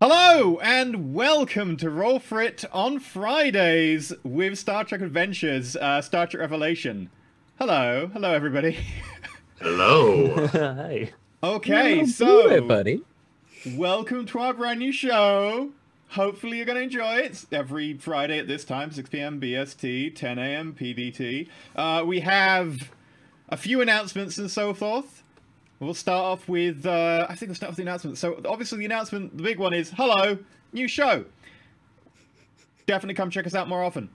Hello and welcome to Roll4It on Fridays with Star Trek Adventures, Star Trek Revelation. Hello everybody. Hello. Hey. Okay, Hello, buddy. welcome to our brand new show. Hopefully you're going to enjoy it. It's every Friday at this time, 6 p.m. BST, 10 a.m. PDT. We have a few announcements and so forth. We'll start off with, I think we'll start with the announcement. So, obviously the announcement, the big one is, hello, new show. Definitely come check us out more often.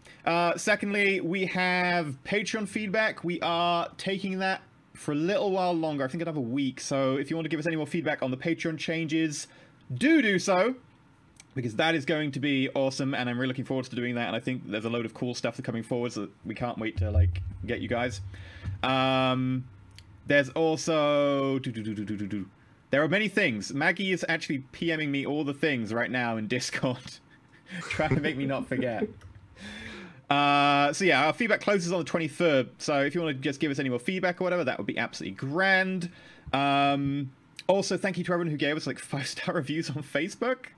Secondly, we have Patreon feedback. We are taking that for a little while longer. I think another week. So, if you want to give us any more feedback on the Patreon changes, do so. Because that is going to be awesome, and I'm really looking forward to doing that. And I think there's a load of cool stuff that's coming forward, so we can't wait to, like, get you guys. There's also... There are many things. Maggie is actually PMing me all the things right now in Discord. Trying to make me not forget. So yeah, our feedback closes on the 23rd. So if you want to just give us any more feedback or whatever, that would be absolutely grand. Also, thank you to everyone who gave us like 5-star reviews on Facebook.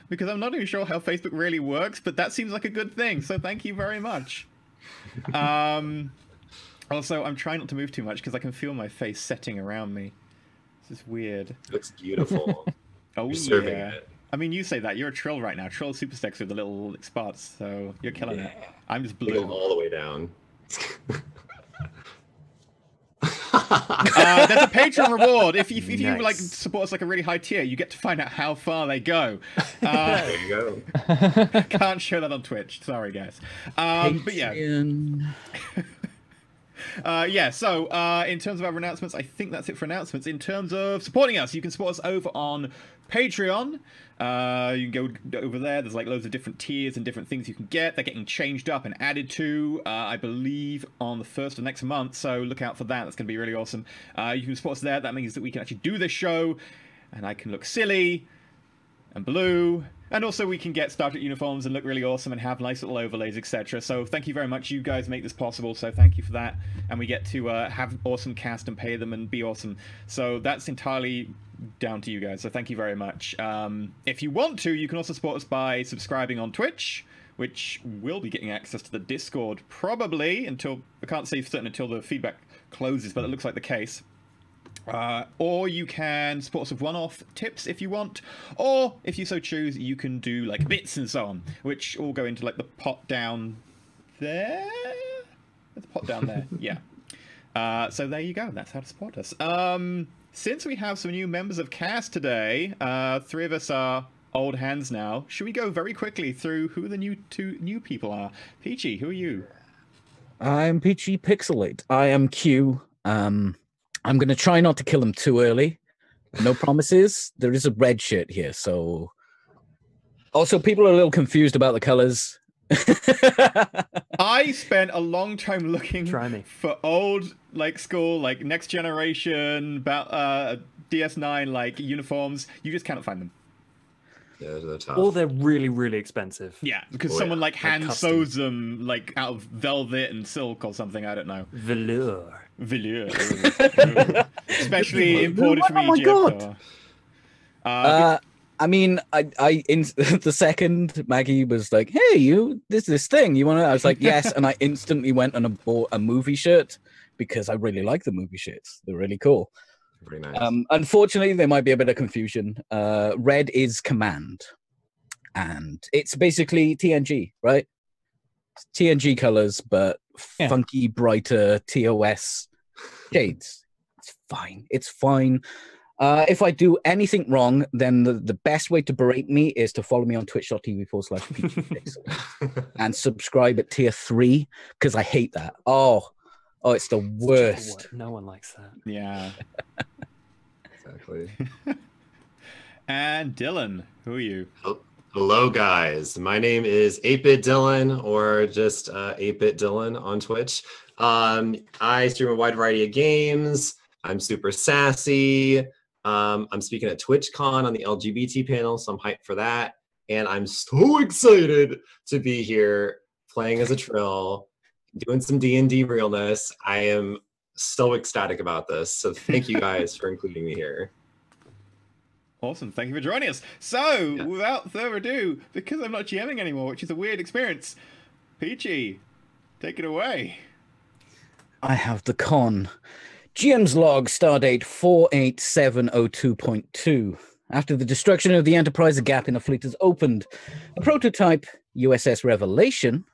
Because I'm not even sure how Facebook really works, but that seems like a good thing. So thank you very much. Also, I'm trying not to move too much because I can feel my face setting around me. This is weird. It looks beautiful. Oh, You're serving yeah. it. I mean, you say that. You're a Trill right now. Trill super stacks with the little spots, so you're killing it. I'm just blue. All the way down. There's a Patreon reward. If you Nice. like support us like a really high tier, you get to find out how far they go. There you go. Can't show that on Twitch. Sorry, guys. But yeah. So in terms of our announcements, I think that's it for announcements. In terms of supporting us, you can support us over on Patreon. You can go over there. There's like loads of different tiers and different things you can get. They're getting changed up and added to, I believe, on the 1st of next month. So look out for that. That's going to be really awesome. You can support us there. That means that we can actually do this show, and I can look silly and blue. And also we can get Star Trek uniforms and look really awesome and have nice little overlays, etc. So thank you very much. You guys make this possible, so thank you for that. And we get to have awesome cast and pay them and be awesome. So that's entirely down to you guys, so thank you very much. If you want to, you can also support us by subscribing on Twitch, which will be getting access to the Discord probably until, I can't say for certain until the feedback closes, but it looks like the case. Or you can support us with one-off tips if you want, or if you so choose, you can do like bits and so on, which all go into like the pot down there. There's a pot down there, yeah. So there you go. That's how to support us. Since we have some new members of cast today, 3 of us are old hands now. Should we go very quickly through who the two new people are? Peachy, who are you? I'm Peachy Pixelate. I am Q. I'm going to try not to kill him too early. No promises. There is a red shirt here, so... Also, people are a little confused about the colors. I spent a long time looking Try me. for old, like, school, like, next generation, about DS9, like, uniforms. You just cannot find them. Yeah, they're tough. Or they're really, really expensive. Yeah, because Oh, someone, yeah. like, hand custom. sews them, like, out of velvet and silk or something, I don't know. Velour. Velour. Especially imported from Oh my Egypt. God. I mean, I in the second Maggie was like, "Hey, you, this thing, you want to?" I was like, "Yes," and I instantly went and bought a movie shirt because I really like the movie shirts. They're really cool. Pretty nice. Unfortunately, there might be a bit of confusion. Red is command, and it's basically TNG, right? It's TNG colors, but funky, brighter TOS shades. It's fine. It's fine. If I do anything wrong, then the best way to berate me is to follow me on twitch.tv/PPixel and subscribe at tier 3 because I hate that. Oh, it's the worst. No one likes that. Yeah. Exactly. And Dylan, who are you? Hello, guys. My name is 8-Bit Dylan, or just 8-Bit Dylan on Twitch. I stream a wide variety of games. I'm super sassy. I'm speaking at TwitchCon on the LGBT panel, so I'm hyped for that. And I'm so excited to be here playing as a Trill, doing some D&D realness. I am so ecstatic about this. So thank you guys for including me here. Awesome. Thank you for joining us. So, without further ado, because I'm not GMing anymore, which is a weird experience, Peachy, take it away. I have the con. GM's log, stardate 48702.2. After the destruction of the Enterprise, a gap in the fleet has opened. A prototype USS Revelation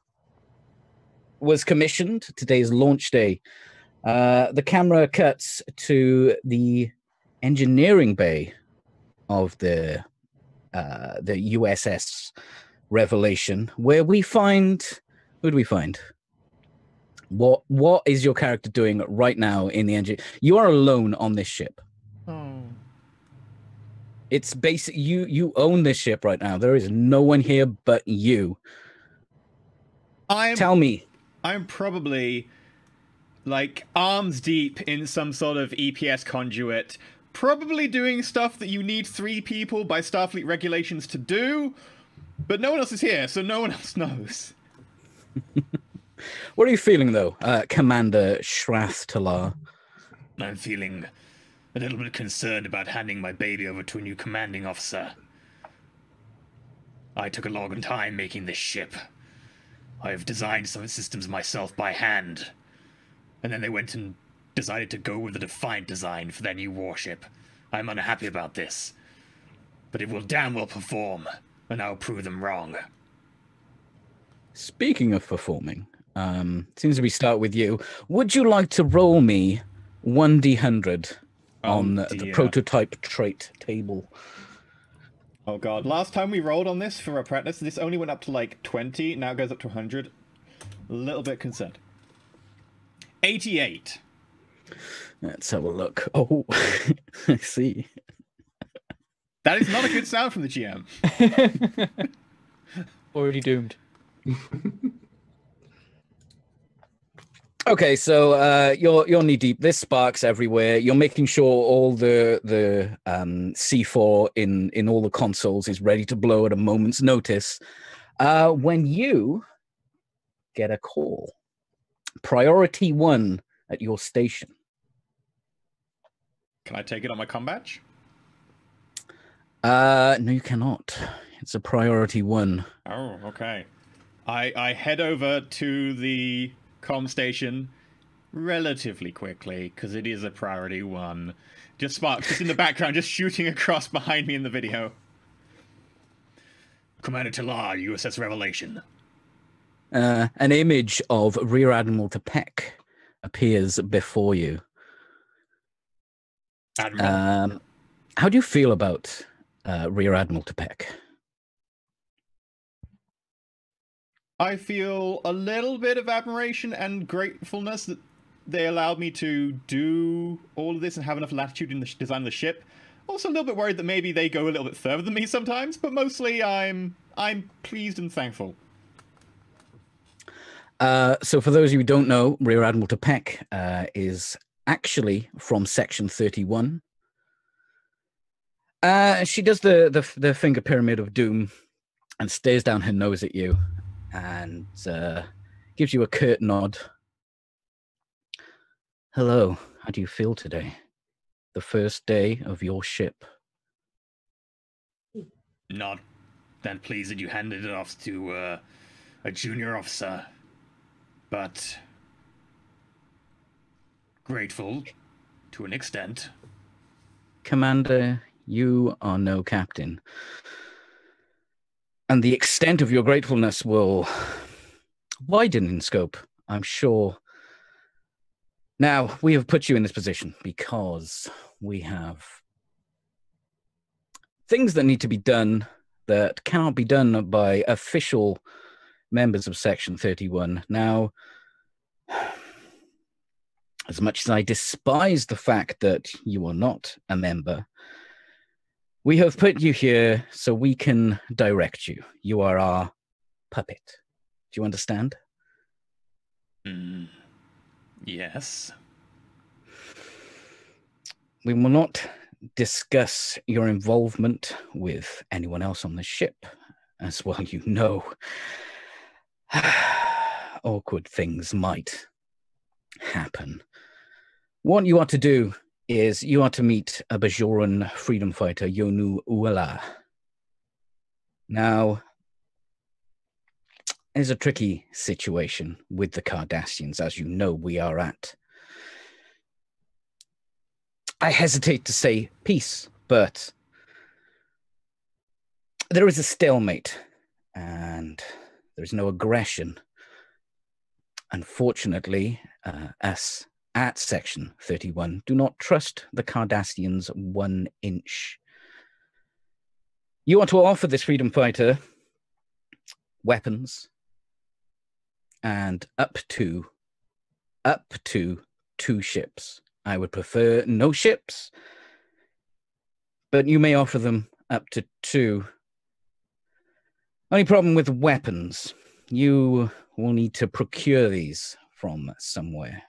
was commissioned. Today's launch day. The camera cuts to the engineering bay of the USS Revelation, where we find... Who do we find? What is your character doing right now in the engine? You are alone on this ship. Oh. It's basic. You own this ship right now. There is no one here but you. Tell me. I'm probably like arms deep in some sort of EPS conduit, probably doing stuff that you need 3 people by Starfleet regulations to do, but no one else is here, so no one else knows. What are you feeling, though, Commander Shrath Talar? I'm feeling a little bit concerned about handing my baby over to a new commanding officer. I took a long time making this ship. I've designed some systems myself by hand. And then they went and decided to go with the Defiant design for their new warship. I'm unhappy about this. But it will damn well perform, and I'll prove them wrong. Speaking of performing, seems we start with you. Would you like to roll me 1d100 on the prototype trait table? Oh god, last time we rolled on this for apprentice, this only went up to like 20, now it goes up to 100. A little bit concerned. 88. Let's have a look. Oh, I see. That is not a good sound from the GM. Already doomed. Okay, so you're knee deep. There's sparks everywhere. You're making sure all the C4 in all the consoles is ready to blow at a moment's notice. When you get a call, priority 1 at your station. Can I take it on my comm badge? No, you cannot. It's a priority 1. Oh, okay. I head over to the comm station relatively quickly because it is a priority 1. Just Sparks, just in the background, just shooting across behind me in the video. Commander Talar, USS Revelation. An image of Rear Admiral Tepek appears before you. Admiral. How do you feel about Rear Admiral Tepek? I feel a little bit of admiration and gratefulness that they allowed me to do all of this and have enough latitude in the design of the ship. Also a little bit worried that maybe they go a little bit further than me sometimes, but mostly I'm pleased and thankful. So for those of you who don't know, Rear Admiral Tepek is actually from Section 31. She does the finger pyramid of doom and stares down her nose at you and gives you a curt nod. Hello, how do you feel today? The first day of your ship. Not that pleased that you handed it off to a junior officer, but grateful to an extent. Commander, you are no captain. And the extent of your gratefulness will widen in scope, I'm sure. Now, we have put you in this position because we have things that need to be done that cannot be done by official members of Section 31. Now, as much as I despise the fact that you are not a member, we have put you here so we can direct you. You are our puppet. Do you understand? Yes. We will not discuss your involvement with anyone else on the ship. As well you know, awkward things might happen. What you are to do is you are to meet a Bajoran freedom fighter, Yonu Uala. Now, there's a tricky situation with the Cardassians. As you know, we are at, I hesitate to say peace, but there is a stalemate and there's no aggression. Unfortunately, us at Section 31 do not trust the Cardassians 1 inch. You want to offer this freedom fighter weapons and up to 2 ships. I would prefer no ships, but you may offer them up to 2. Only problem with weapons, you will need to procure these from somewhere.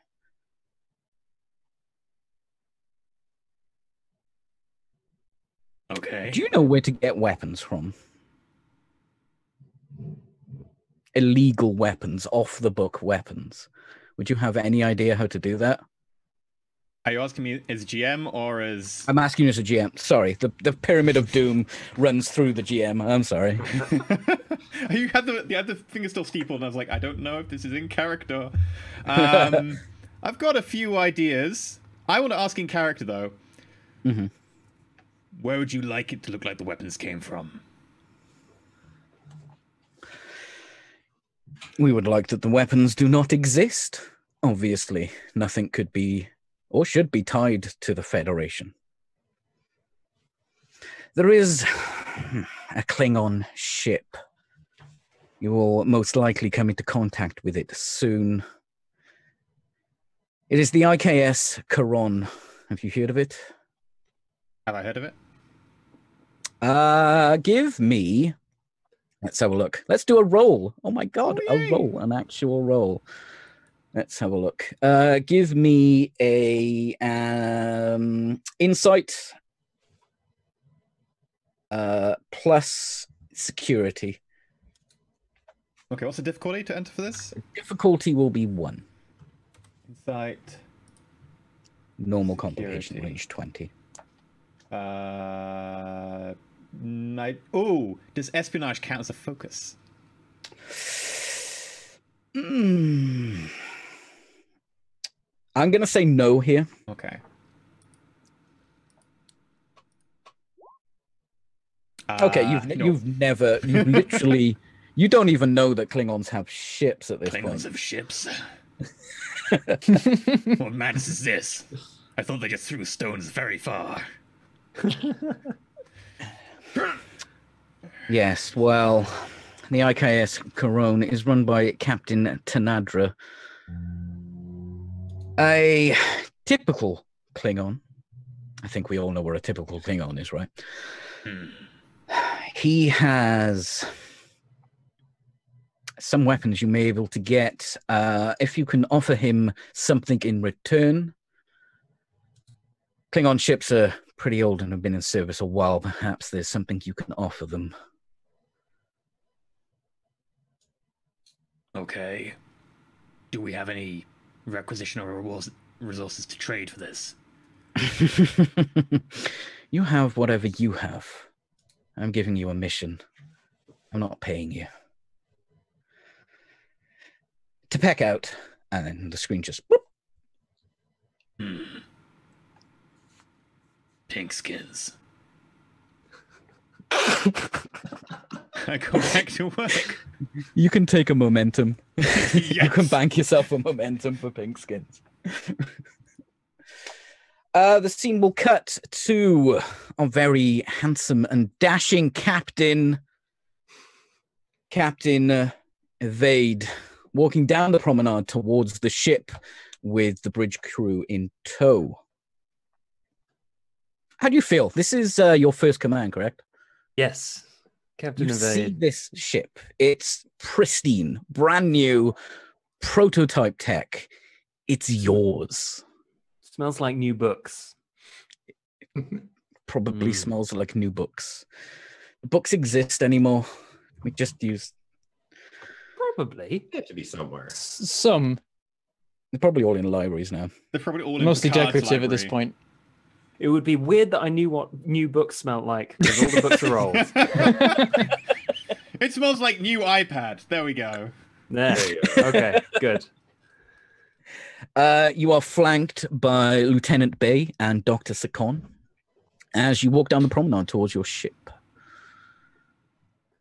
Okay. Do you know where to get weapons from? Illegal weapons, off-the-book weapons. Would you have any idea how to do that? Are you asking me as GM or as... I'm asking you as a GM. Sorry, the Pyramid of Doom runs through the GM. I'm sorry. You had the finger still steepled, and I was like, I don't know if this is in character. I've got a few ideas. I want to ask in character, though. Mm-hmm. Where would you like it to look like the weapons came from? We would like that the weapons do not exist. Obviously, nothing could be or should be tied to the Federation. There is a Klingon ship. You will most likely come into contact with it soon. It is the IKS Charon. Have you heard of it? Have I heard of it? Give me... Let's have a look. Let's do a roll. Oh my god, Oh, a roll, an actual roll. Let's have a look. Give me a insight plus security. Okay, what's the difficulty to enter for this? Difficulty will be 1. Insight. Normal complication Security. range 20. Oh, does espionage count as a focus? I'm going to say no here. Okay. Okay, you've literally, you don't even know that Klingons have ships at this Klingons point. have ships. What madness is this? I thought they just threw stones very far. Yes, well, the IKS Charon is run by Captain Tanadra, a typical Klingon. I think we all know where a typical Klingon is, right? He has some weapons you may be able to get if you can offer him something in return. Klingon ships are pretty old and have been in service a while. Perhaps there's something you can offer them. Okay. Do we have any requisition or resources to trade for this? You have whatever you have. I'm giving you a mission. I'm not paying you. To peck out, and then the screen just... Pink skins. I go back to work. You can take a momentum. Yes. You can bank yourself a momentum for pink skins. The scene will cut to a very handsome and dashing Captain Evade walking down the promenade towards the ship with the bridge crew in tow. How do you feel? This is your first command, correct? Yes. Captain You see Evade. this ship. It's pristine, brand new, prototype tech. It's yours. Smells like new books. Probably smells like new books. Books exist anymore. We just use... Probably. They have to be somewhere. Some, They're probably all in libraries now. They're probably all in mostly Picard's decorative at this library. point. It would be weird that I knew what new books smelled like because all the books are old. It smells like new iPad. There we go. There. There you go. Okay, good. You are flanked by Lieutenant Bay and Dr. Sakon as you walk down the promenade towards your ship.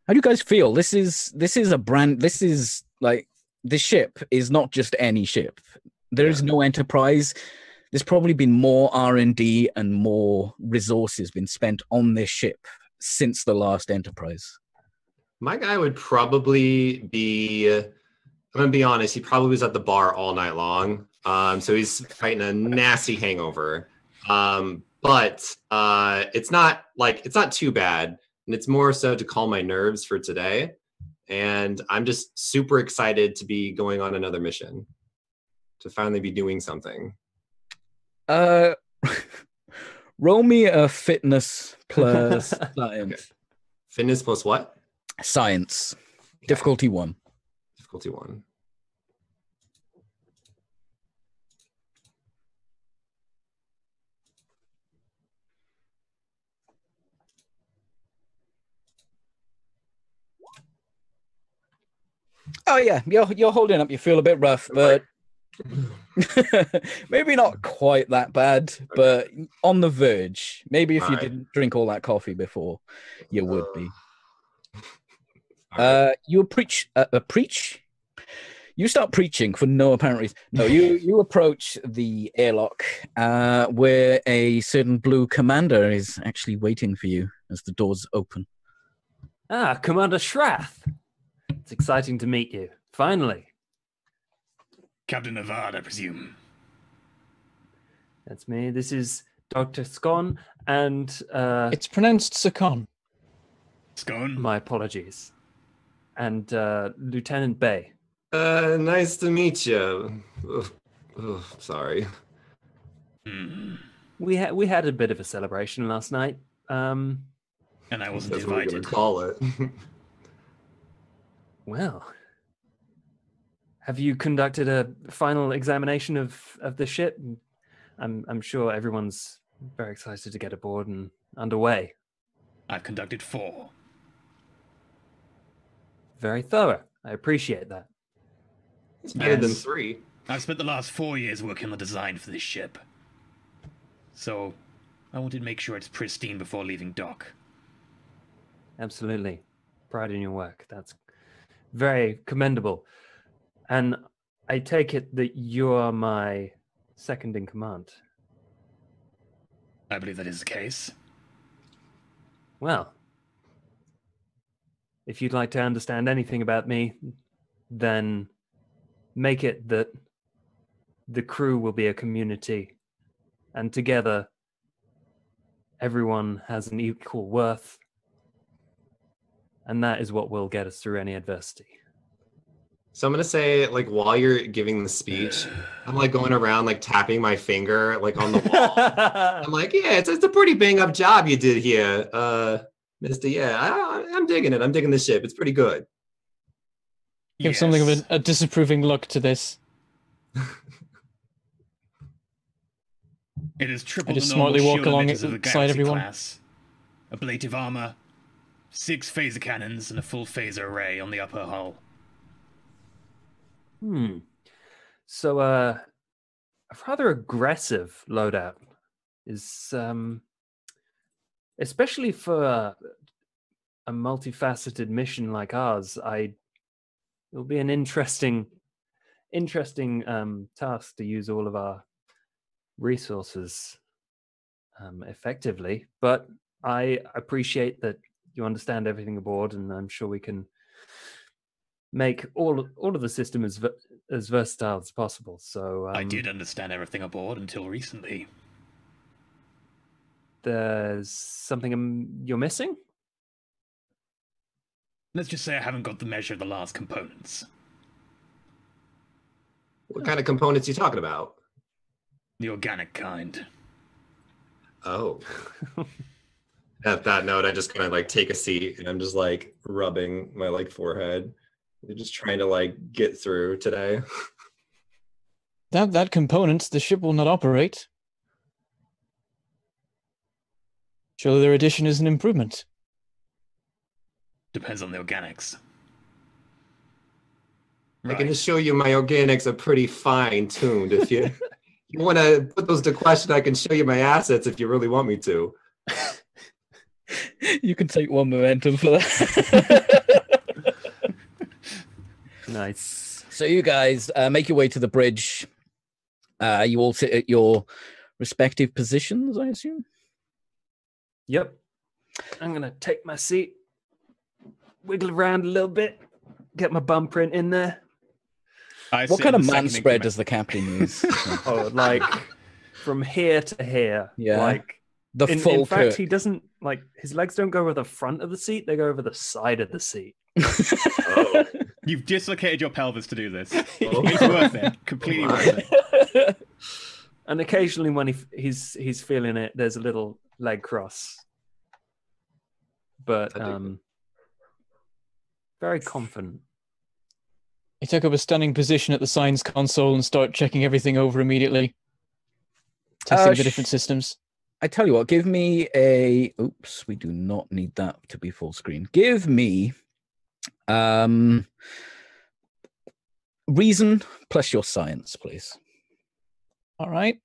How do you guys feel? This is like this ship is not just any ship. There is no Enterprise. There's probably been more R&D and more resources been spent on this ship since the last Enterprise. My guy would probably be, I'm going to be honest, he probably was at the bar all night long. So he's fighting a nasty hangover. But it's not too bad. And it's more so to calm my nerves for today. And I'm just super excited to be going on another mission, to finally be doing something. Roll me a fitness plus science. Okay. Fitness plus what? Science. Difficulty 1. Difficulty 1. Oh yeah, you're holding up. You feel a bit rough, but maybe not quite that bad, but on the verge. Maybe if you didn't drink all that coffee before, you would be. You preach. You start preaching for no apparent reason. No, you approach the airlock where a certain blue commander is actually waiting for you as the doors open. Ah, Commander Shrath. It's exciting to meet you. Finally. Captain Navad, I presume. That's me. This is Dr. Scon and... It's pronounced Sakon. Scone? My apologies. And Lieutenant Bay. Nice to meet you. Sorry. We had a bit of a celebration last night. And I wasn't That's what we're invited. gonna call it. Well, have you conducted a final examination of the ship? I'm sure everyone's very excited to get aboard and underway. I've conducted 4. Very thorough. I appreciate that. It's better than Yes. 3. I've spent the last 4 years working on the design for this ship. So, I wanted to make sure it's pristine before leaving dock. Absolutely. Pride in your work. That's very commendable. And I take it that you are my second in command. I believe that is the case. Well, if you'd like to understand anything about me, then make it that the crew will be a community, and together everyone has an equal worth, and that is what will get us through any adversity. So I'm gonna say, like, while you're giving the speech, I'm like going around, like tapping my finger, like on the wall. I'm like, yeah, it's a pretty bang up job you did here, Mister. Yeah, I'm digging it. I'm digging the ship. It's pretty good. Give something of a disapproving look to this. It is triple I just the normal smartly walk shield along emitters of the beside Galaxy everyone. class. Ablative armor, 6 phaser cannons, and a full phaser array on the upper hull. So, a rather aggressive loadout is, especially for a multifaceted mission like ours. It'll be an interesting task to use all of our resources effectively. But I appreciate that you understand everything aboard, and I'm sure we can make all of the system as versatile as possible. So I did understand everything aboard until recently. There's something you're missing? Let's just say I haven't got the measure of the last components. What kind of components are you talking about? The organic kind. Oh. At that note, I just kind of like take a seat and I'm just like rubbing my like forehead. We're just trying to like get through today. That component, the ship will not operate. Surely their addition is an improvement. Depends on the organics. I can assure you my organics are pretty fine-tuned. If you want to put those to question, I can show you my assets if you really want me to. You can take 1 momentum for that. Nice. So you guys make your way to the bridge. You all sit at your respective positions, I assume? Yep. I'm going to take my seat, wiggle around a little bit, get my bum print in there. What kind of man spread does the captain use? Oh, like from here to here. Yeah. Like The full in fact, Kirk. he doesn't, like, his legs don't go over the front of the seat, they go over the side of the seat. Oh. You've dislocated your pelvis to do this. Oh. It's worth it. Completely worth it. And occasionally when he's feeling it, there's a little leg cross. But very confident. I take up a standing position at the science console and start checking everything over immediately. Testing the different systems. I tell you what, give me a... Oops, we do not need that to be full screen. Give me reason plus your science, please. All right.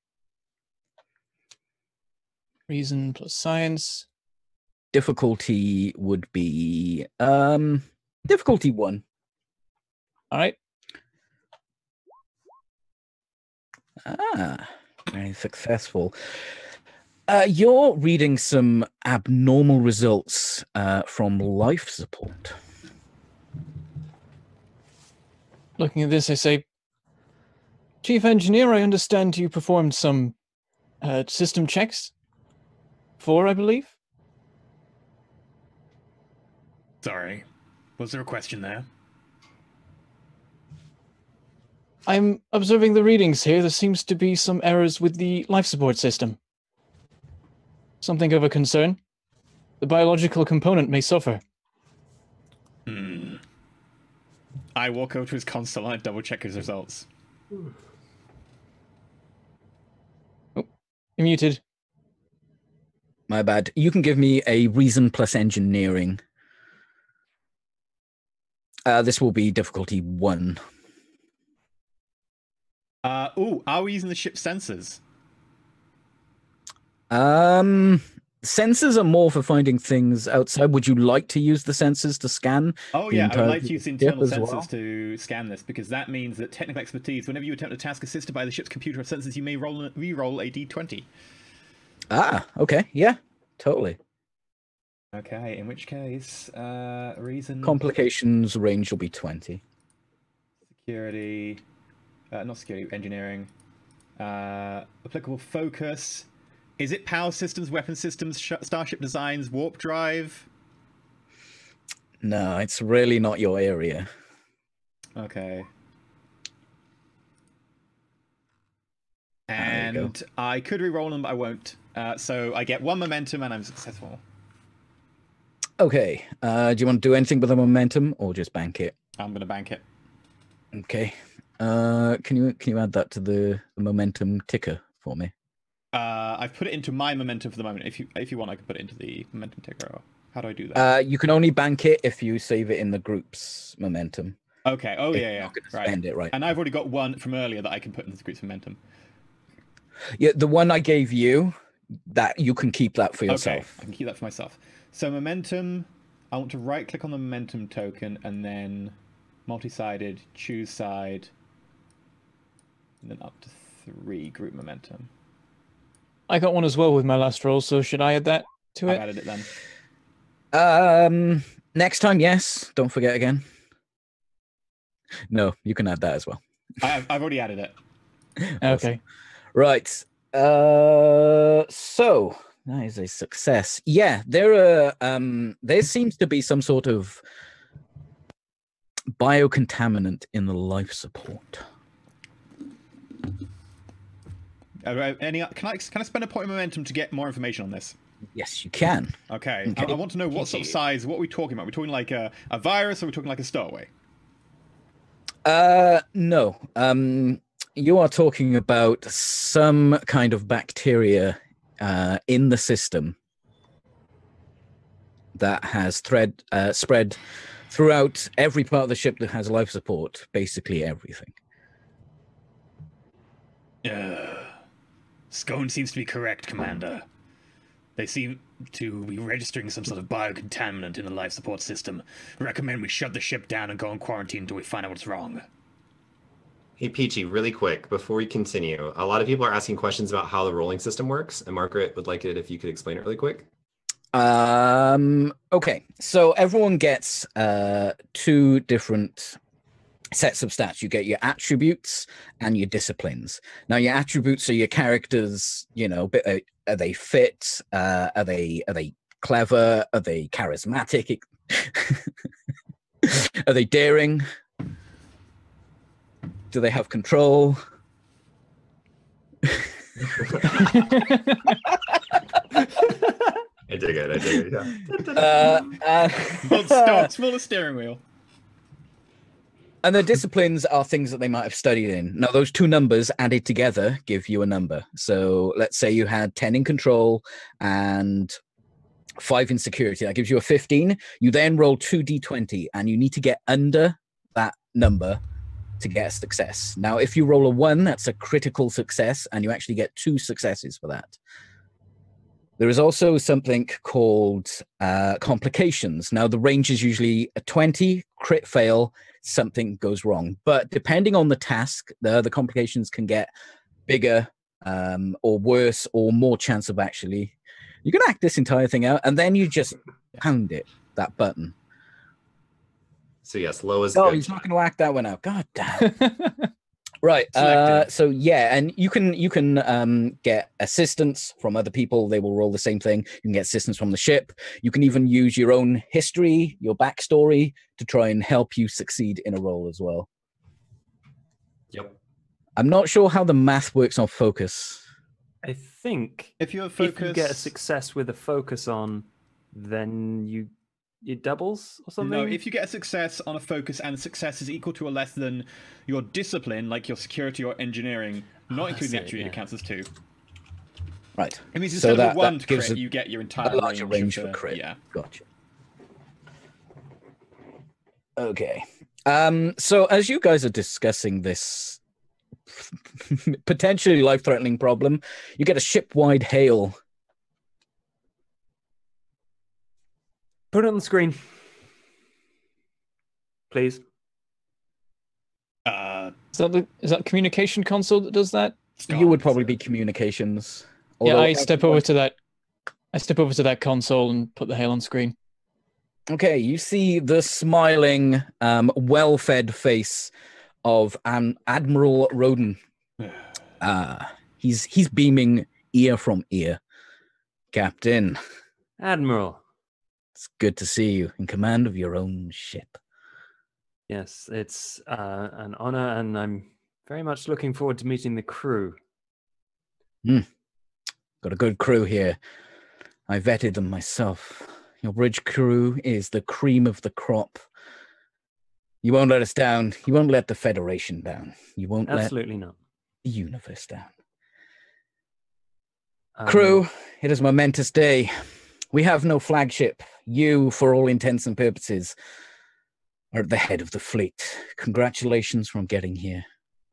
Reason plus science. Difficulty would be difficulty 1. All right. Very successful. You're reading some abnormal results from life support. Looking at this, I say, Chief Engineer, I understand you performed some system checks. 4, I believe. Sorry. Was there a question there? I'm observing the readings here. There seems to be some errors with the life support system. Something of a concern. The biological component may suffer. I walk over to his console and I double check his results. Oh, you're muted. My bad. You can give me a reason plus engineering. This will be difficulty 1. Are we using the ship's sensors? Sensors are more for finding things outside. Would you like to use the sensors to scan? Oh yeah, I would like to use the internal ship as sensors well? to scan this, because that means that technical expertise, whenever you attempt a task assisted by the ship's computer or sensors, you may re-roll a d20. Ah, okay. Yeah, totally. Okay, in which case, reason... Complications range will be 20. Security... not security, engineering. Applicable focus. Is it power systems, weapon systems, starship designs, warp drive? No, it's really not your area. Okay. There you go. And I could re-roll them, but I won't. So I get 1 momentum and I'm successful. Okay. Do you want to do anything with the momentum or just bank it? I'm going to bank it. Okay. Can you add that to the momentum ticker for me? I've put it into my momentum for the moment. If you want, I can put it into the momentum ticker. How do I do that? You can only bank it if you save it in the group's momentum. Okay. Oh, yeah. Not gonna spend it, right? And I've already got 1 from earlier that I can put into the group's momentum. Yeah, the one I gave you, that you can keep that for yourself. Okay, I can keep that for myself. So momentum, I want to right-click on the momentum token and then multi-sided, choose side, and then up to 3 group momentum. I got 1 as well with my last roll, so should I add that to it? I've added it then. Next time, yes. Don't forget again. No, you can add that as well. I've already added it. Okay. Right. So that is a success. Yeah, there seems to be some sort of biocontaminant in the life support. Can I spend a point of momentum to get more information on this? Yes, you can. Okay. I want to know what sort of size. What are we talking about? Are we talking like a virus, or are we talking like a stowaway? No. You are talking about some kind of bacteria in the system that has spread throughout every part of the ship that has life support, basically everything. Scone seems to be correct, Commander. They seem to be registering some sort of biocontaminant in the life support system. Recommend we shut the ship down and go on quarantine until we find out what's wrong. Hey, Peachy, really quick, before we continue, a lot of people are asking questions about how the rolling system works, and Margaret would like it if you could explain it really quick. Okay, so everyone gets 2 different sets of stats. You get your attributes and your disciplines. Now, your attributes are your characters, you know, are they fit? Are they clever? Are they charismatic? Are they daring? Do they have control? I dig it, yeah. Smaller steering wheel. And the disciplines are things that they might have studied in. Now, those 2 numbers added together give you a number. So let's say you had 10 in control and 5 in security. That gives you a 15. You then roll 2d20, and you need to get under that number to get a success. Now, if you roll a 1, that's a critical success, and you actually get 2 successes for that. There is also something called complications. Now, the range is usually a 20, crit fail, something goes wrong. But depending on the task, the complications can get bigger or worse or more chance of actually... You can act this entire thing out, and then you just pound it, that button. So yes, low is Oh, good. he's not going to act that one out. God damn. Right. Selective. So yeah, and you can get assistance from other people. They will roll the same thing. You can get assistance from the ship. You can even use your own history, your backstory, to try and help you succeed in a role as well. Yep. I'm not sure how the math works on focus. I think If you if you get a success with a focus on, then it doubles or something? No, if you get a success on a focus and the success is equal to or less than your discipline, like your security or engineering, not including the attribute, it counts as 2. Right. It means So instead of a 1 that gives crit, you get your entire a larger range of for crit. Yeah. Gotcha. Okay. So as you guys are discussing this potentially life-threatening problem, you get a ship-wide hail. Put it on the screen, please. Is that communication console that does that? You would probably be communications. Yeah, Although I step over to that console and put the hail on screen. Okay, you see the smiling, well-fed face of Admiral Roden. He's beaming ear from ear. Captain, Admiral. it's good to see you in command of your own ship. Yes, it's an honor, and I'm very much looking forward to meeting the crew. Got a good crew here. I vetted them myself. Your bridge crew is the cream of the crop. You won't let us down. You won't let the Federation down. You won't Absolutely not. let the universe down. Crew, it is a momentous day. We have no flagship. You, for all intents and purposes, are at the head of the fleet. Congratulations from getting here.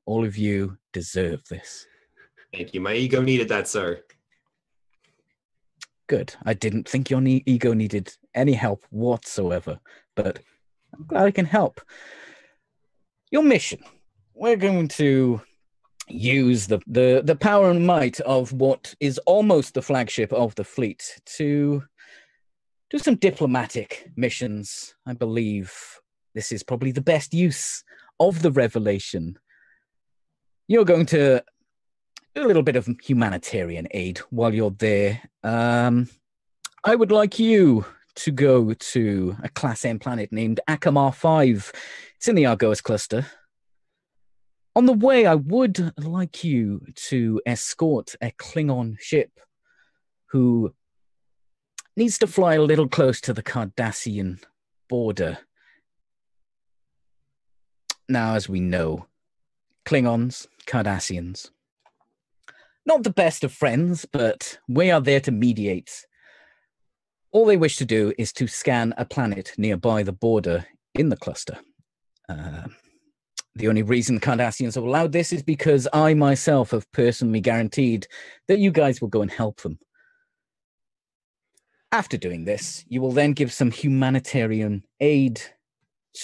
All of you deserve this. Thank you. My ego needed that, sir. Good. I didn't think your ego needed any help whatsoever, but I'm glad I can help. Your mission. We're going to use the power and might of what is almost the flagship of the fleet to do some diplomatic missions. I believe this is probably the best use of the revelation. You're going to do a little bit of humanitarian aid while you're there. I would like you to go to a Class M planet named Akamar 5. It's in the Argoas cluster. On the way, I would like you to escort a Klingon ship who needs to fly a little close to the Cardassian border. Now, as we know, Klingons, Cardassians, not the best of friends, but we are there to mediate All they wish to do is to scan a planet nearby the border in the cluster. The only reason Cardassians have allowed this is because I myself have personally guaranteed that you guys will go and help them. After doing this, you will then give some humanitarian aid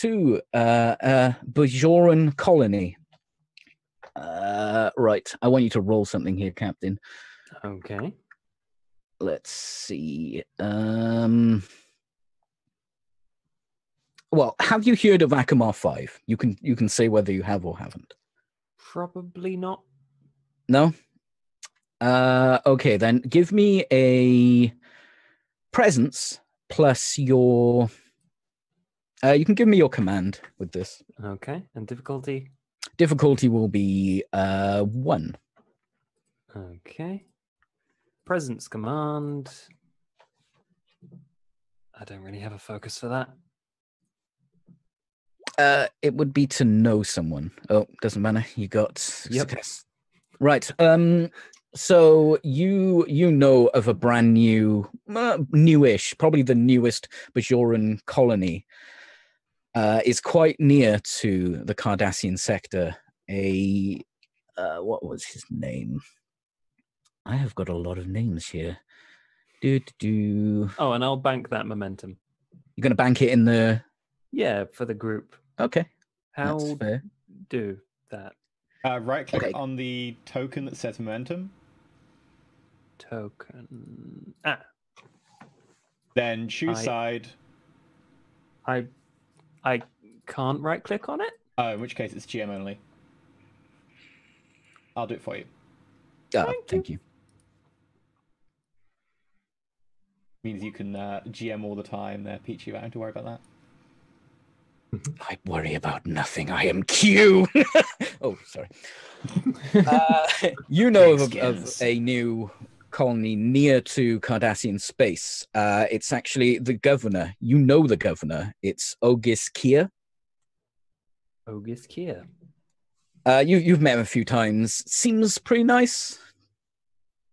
to a Bajoran colony. Right, I want you to roll something here, Captain. Okay. Let's see. Well, have you heard of Akamar 5? You can say whether you have or haven't. Probably not. No? Okay, then give me a presence plus your... you can give me your command with this. Okay, and difficulty? Difficulty will be 1. Okay. Presence command. I don't really have a focus for that. It would be to know someone. Oh, doesn't matter. You got success. Right. So you know of a brand new, newish, probably the newest Bajoran colony. Is quite near to the Cardassian sector. What was his name? I have got a lot of names here. Oh, and I'll bank that momentum. You're going to bank it in the... Yeah, for the group. Okay. How That's fair. do that? Right-click on the token that says momentum. Token. Then choose side. I can't right-click on it? Oh, in which case it's GM only. I'll do it for you. Thank you. Means you can GM all the time there, Peachy. You don't have to worry about that. I worry about nothing. I am Q. Oh, sorry. You know of a new colony near to Cardassian space. It's actually the governor. You know the governor. It's Ogis Kia. Ogis Kia. You've met him a few times. Seems pretty nice.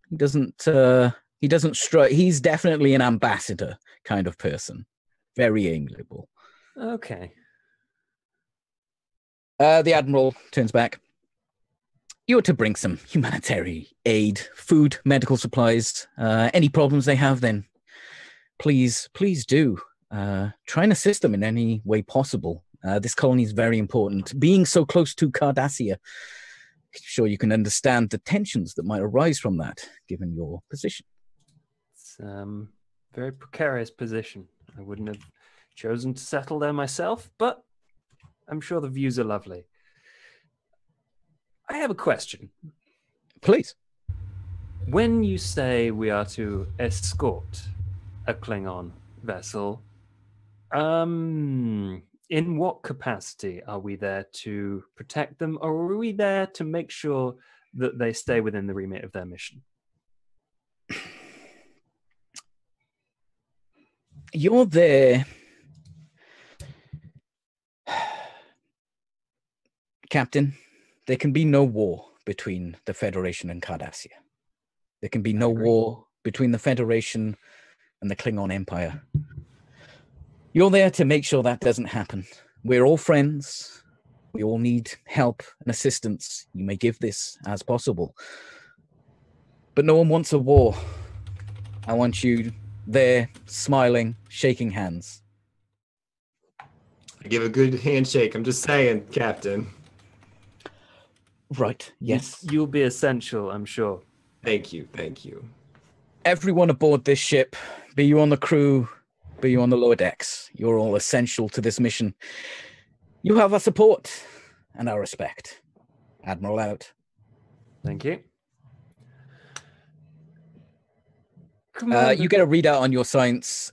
He doesn't strut. He's definitely an ambassador kind of person. Very amiable. Okay. The Admiral turns back. You're to bring some humanitarian aid, food, medical supplies. Any problems they have, then please do. Try and assist them in any way possible. This colony is very important. Being so close to Cardassia, I'm sure you can understand the tensions that might arise from that, given your position. It's a very precarious position. I wouldn't have chosen to settle there myself, but I'm sure the views are lovely. I have a question. Please. When you say we are to escort a Klingon vessel, in what capacity are we there to protect them, or are we there to make sure that they stay within the remit of their mission? You're there, Captain. There can be no war between the Federation and Cardassia. There can be no war between the Federation and the Klingon Empire. You're there to make sure that doesn't happen. We're all friends. We all need help and assistance. You may give this as possible. But no one wants a war. I want you there, smiling, shaking hands. I give a good handshake. I'm just saying, Captain. Right, yes. You'll be essential, I'm sure. Thank you. Everyone aboard this ship, be you on the crew, be you on the lower decks, you're all essential to this mission. You have our support and our respect. Admiral out. Thank you. You get a readout on your science.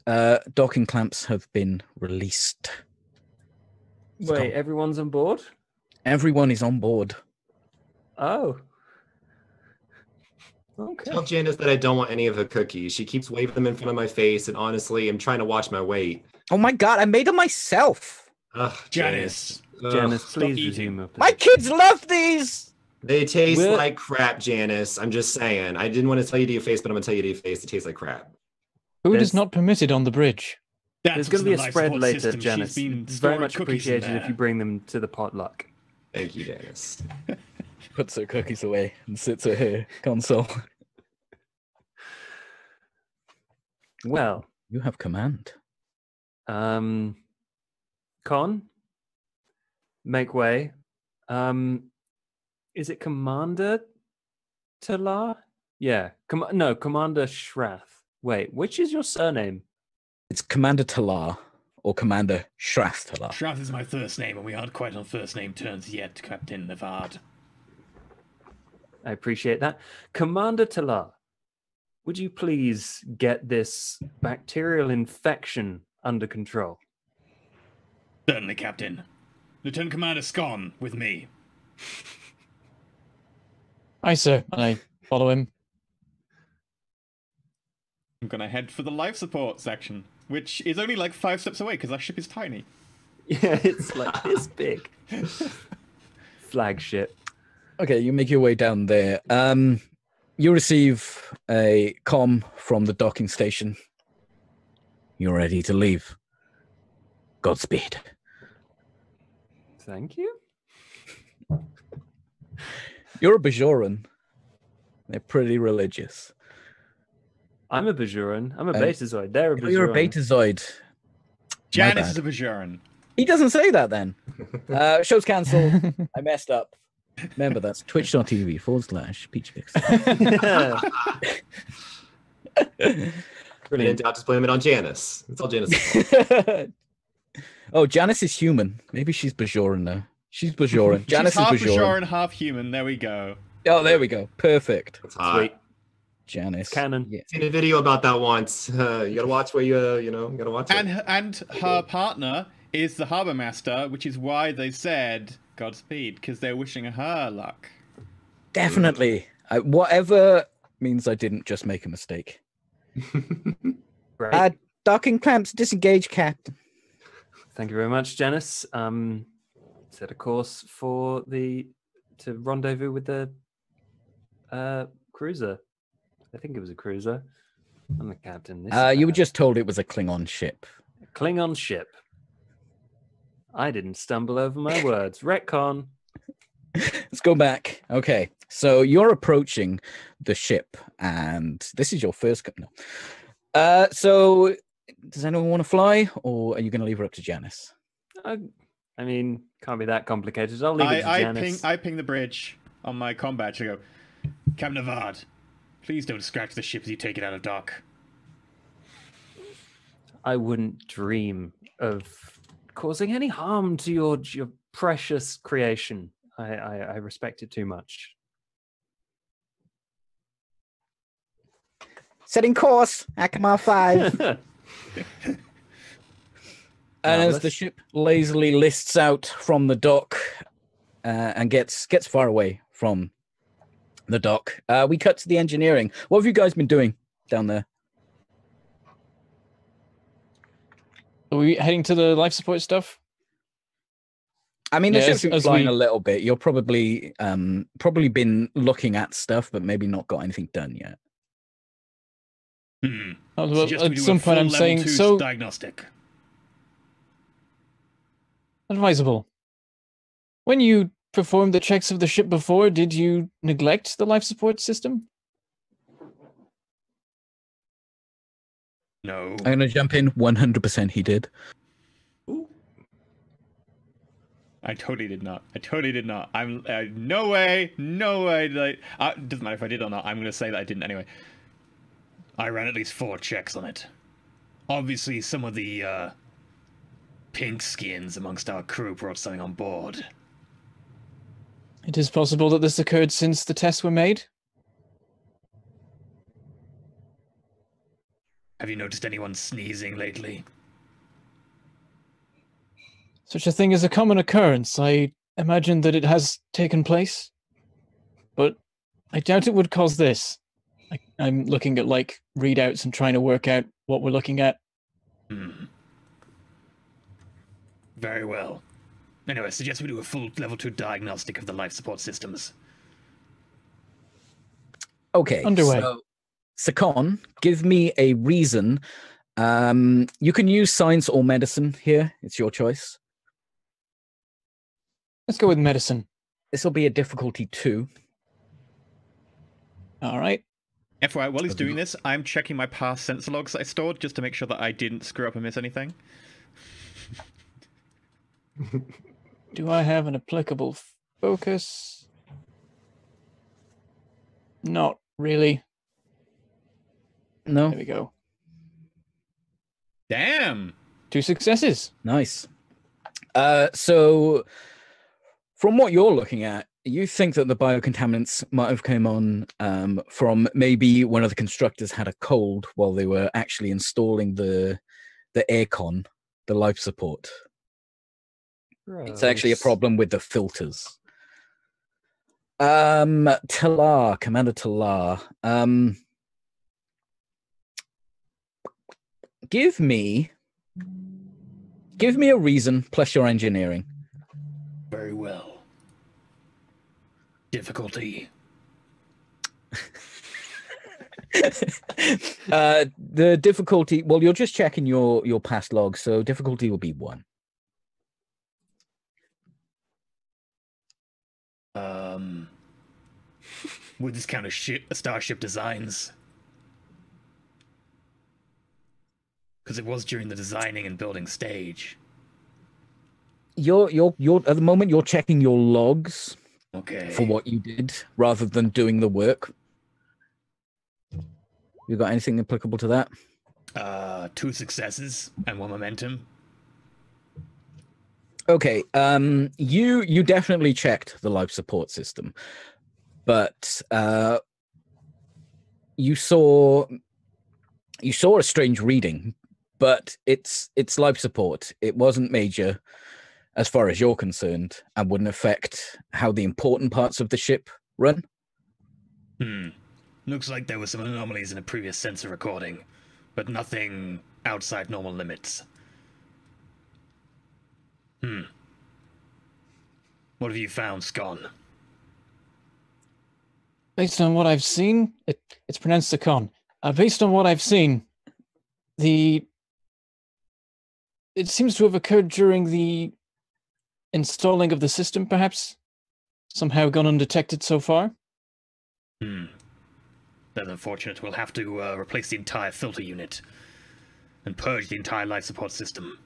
Docking clamps have been released. Wait, everyone's on board? Everyone is on board. Oh. Okay. Tell Janice that I don't want any of her cookies. She keeps waving them in front of my face, and honestly, I'm trying to watch my weight. Oh my god, I made them myself. Ugh, Janice. Janice, please resume. My kids love these. They taste like crap, Janice. I'm just saying. I didn't want to tell you to your face, but I'm going to tell you to your face. They taste like crap. Food is not permitted on the bridge. There's going to be a spread later, system. Janice. It's very much appreciated if you bring them to the potluck. Thank you, Janice. Puts her cookies away and sits at her console. Well, you have command. Con, make way. Is it Commander Talar? Yeah. Commander Shrath. Wait, which is your surname? It's Commander Talar or Commander Shrath Talar. Shrath is my first name, and we aren't quite on first name terms yet, Captain Navard. I appreciate that. Commander Talar, would you please get this bacterial infection under control? Certainly, Captain. Lieutenant Commander Scon, with me. Aye, sir. And I follow him. I'm gonna head for the life support section, which is only like 5 steps away because our ship is tiny. Yeah, it's like this big. Flagship. Okay, you make your way down there. You receive a comm from the docking station. You're ready to leave. Godspeed. Thank you. You're a Bajoran. They're pretty religious. I'm a Bajoran. I'm a Betazoid. They're a Bajoran. You're a Betazoid. Janice is a Bajoran. He doesn't say that then. Show's cancelled. I messed up. Remember, that's twitch.tv/PeachPix. Brilliant. I'll just blame it on Janice. It's all Janice. Oh, Janice is human. Maybe she's Bajoran now. She's Bajoran. Janice She's half is Bajoran. Bajoran, half human. There we go. Oh, there we go. Perfect. That's hot. Sweet. Janice. Canon. Yeah. Seen a video about that once. You gotta watch where you gotta watch it. And her partner is the harbor master, which is why they said Godspeed, because they're wishing her luck. Definitely. Whatever means I didn't just make a mistake. Great. Docking clamps disengage, Captain. Thank you very much, Janice. Set a course to rendezvous with the cruiser. I think it was a cruiser. I'm the captain. You were just told it was a Klingon ship. Klingon ship. I didn't stumble over my words. Retcon. Let's go back. Okay, so you're approaching the ship, and this is your first. No. So does anyone want to fly, or are you going to leave her up to Janice? I mean, can't be that complicated. I'll leave it to Janice. I ping the bridge on my combat. I go, Captain Navard, please don't scratch the ship as you take it out of dock. I wouldn't dream of causing any harm to your precious creation. I respect it too much. Setting course, Akama 5. And as the ship lazily lists out from the dock and gets far away from the dock, we cut to the engineering. What have you guys been doing down there? Are we heading to the life support stuff? I mean, the ship's been flying a little bit. You're probably been looking at stuff, but maybe not got anything done yet. At some point, I'm saying so. Diagnostic. Advisable. When you performed the checks of the ship before, did you neglect the life support system? No. I'm going to jump in. 100% he did. Ooh. I totally did not. I'm no way. Like, doesn't matter if I did or not. I'm going to say that I didn't anyway. I ran at least 4 checks on it. Obviously, some of the pink skins amongst our crew brought something on board. It is possible that this occurred since the tests were made. Have you noticed anyone sneezing lately? Such a thing is a common occurrence. I imagine that it has taken place, but I doubt it would cause this. I'm looking at like readouts and trying to work out what we're looking at. Very well. Anyway, I suggest we do a full level 2 diagnostic of the life support systems. Okay. Underway. Sakon, give me a reason. You can use science or medicine here. It's your choice. Let's go with medicine. This will be a difficulty 2. All right. FYI, while he's doing this, I'm checking my past sensor logs I stored just to make sure that I didn't screw up and miss anything. Do I have an applicable focus? Not really. No. There we go. Damn! 2 successes. Nice. So, from what you're looking at, you think that the biocontaminants might have come on from maybe one of the constructors had a cold while they were actually installing the aircon, the life support. It's actually a problem with the filters. Talar, Commander Talar. Give me a reason plus your engineering. Very well. Difficulty. The difficulty, well, you're just checking your past logs, so difficulty will be 1. Would this count as starship designs? Because it was during the designing and building stage. You're at the moment you're checking your logs. Okay. For what you did, rather than doing the work. You got anything applicable to that? 2 successes and 1 momentum. Okay. You definitely checked the life support system, but you saw a strange reading, but it's life support. It wasn't major, as far as you're concerned, and wouldn't affect how the important parts of the ship run. Looks like there were some anomalies in a previous sensor recording, but nothing outside normal limits. What have you found, Scon? Based on what I've seen, it's pronounced Sakon. Based on what I've seen, it seems to have occurred during the installing of the system, perhaps? Somehow gone undetected so far? That's unfortunate. We'll have to replace the entire filter unit and purge the entire life support system.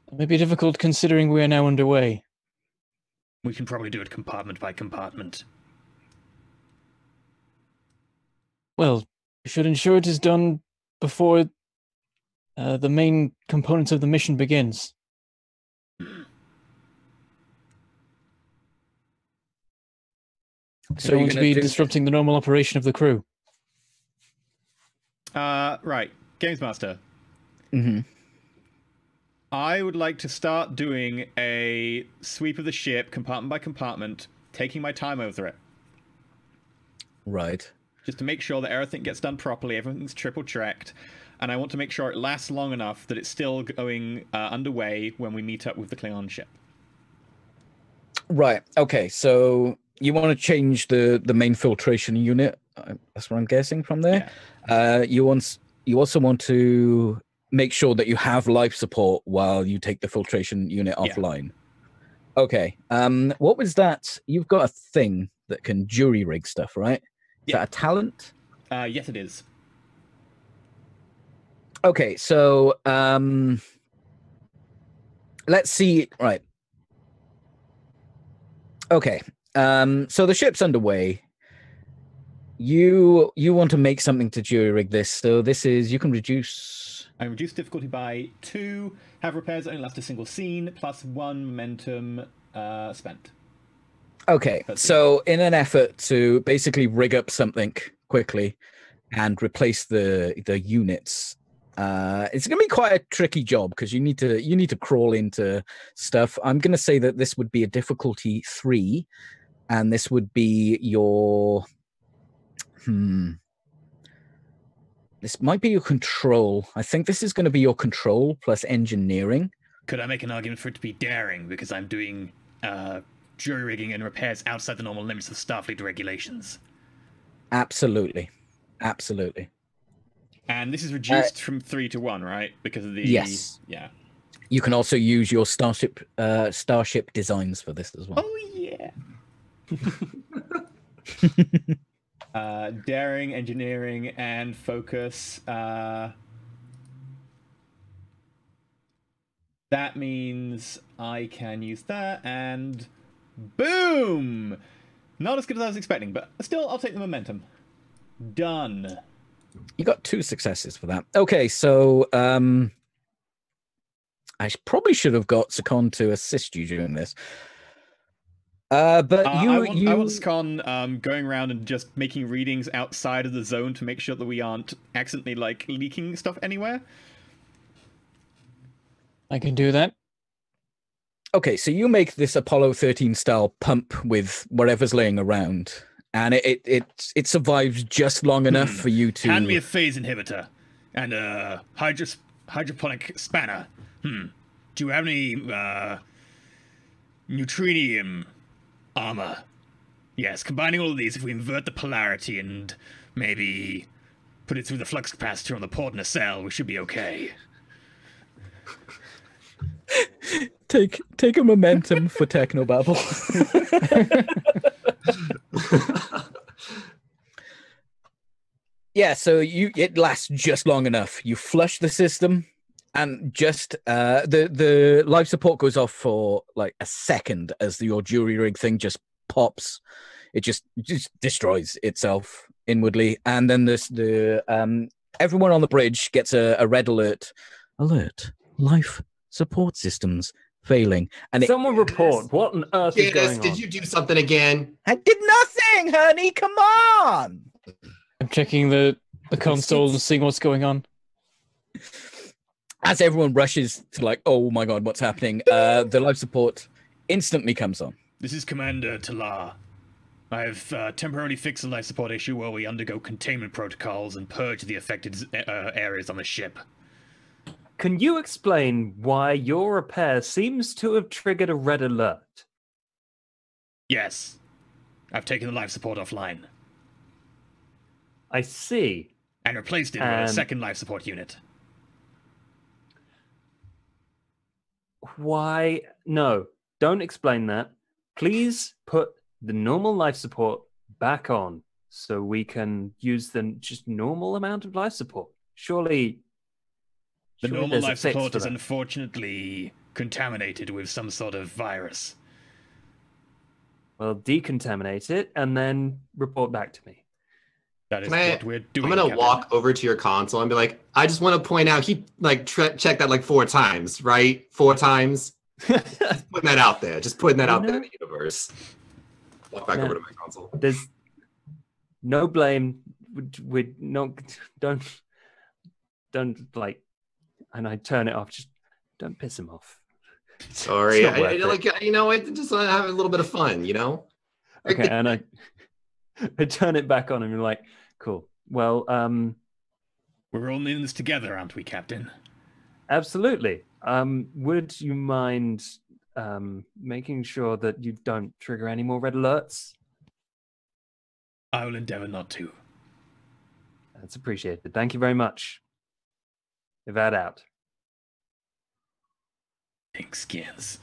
It may be difficult considering we are now underway. We can probably do it compartment by compartment. Well, we should ensure it is done before the main components of the mission begins. So We're you're going to gonna be disrupting the normal operation of the crew. Right. Games Master. Mm-hmm. I would like to start doing a sweep of the ship, compartment by compartment, taking my time over it. Right. Just to make sure that everything gets done properly, everything's triple checked, and I want to make sure it lasts long enough that it's still going underway when we meet up with the Klingon ship. Right. Okay. So you want to change the main filtration unit? That's what I'm guessing from there. Yeah. You also want to make sure that you have life support while you take the filtration unit offline. Okay. What was that? You've got a thing that can jury rig stuff, right? Is that a talent? Yes, it is. Okay, so let's see. Right. Okay. So the ship's underway. You want to make something to jury rig this. So this is, you can reduce. I reduce difficulty by 2. Have repairs that only last a single scene, plus 1 momentum spent. Okay, so in an effort to basically rig up something quickly and replace the units, it's going to be quite a tricky job because you need to crawl into stuff. I'm going to say that this would be a difficulty 3, and this would be your this might be your control. I think this is going to be your control plus engineering. Could I make an argument for it to be daring because I'm doing jury rigging and repairs outside the normal limits of Starfleet regulations? Absolutely. Absolutely. And this is reduced from 3 to 1, right? Because of the... Yes. Yeah. You can also use your starship designs for this as well. Oh, yeah. Daring, engineering, and focus. That means I can use that, and boom! Not as good as I was expecting, but still, I'll take the momentum. Done. You got 2 successes for that. Okay, so I probably should have got Sakon to assist you during this. But I want Sakon going around and just making readings outside of the zone to make sure that we aren't accidentally like leaking stuff anywhere. I can do that. Okay, so you make this Apollo 13 style pump with whatever's laying around, and it survives just long enough for you to... Hand me a phase inhibitor and a hydroponic spanner. Do you have any neutrinium armor? Yes, combining all of these, if we invert the polarity and maybe put it through the flux capacitor on the port nacelle, we should be okay. Take a momentum for Technobabble. Yeah, so it lasts just long enough. You flush the system, and just the life support goes off for like a second as your jury rig thing just pops. It just destroys itself inwardly, and then everyone on the bridge gets a red alert. Life support systems failing. And someone report what on earth is going on. Did you do something again? I did nothing, honey. Come on. I'm checking the console and seeing what's going on. As everyone rushes to like, oh my god, what's happening? The life support instantly comes on. This is Commander Talar. I have temporarily fixed the life support issue while we undergo containment protocols and purge the affected areas on the ship. Can you explain why your repair seems to have triggered a red alert? Yes. I've taken the life support offline. I see. And replaced it with a second life support unit. Why? No, don't explain that. Please put the normal life support back on so we can use the just normal amount of life support. Surely the normal life support is unfortunately contaminated with some sort of virus. Well, decontaminate it and then report back to me. That is what we're doing. I'm gonna walk over to your console and be like, I just want to point out he like checked that like 4 times, right? 4 times. Just putting that out there. Just putting that out there in the universe. Walk back over to my console. There's no blame. We don't like. And I turn it off. Just don't piss him off. Sorry, I like I just want to have a little bit of fun, you know. Okay, and I turn it back on, and you're like, cool. Well, we're all in this together, aren't we, Captain? Absolutely. Would you mind making sure that you don't trigger any more red alerts? I will endeavor not to. That's appreciated. Thank you very much. Evad out. Pink skins.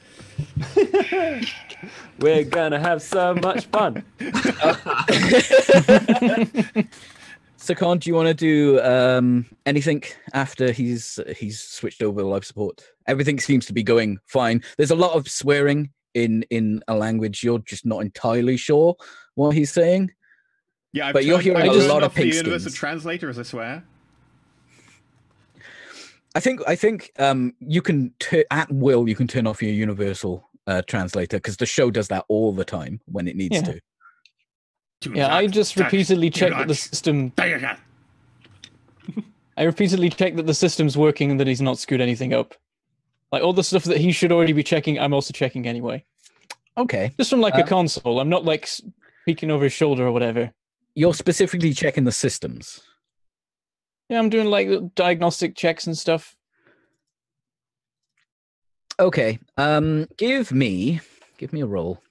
We're gonna have so much fun. Sakon, do you want to do anything after he's switched over the life support? Everything seems to be going fine. There's a lot of swearing in a language you're just not entirely sure what he's saying. Yeah, but you're hearing a lot of pink skins. Universal translator, as I swear. I think you can at will you can turn off your universal translator because the show does that all the time when it needs to. Yeah, I just repeatedly check that the system. I repeatedly check that the system's working and that he's not screwed anything up. Like all the stuff that he should already be checking, I'm also checking anyway. Okay. Just from like a console. I'm not like peeking over his shoulder or whatever. You're specifically checking the systems. Yeah, I'm doing like diagnostic checks and stuff. Okay. Give me a roll.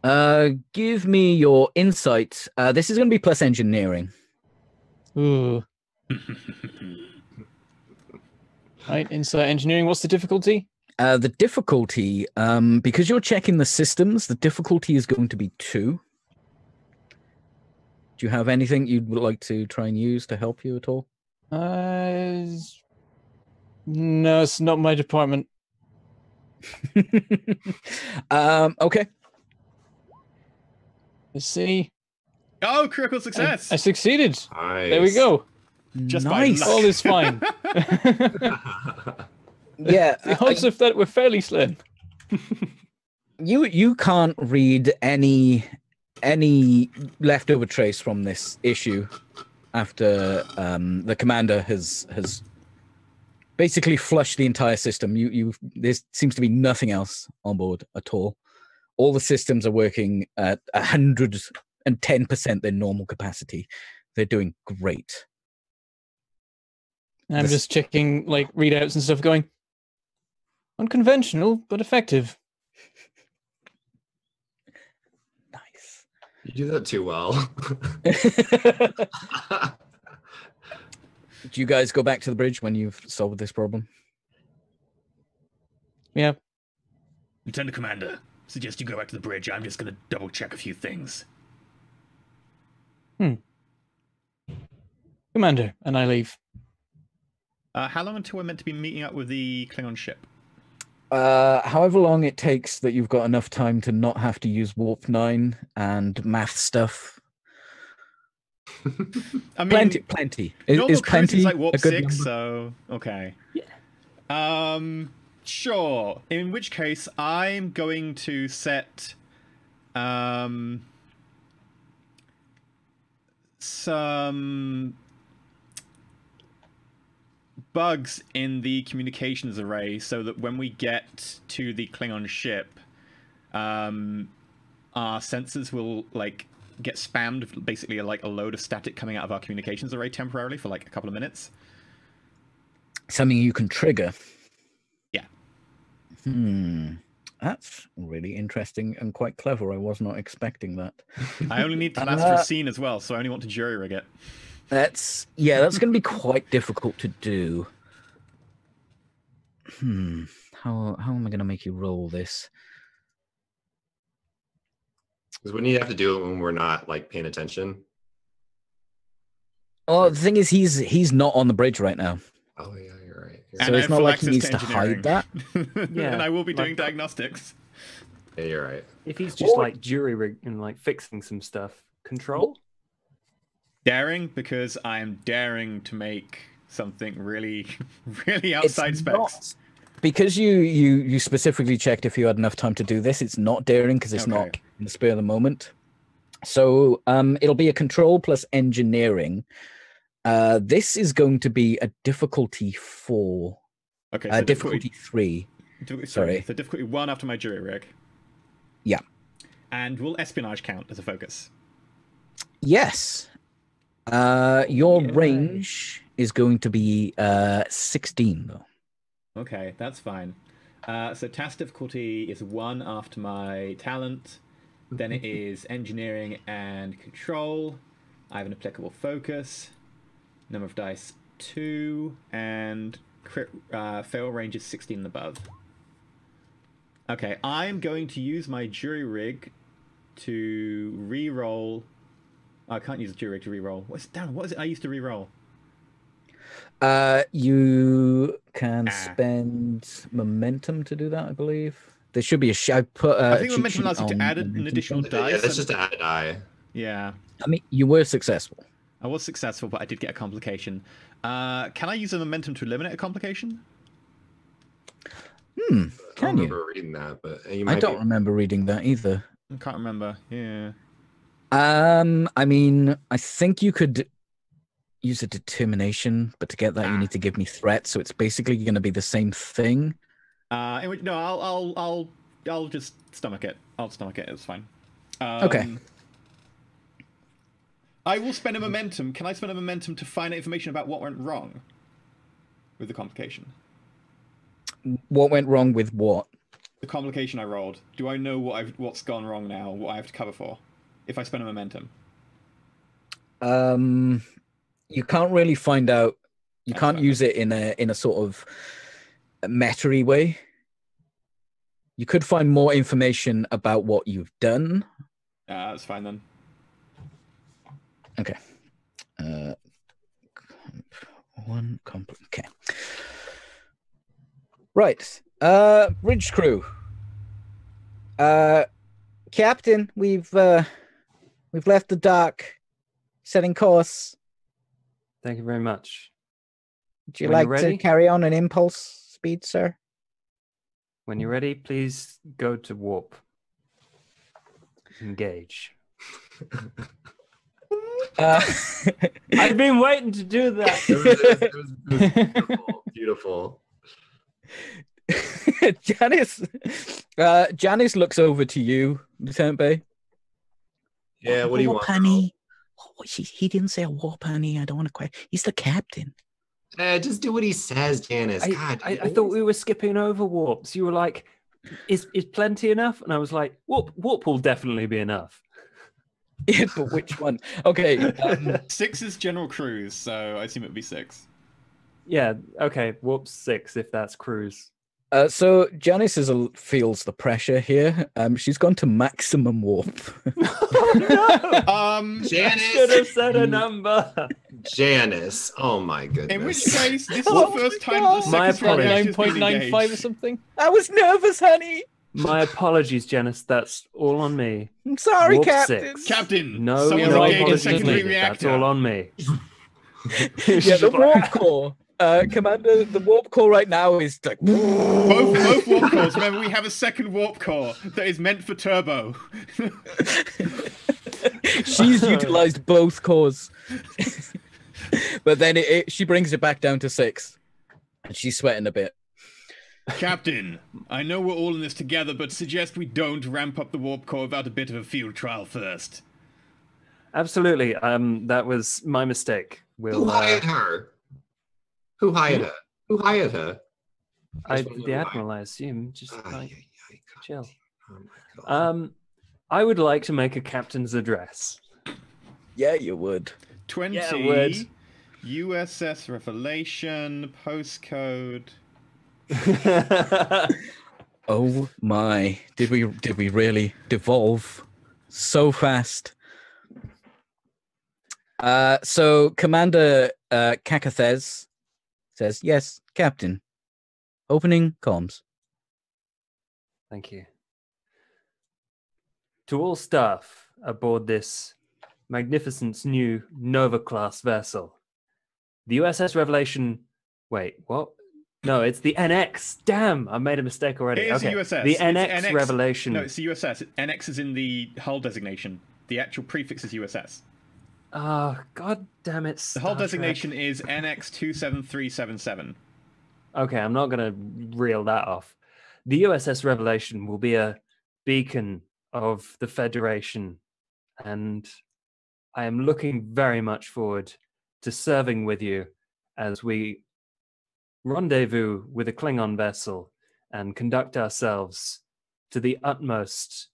Give me your insight. This is going to be plus engineering. Ooh. Right, insight engineering. What's the difficulty? The difficulty, because you're checking the systems, the difficulty is going to be 2. Do you have anything you'd like to try and use to help you at all? No, it's not my department. Okay. Let's see. Oh, critical success! I succeeded. Nice. There we go. Just nice. by luck. All is fine. Yeah. The odds of that were fairly slim. You can't read any leftover trace from this issue after the commander has basically flushed the entire system. There seems to be nothing else on board at all. All the systems are working at 110% their normal capacity. They're doing great. I'm just checking like readouts and stuff, going unconventional but effective. Nice. You do that too well. Do you guys go back to the bridge when you've solved this problem? Yeah. Lieutenant Commander, suggest you go back to the bridge. I'm just going to double check a few things. Commander, and I leave. How long until we're meant to be meeting up with the Klingon ship? However long it takes that you've got enough time to not have to use Warp 9 and math stuff. I mean, plenty. Normal Is cruise plenty is like Warp a good 6, number? so okay. Yeah. Sure. In which case, I'm going to set some bugs in the communications array so that when we get to the Klingon ship, our sensors will like get spammed, basically like a load of static coming out of our communications array temporarily for like a couple of minutes. Something you can trigger. Yeah. That's really interesting and quite clever. I was not expecting that. I only need to last for a scene as well, so I only want to jury rig it. That's going to be quite difficult to do. How am I going to make you roll this? Because wouldn't you have to do it when we're not like paying attention? Oh, the thing is, he's not on the bridge right now. Oh yeah, you're right. So And it's I have not full like he access needs to hide that. Yeah, and I will be doing like- diagnostics. Yeah, you're right. If he's just like jury rig and like fixing some stuff, control. Daring, because I am daring to make something really, really outside It's specs. not- because you specifically checked if you had enough time to do this. It's not daring because it's not Okay. in the spur of the moment. So it'll be a control plus engineering. This is going to be a difficulty 4. Okay, so Difficulty 3. sorry. So difficulty 1 after my jury rig. Yeah. And will espionage count as a focus? Yes. Your Yay. range is going to be 16 though. Okay, that's fine. So task difficulty is 1 after my talent. Then it is engineering and control. I have an applicable focus. Number of dice 2, and crit fail range is 16 and above. Okay, I'm going to use my jury rig to re-roll. I can't use jury rig to re-roll. What is it I used to re-roll? You can spend momentum to do that, I believe. There should be I put. I think cheat momentum sheet allows you to on add an momentum. additional dice. Yeah, that's and- just to add a die. Yeah. I mean, you were successful. I was successful, but I did get a complication. Can I use a momentum to eliminate a complication? I don't Can you? remember reading that, but you I might don't be. remember reading that either. I can't remember. Yeah. I mean, I think you could use a determination, but to get that, you need to give me threat. So it's basically going to be the same thing. No, I'll just stomach it. I'll stomach it. It's fine. Okay. I will spend a momentum. Can I spend a momentum to find out information about what went wrong with the complication? What went wrong with what? the complication I rolled, do I know what's gone wrong now? What I have to cover for if I spend a momentum? You can't really find out. You That's can't fine. use it in a sort of meta-y way. You could find more information about what you've done. That's fine then. Okay. Okay. Right. Bridge crew. Captain, we've left the dock, setting course. Thank you very much. Would you When you're like to ready? carry on an impulse speed, sir? When you're ready, please go to warp. Engage. I've been waiting to do that. It was beautiful. Janice looks over to you, Lieutenant Bay. Yeah, what do you want? Penny? He didn't say a war penny. I don't want to quite. He's the captain. Just do what he says, Janice. God, I thought we were skipping over warps. You were like, is plenty enough? And I was like, warp will definitely be enough. Yeah, but which one? Okay. 6 is general cruise, so I assume it would be 6. Yeah, okay, warp 6 if that's cruise. So Janice feels the pressure here. She's gone to maximum warp. Oh no! Janice should have said a number. Janice. Oh my goodness. In which case, this is the first time that the My second apologies. reactor's been 9.95 or engaged. something. I was nervous, honey. My apologies, Janice. That's all on me. I'm sorry, Warp Captain. 6. Captain, No, someone's no engaged a apologies secondary needed. That's reactor. all on me. Yeah, the warp core. Commander, the warp core right now is like. Both warp cores. Remember, we have a second warp core that is meant for turbo. She's utilized both cores. But then she brings it back down to 6. And she's sweating a bit. Captain, I know we're all in this together, but suggest we don't ramp up the warp core without a bit of a field trial first. Absolutely. That was my mistake. Who hired her? Who hired her? Who hired her? The Admiral, I assume. Just like chill. Oh my God. I would like to make a captain's address. Yeah, you would. 20 Yeah, I would. USS Revelation postcode. Oh my! Did we really devolve so fast? So Commander Kakathes says, "Yes, Captain. Opening comms." Thank you. To all staff aboard this magnificent new Nova-class vessel, the USS Revelation... Wait, what? No, it's the NX. Damn, I made a mistake already. It is okay. a USS. The It's NX Revelation. No, it's the USS. NX is in the hull designation. The actual prefix is USS. Oh, god damn it. The hull Star Trek. designation is NX 27377. Okay, I'm not going to reel that off. The USS Revelation will be a beacon of the Federation, and I am looking very much forward to serving with you as we rendezvous with a Klingon vessel and conduct ourselves to the utmost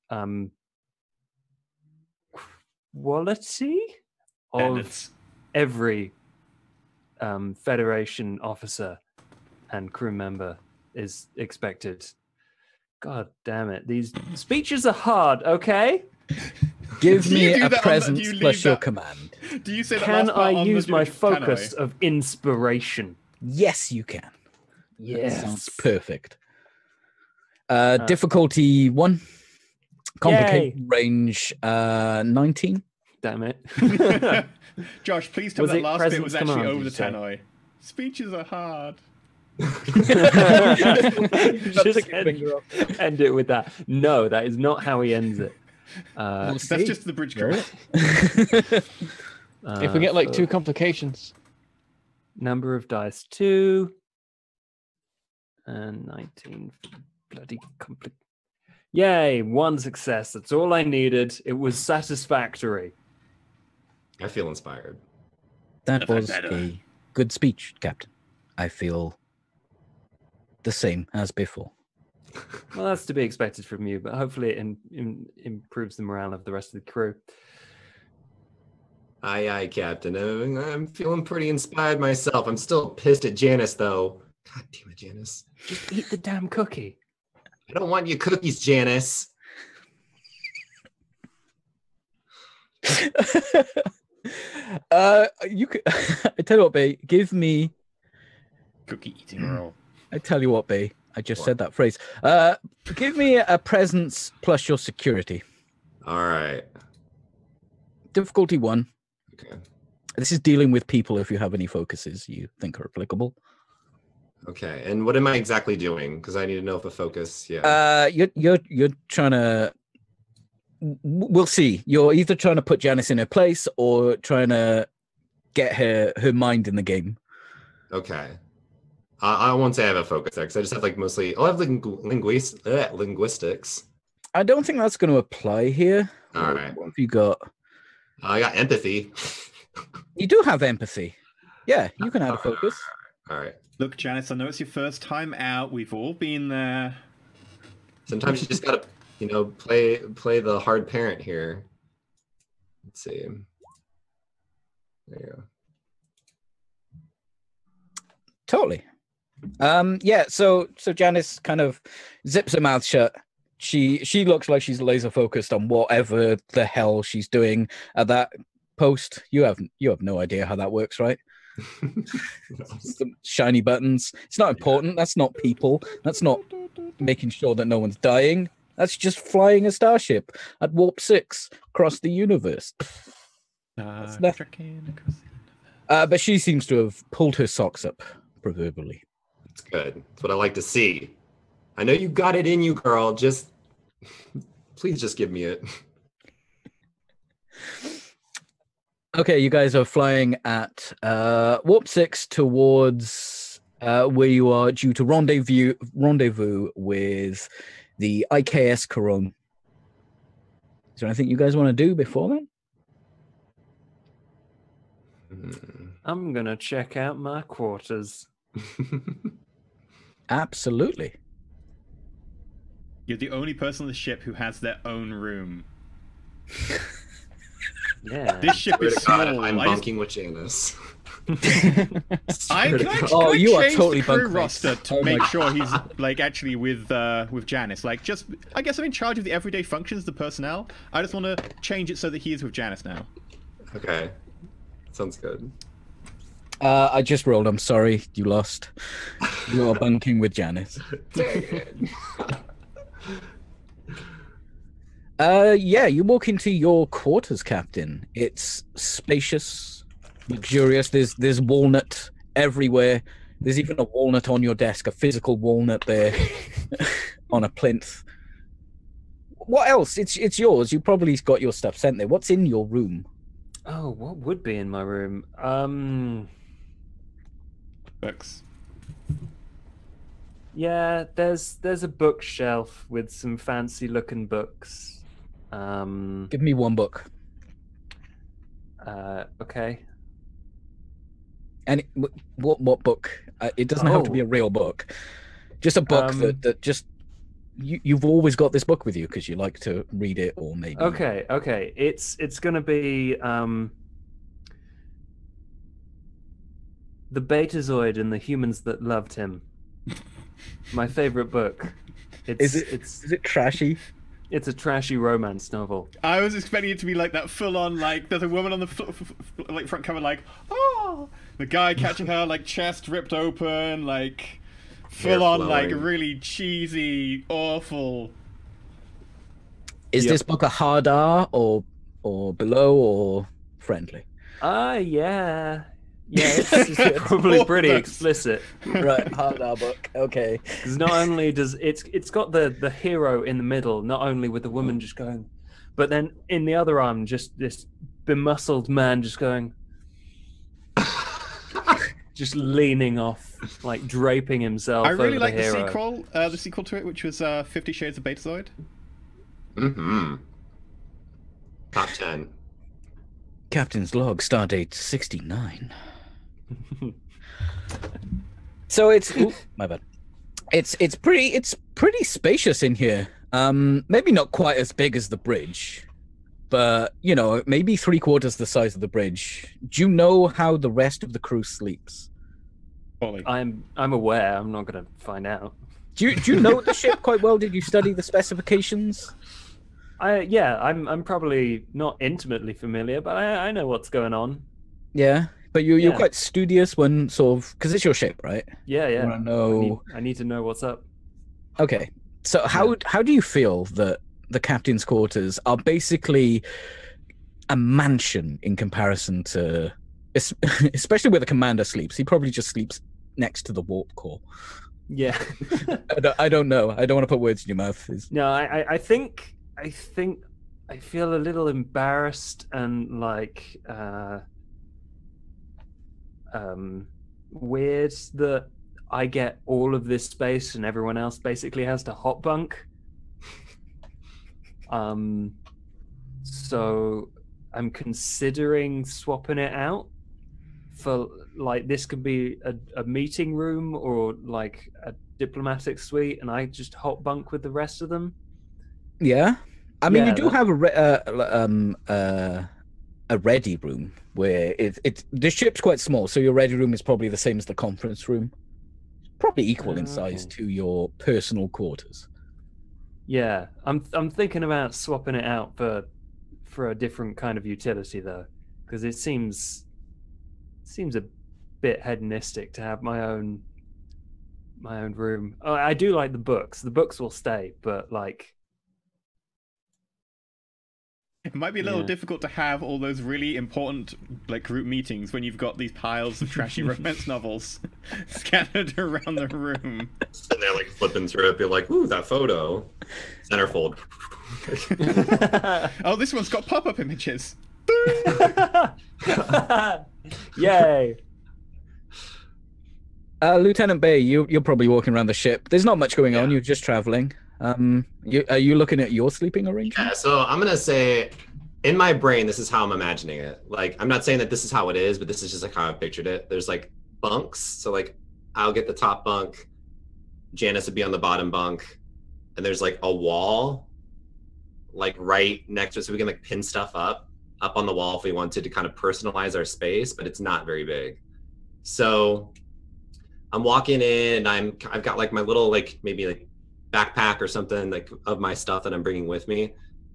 quality of Standards. every Federation officer and crew member is expected. God damn it. These speeches are hard, okay? Give Do you me do a that on the- present do you leave plus your that- command. Do you say that Can last part I on use the my tannoy? focus of inspiration? Yes, you can. Yes. Sounds perfect. Difficulty 1. Complication range 19. Damn it. Josh, please tell Was me it that last bit was presence actually command, over did the you say? tannoy. Speeches are hard. Just end it with that. No, that is not how he ends it. That's just the bridge crew. If we get like 2 complications. Number of dice 2 and 19 bloody complete. Yay, 1 success. That's all I needed. It was satisfactory. I feel inspired. That Nothing was better. a good speech, Captain. I feel the same as before. Well, that's to be expected from you, but hopefully it improves the morale of the rest of the crew. Aye, aye, Captain. I'm feeling pretty inspired myself. I'm still pissed at Janice, though. God damn it, Janice. Just eat the damn cookie. I don't want your cookies, Janice. You could. I tell you what, B. Give me. Cookie eating roll. I tell you what, B. I just said that phrase. Give me a presence plus your security. All right. Difficulty 1. Okay. This is dealing with people. If you have any focuses you think are applicable. Okay. And what am I exactly doing? Because I need to know if a focus. Yeah. You're trying to. We'll see. You're either trying to put Janice in her place or trying to get her mind in the game. Okay. I won't say I have a focus there because I just have like mostly. I'll have linguistics. I don't think that's going to apply here. All right. What have you got? I got empathy. You do have empathy. Yeah, you can add a focus. All right. Look, Janice, I know it's your first time out. We've all been there. Sometimes you just gotta, play the hard parent here. Let's see. There you go. Totally. Yeah. So Janice kind of zips her mouth shut. She looks like she's laser focused on whatever the hell she's doing at that post. You have no idea how that works, right? Some shiny buttons. It's not important. That's not people. That's not making sure that no one's dying. That's just flying a starship at warp 6 across the universe. But she seems to have pulled her socks up, proverbially. That's good. That's what I like to see. I know you got it in you, girl. Just please just give me it. Okay, you guys are flying at warp 6 towards where you are due to rendezvous with the IKS Corone. Is there anything you guys want to do before then? I'm gonna check out my quarters. Absolutely. You're the only person on the ship who has their own room. Yeah. This ship is small. I'm bunking with Janice. Can I you are change totally the crew bunk roster to make sure he's like actually with Janice? Like, just I guess I'm in charge of the everyday functions, the personnel. I just want to change it so that he is with Janice now. Okay, sounds good. I just rolled. I'm sorry, you lost. You are bunking with Janice. Dang it. Yeah, you walk into your quarters, Captain. It's spacious, luxurious. There's walnut everywhere. There's even a walnut on your desk, a physical walnut there on a plinth. What else? It's yours. You probably got your stuff sent there. What's in your room? Oh, what would be in my room? Books. Yeah, there's a bookshelf with some fancy looking books. Give me one book. Okay. And what book? It doesn't have to be a real book. Just a book that just you've always got this book with you because you like to read it, or maybe. Okay. It's gonna be The Betazoid and the Humans That Loved Him. My favorite book. Is it trashy? It's a trashy romance novel. I was expecting it to be like that full-on, like, there's a woman on the front cover, like, oh, the guy catching her, like, chest ripped open, like, full-on, like, really cheesy, awful. Is this book a hard R or below or friendly? Yeah. Yeah, it's probably pretty explicit. Right, hard R book. Okay. Because not only does it's got the hero in the middle, not only with the woman just going, but then in the other arm, just this bemuscled man just going, just leaning off, like draping himself. I really over like the hero. the sequel to it, which was 50 Shades of Betazoid. Mm-hmm. Top 10. Captain's log, stardate 69. So it's my bad. It's pretty pretty spacious in here. Maybe not quite as big as the bridge, but you know, maybe 3/4 the size of the bridge. Do you know how the rest of the crew sleeps? Polly. I'm aware. I'm not going to find out. Do you know the ship quite well? Did you study the specifications? I'm probably not intimately familiar, but I know what's going on. Yeah, but you're quite studious when sort of, because it's your ship, right? Yeah. You wanna know... I need to know what's up. Okay, so how do you feel that the captain's quarters are basically a mansion in comparison to, especially where the commander sleeps? He probably just sleeps next to the warp core. Yeah. I don't know. I don't want to put words in your mouth. No, I think I feel a little embarrassed and like weird that I get all of this space and everyone else basically has to hot bunk. So I'm considering swapping it out for, like, this could be a meeting room or like a diplomatic suite, and I just hot bunk with the rest of them. Yeah, I mean, you do have a ready room where the ship's quite small, so your ready room is probably the same as the conference room, probably equal in size to your personal quarters. Yeah, I'm thinking about swapping it out for a different kind of utility though, because it seems a bit hedonistic to have my own room. Oh, I do like the books. The books will stay, but like, it might be a little difficult to have all those really important like group meetings when you've got these piles of trashy romance novels scattered around the room. Sitting there like flipping through it, be like, "Ooh, that photo." Centerfold. Oh, this one's got pop-up images. Yay! Lieutenant Bay, you're probably walking around the ship. There's not much going on. You're just traveling. Are you looking at your sleeping arrangement? Yeah, so I'm gonna say, in my brain, this is how I'm imagining it. Like, I'm not saying that this is how it is, but this is just like how I pictured it. There's like bunks, so like I'll get the top bunk, Janice would be on the bottom bunk, and there's like a wall, like right next to it, so we can like pin stuff up on the wall if we wanted to kind of personalize our space, but it's not very big. So I'm walking in, and I've got like my little like maybe like backpack or something like of my stuff that I'm bringing with me,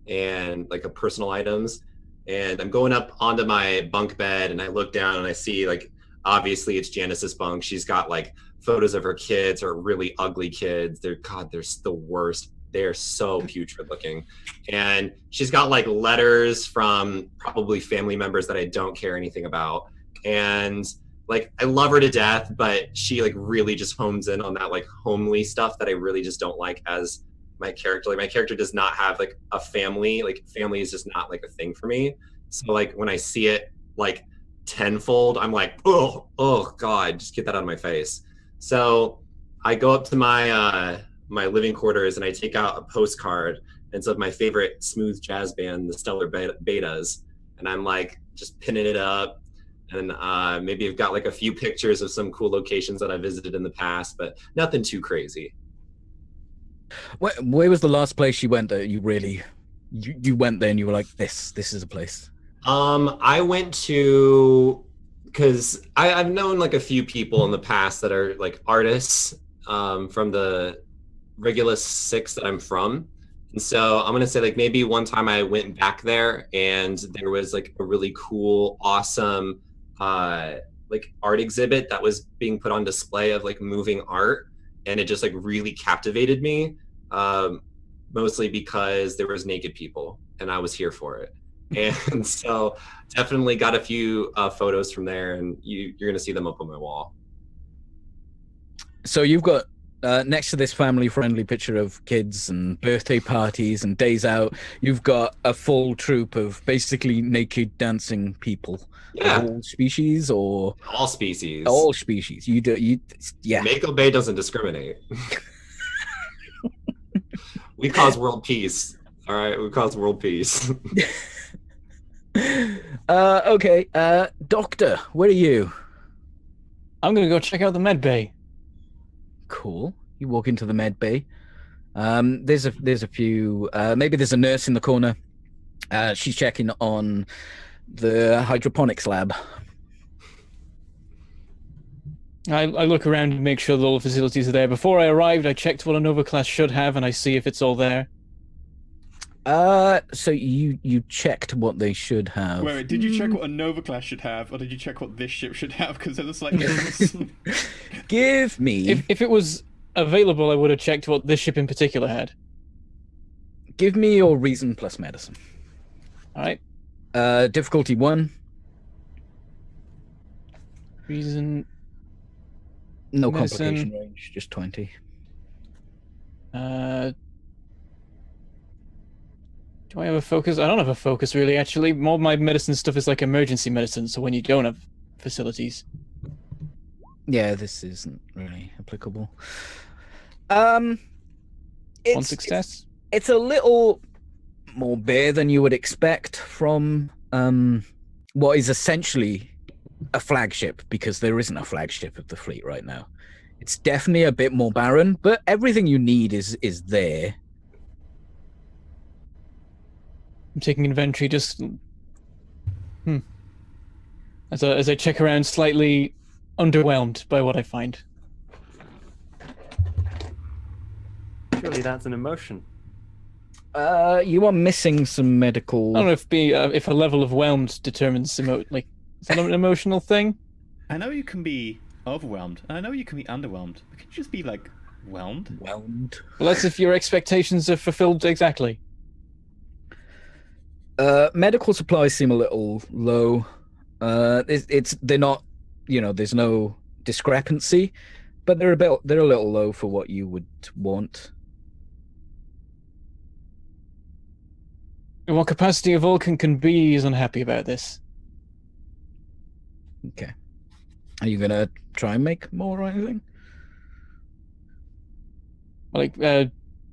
and like a personal items, and I'm going up onto my bunk bed, and I look down and I see like obviously it's Janice's bunk. She's got like photos of her kids, or really ugly kids. They're the worst. They're so putrid looking, and she's got like letters from probably family members that I don't care anything about, and like I love her to death, but she like really just hones in on that like homely stuff that I really just don't like as my character. Like my character does not have like a family. Like family is just not like a thing for me. So like when I see it like tenfold, I'm like, oh God, just get that out of my face. So I go up to my my living quarters and I take out a postcard, and it's of my favorite smooth jazz band, the Stellar Betas, and I'm like just pinning it up. And maybe I've got like a few pictures of some cool locations that I visited in the past, but nothing too crazy. Where was the last place you went that you really you went there and you were like, this is a place? I went to, because I've known like a few people in the past that are like artists from the Regulus 6 that I'm from. And so I'm gonna say like maybe one time I went back there and there was like a really cool, awesome like art exhibit that was being put on display of like moving art, and it just like really captivated me, mostly because there was naked people and I was here for it. And so definitely got a few photos from there, and you're gonna see them up on my wall. So you've got next to this family-friendly picture of kids and birthday parties and days out, you've got a full troupe of basically naked dancing people. Yeah. All species or all species. All species. Yeah. Mako Bay doesn't discriminate. We cause world peace. All right, we cause world peace. Okay. Doctor, where are you? I'm gonna go check out the med bay. Cool. You walk into the med bay. There's a few. Maybe there's a nurse in the corner. She's checking on the hydroponics lab. I look around and make sure that all the facilities are there. Before I arrived, I checked what a Nova class should have, and I see if it's all there. So you checked what they should have. Wait, did you check what a Nova class should have, or did you check what this ship should have? Because there's a slight difference. Give me. If it was available, I would have checked what this ship in particular had. Give me your reason plus medicine. All right. Difficulty 1. Reason. No medicine. complication range, just 20. Do I have a focus? I don't have a focus, really, actually. More of my medicine stuff is like emergency medicine, so when you don't have facilities. Yeah, this isn't really applicable. One success? It's a little more bare than you would expect from what is essentially a flagship, because there isn't a flagship of the fleet right now. It's definitely a bit more barren, but everything you need is there. I'm taking inventory, just as I check around, slightly underwhelmed by what I find. Surely that's an emotion. You are missing some medical. I don't know if a level of whelmed determines is that an emotional thing? I know you can be overwhelmed, and I know you can be underwhelmed. But can you just be like whelmed? Whelmed. Well, that's if your expectations are fulfilled exactly. Medical supplies seem a little low. They're not, there's no discrepancy, but they're a little low for what you would want. In what capacity a Vulcan can be is unhappy about this. Okay. Are you gonna try and make more or anything? Like,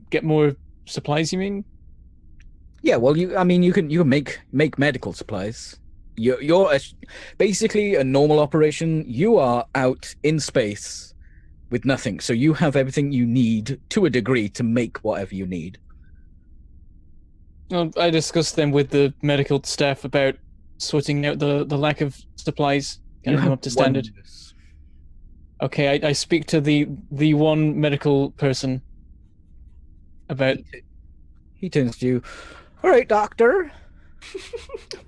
get more supplies, you mean? Yeah, well, you can make medical supplies. You're basically a normal operation. You are out in space with nothing, so you have everything you need to a degree to make whatever you need. Well, I discussed them with the medical staff about sorting out the lack of supplies, getting them up to standard. Wonders. Okay, I speak to the one medical person about. He turns to you. All right, doctor.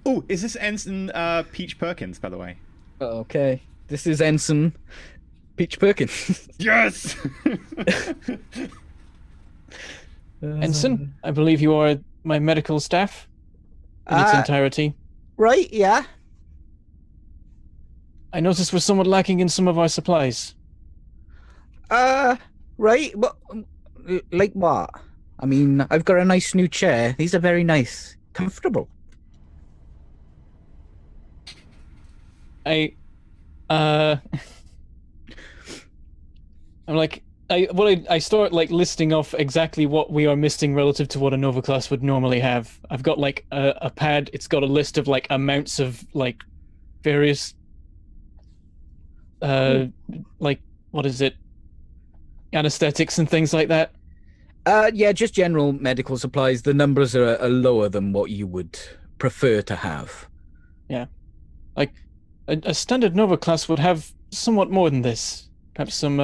Oh, is this Ensign Peach Perkins, by the way? Okay, this is Ensign Peach Perkins. Yes. Ensign, I believe you are my medical staff in its entirety. Right, yeah. I noticed we're somewhat lacking in some of our supplies. Right, but like what? I mean, I've got a nice new chair. These are very nice, comfortable. I'm like, I start like listing off exactly what we are missing relative to what a Nova class would normally have. I've got like a pad. It's got a list of like amounts of like various like, what is it, anesthetics and things like that. Yeah, just general medical supplies. The numbers are lower than what you would prefer to have. Yeah, like a standard Nova class would have somewhat more than this. Perhaps some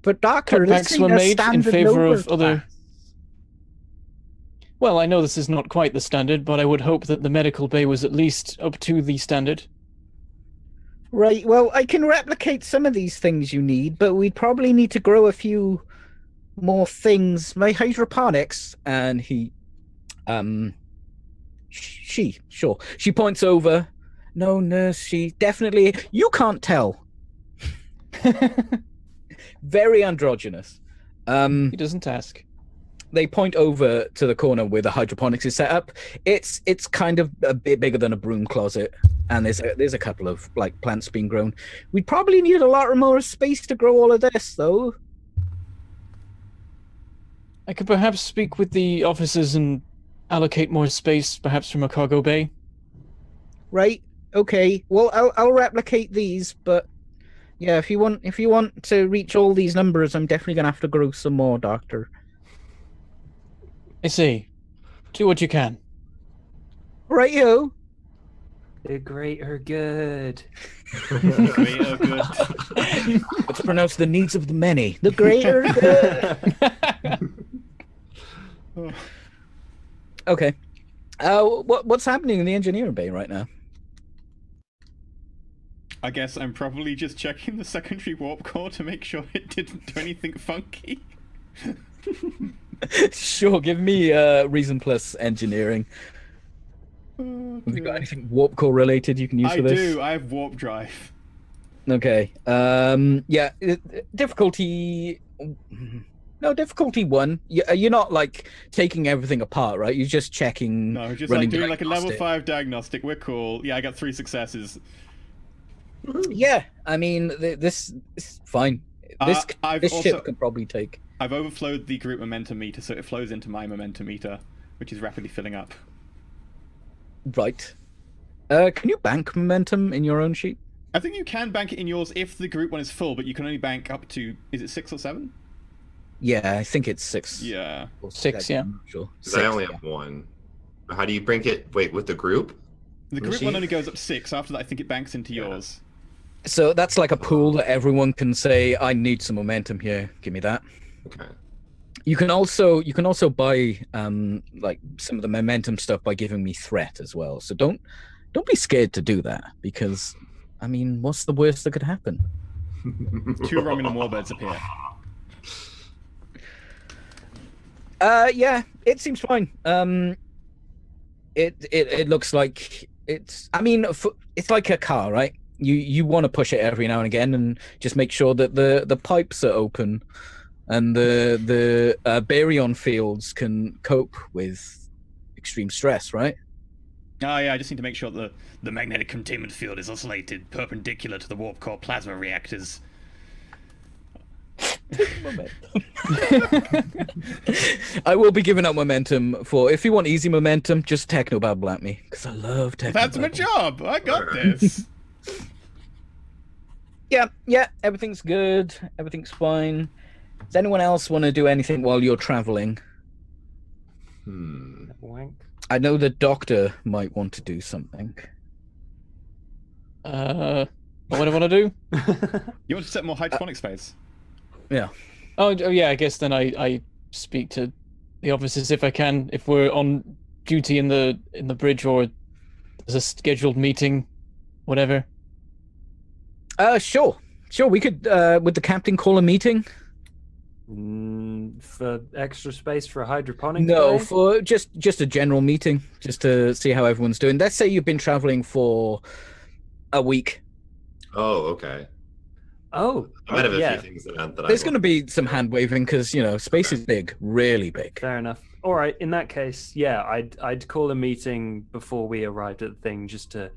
but doctor, this cutbacks were ain't a made in standard favor Nova of other. class. Well, I know this is not quite the standard, but I would hope that the medical bay was at least up to the standard. Right, well, I can replicate some of these things you need, but we'd probably need to grow a few more things. My hydroponics, and he, she points over. No, nurse, she definitely, you can't tell. Very androgynous. He doesn't ask. They point over to the corner where the hydroponics is set up. It's kind of a bit bigger than a broom closet, and there's a couple of like plants being grown. We'd probably need a lot more space to grow all of this, though. I could perhaps speak with the officers and allocate more space, perhaps from a cargo bay. Right. Okay. Well, I'll replicate these, but Yeah, if you want to reach all these numbers, I'm definitely gonna have to grow some more, Doctor. I see. Do what you can. Right, you. The greater good. Greater good. Let's pronounce the needs of the many. The greater good. Okay. What's happening in the engineering bay right now? I guess I'm probably just checking the secondary warp core to make sure it didn't do anything funky. Sure, give me reason plus engineering. Oh, Have you got dear. anything warp core related you can use I for this? do. I have warp drive. Okay. Yeah. Difficulty. No, difficulty 1. You're not like taking everything apart, right? You're just checking. No, just running like doing like a level diagnostic. 5 diagnostic. We're cool. Yeah, I got 3 successes. Yeah, I mean this is fine. This I've this also ship could probably take. I've overflowed the group momentum meter, so it flows into my momentum meter, which is rapidly filling up. Right. Can you bank momentum in your own sheet? I think you can bank it in yours if the group one is full, but you can only bank up to, is it 6 or 7? Yeah, I think it's 6. Yeah. Or 6, 7, yeah. I'm not sure. Because I only 6, have 1. How do you bank it? Wait, with the group? The group one only goes up 6. After that, I think it banks into yours. So that's like a pool that everyone can say, "I need some momentum here. Give me that." Okay. You can also buy like some of the momentum stuff by giving me threat as well. So don't be scared to do that, because I mean, what's the worst that could happen? 2 Romulan warbirds appear. Yeah, it seems fine. It looks like it's. I mean, it's like a car, right? You want to push it every now and again, and just make sure that the pipes are open, and the baryon fields can cope with extreme stress, right? Oh yeah, I just need to make sure that the magnetic containment field is oscillated perpendicular to the warp core plasma reactors. I will be giving up momentum for, if you want easy momentum, just technobabble at me, because I love technobabble. That's my job. I got this. Yeah, everything's good. Everything's fine. Does anyone else want to do anything while you're traveling? Wank. I know the doctor might want to do something. What do I want to do? You want to set more hydroponic space? Yeah. Oh yeah, I guess then I speak to the officers if I can. If we're on duty in the bridge, or there's a scheduled meeting, whatever. Sure. We could, would the captain call a meeting? For extra space for a hydroponic No, bay? for just a general meeting, just to see how everyone's doing. Let's say you've been traveling for a week. Oh, okay. Oh, I might have a yeah. few things that There's going to be some hand waving because, space is big, really big. Fair enough. All right. In that case, yeah, I'd call a meeting before we arrived at the thing, just to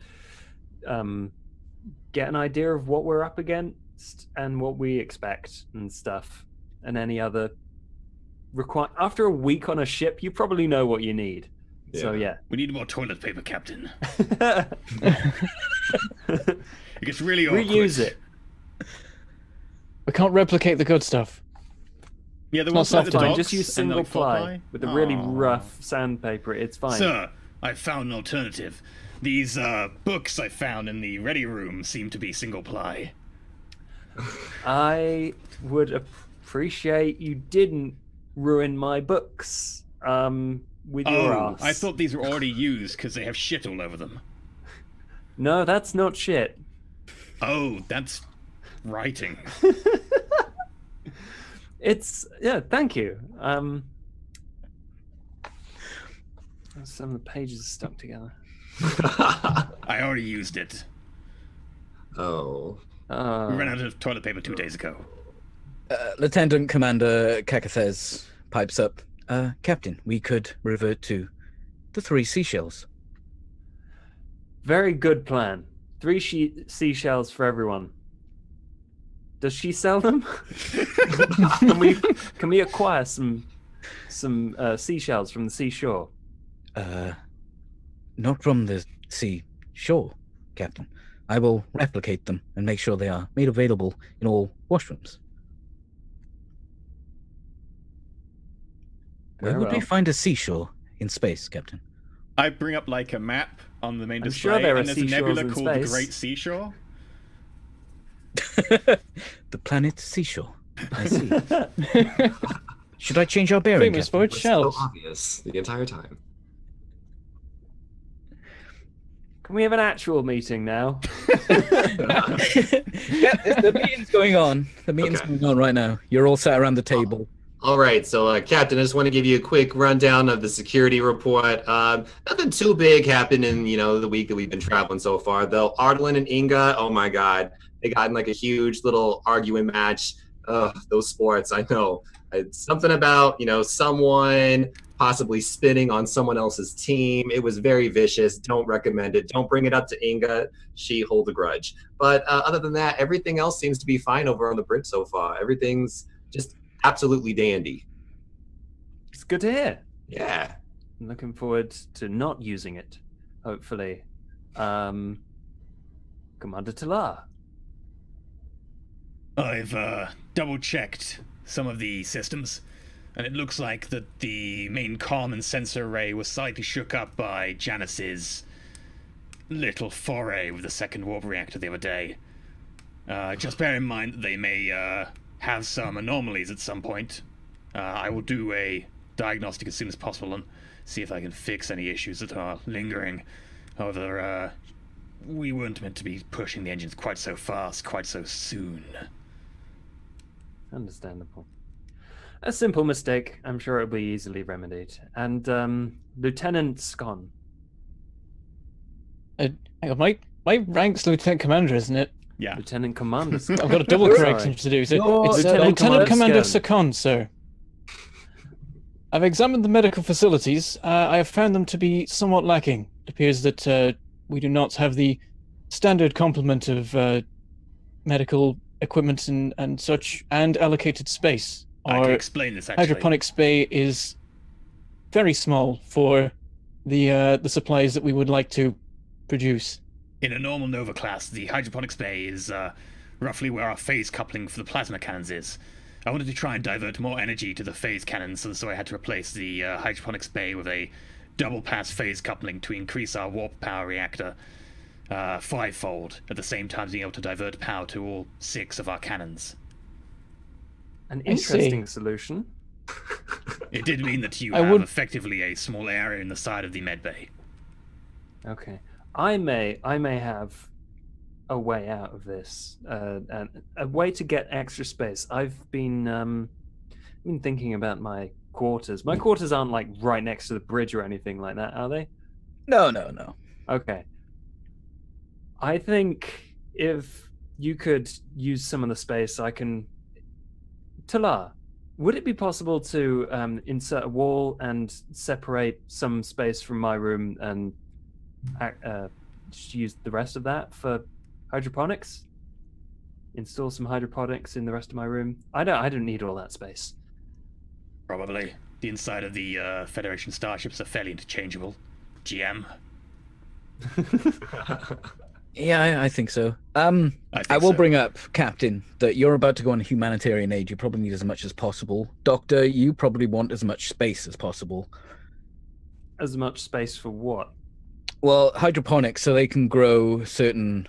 get an idea of what we're up against and what we expect and stuff, and any other After a week on a ship, you probably know what you need. Yeah. So yeah. We need more toilet paper, Captain. It gets really awkward. Reuse it. We can't replicate the good stuff. Yeah, the Not ones like the soft Fine, dogs just use and single like four ply with the really Aw. rough sandpaper. It's fine. Sir, I found an alternative. These books I found in the ready room seem to be single ply. I would appreciate you didn't ruin my books with your Oh, ass. I thought these were already used because they have shit all over them. No, that's not shit. Oh, that's writing. Thank you. Some of the pages are stuck together. I already used it. Oh. We ran out of toilet paper 2 days ago. Lieutenant Commander Kakathes pipes up. Captain, we could revert to the 3 seashells. Very good plan. 3 seashells for everyone. Does she sell them? Can we acquire some seashells from the seashore? Not from the seashore, Captain. I will replicate them and make sure they are made available in all washrooms. Where Very would we well. find a seashore in space, Captain? I bring up like a map on the main I'm display, sure there are and there's a seashores nebula in called the space. Great Seashore. The planet seashore. I see. Should I change our bearing? Famous Captain? for its So shells. obvious the entire time. Can we have an actual meeting now? Yeah, the meeting's going on. The meeting's Okay. going on right now. You're all sat around the table. All right, so Captain, I just want to give you a quick rundown of the security report. Nothing too big happened in the week that we've been traveling so far, though. Ardlin and Inga, oh my God, they got in like a huge little arguing match. Those sports, I know. It's something about someone possibly spinning on someone else's team. It was very vicious. Don't recommend it. Don't bring it up to Inga. She holds a grudge. But other than that, everything else seems to be fine over on the bridge so far. Everything's just absolutely dandy. It's good to hear. Yeah. I'm looking forward to not using it, hopefully. Commander Talar. I've double-checked some of the systems, and it looks like that the main comm and sensor array was slightly shook up by Janice's little foray with the second warp reactor the other day. Just bear in mind that they may have some anomalies at some point. I will do a diagnostic as soon as possible and see if I can fix any issues that are lingering. However, we weren't meant to be pushing the engines quite so fast, quite so soon. Understandable. A simple mistake. I'm sure it'll be easily remedied. And Lieutenant Scon. Hang on, my rank's Lieutenant Commander, isn't it? Yeah. Lieutenant Commander Scon. I've got a double correction to do. So You're it's Lieutenant Lieutenant Commander Scon. Sakon, sir. I've examined the medical facilities. I have found them to be somewhat lacking. It appears that we do not have the standard complement of medical equipment and such, and allocated space. I can Our explain this, actually. hydroponics bay is very small for the supplies that we would like to produce. In a normal Nova class, the hydroponics bay is roughly where our phase coupling for the plasma cannons is. I wanted to try and divert more energy to the phase cannons, and so I had to replace the hydroponics bay with a double-pass phase coupling to increase our warp power reactor fivefold, at the same time being able to divert power to all 6 of our cannons. An I see. interesting solution. It did mean that you I have would- effectively a small area in the side of the med bay. Okay. I may have a way out of this, and a way to get extra space. I've been thinking about my quarters. My quarters aren't like right next to the bridge or anything like that, are they? No. Okay. I think if you could use some of the space, I can. Talar, would it be possible to insert a wall and separate some space from my room and just use the rest of that for hydroponics? Install some hydroponics in the rest of my room. I don't need all that space. Probably. The inside of the Federation starships are fairly interchangeable. GM. Yeah, I think so. I I will so. bring up, Captain, that you're about to go on humanitarian aid. You probably need as much as possible. Doctor, you probably want as much space as possible. As much space for what? Well, hydroponics, so they can grow certain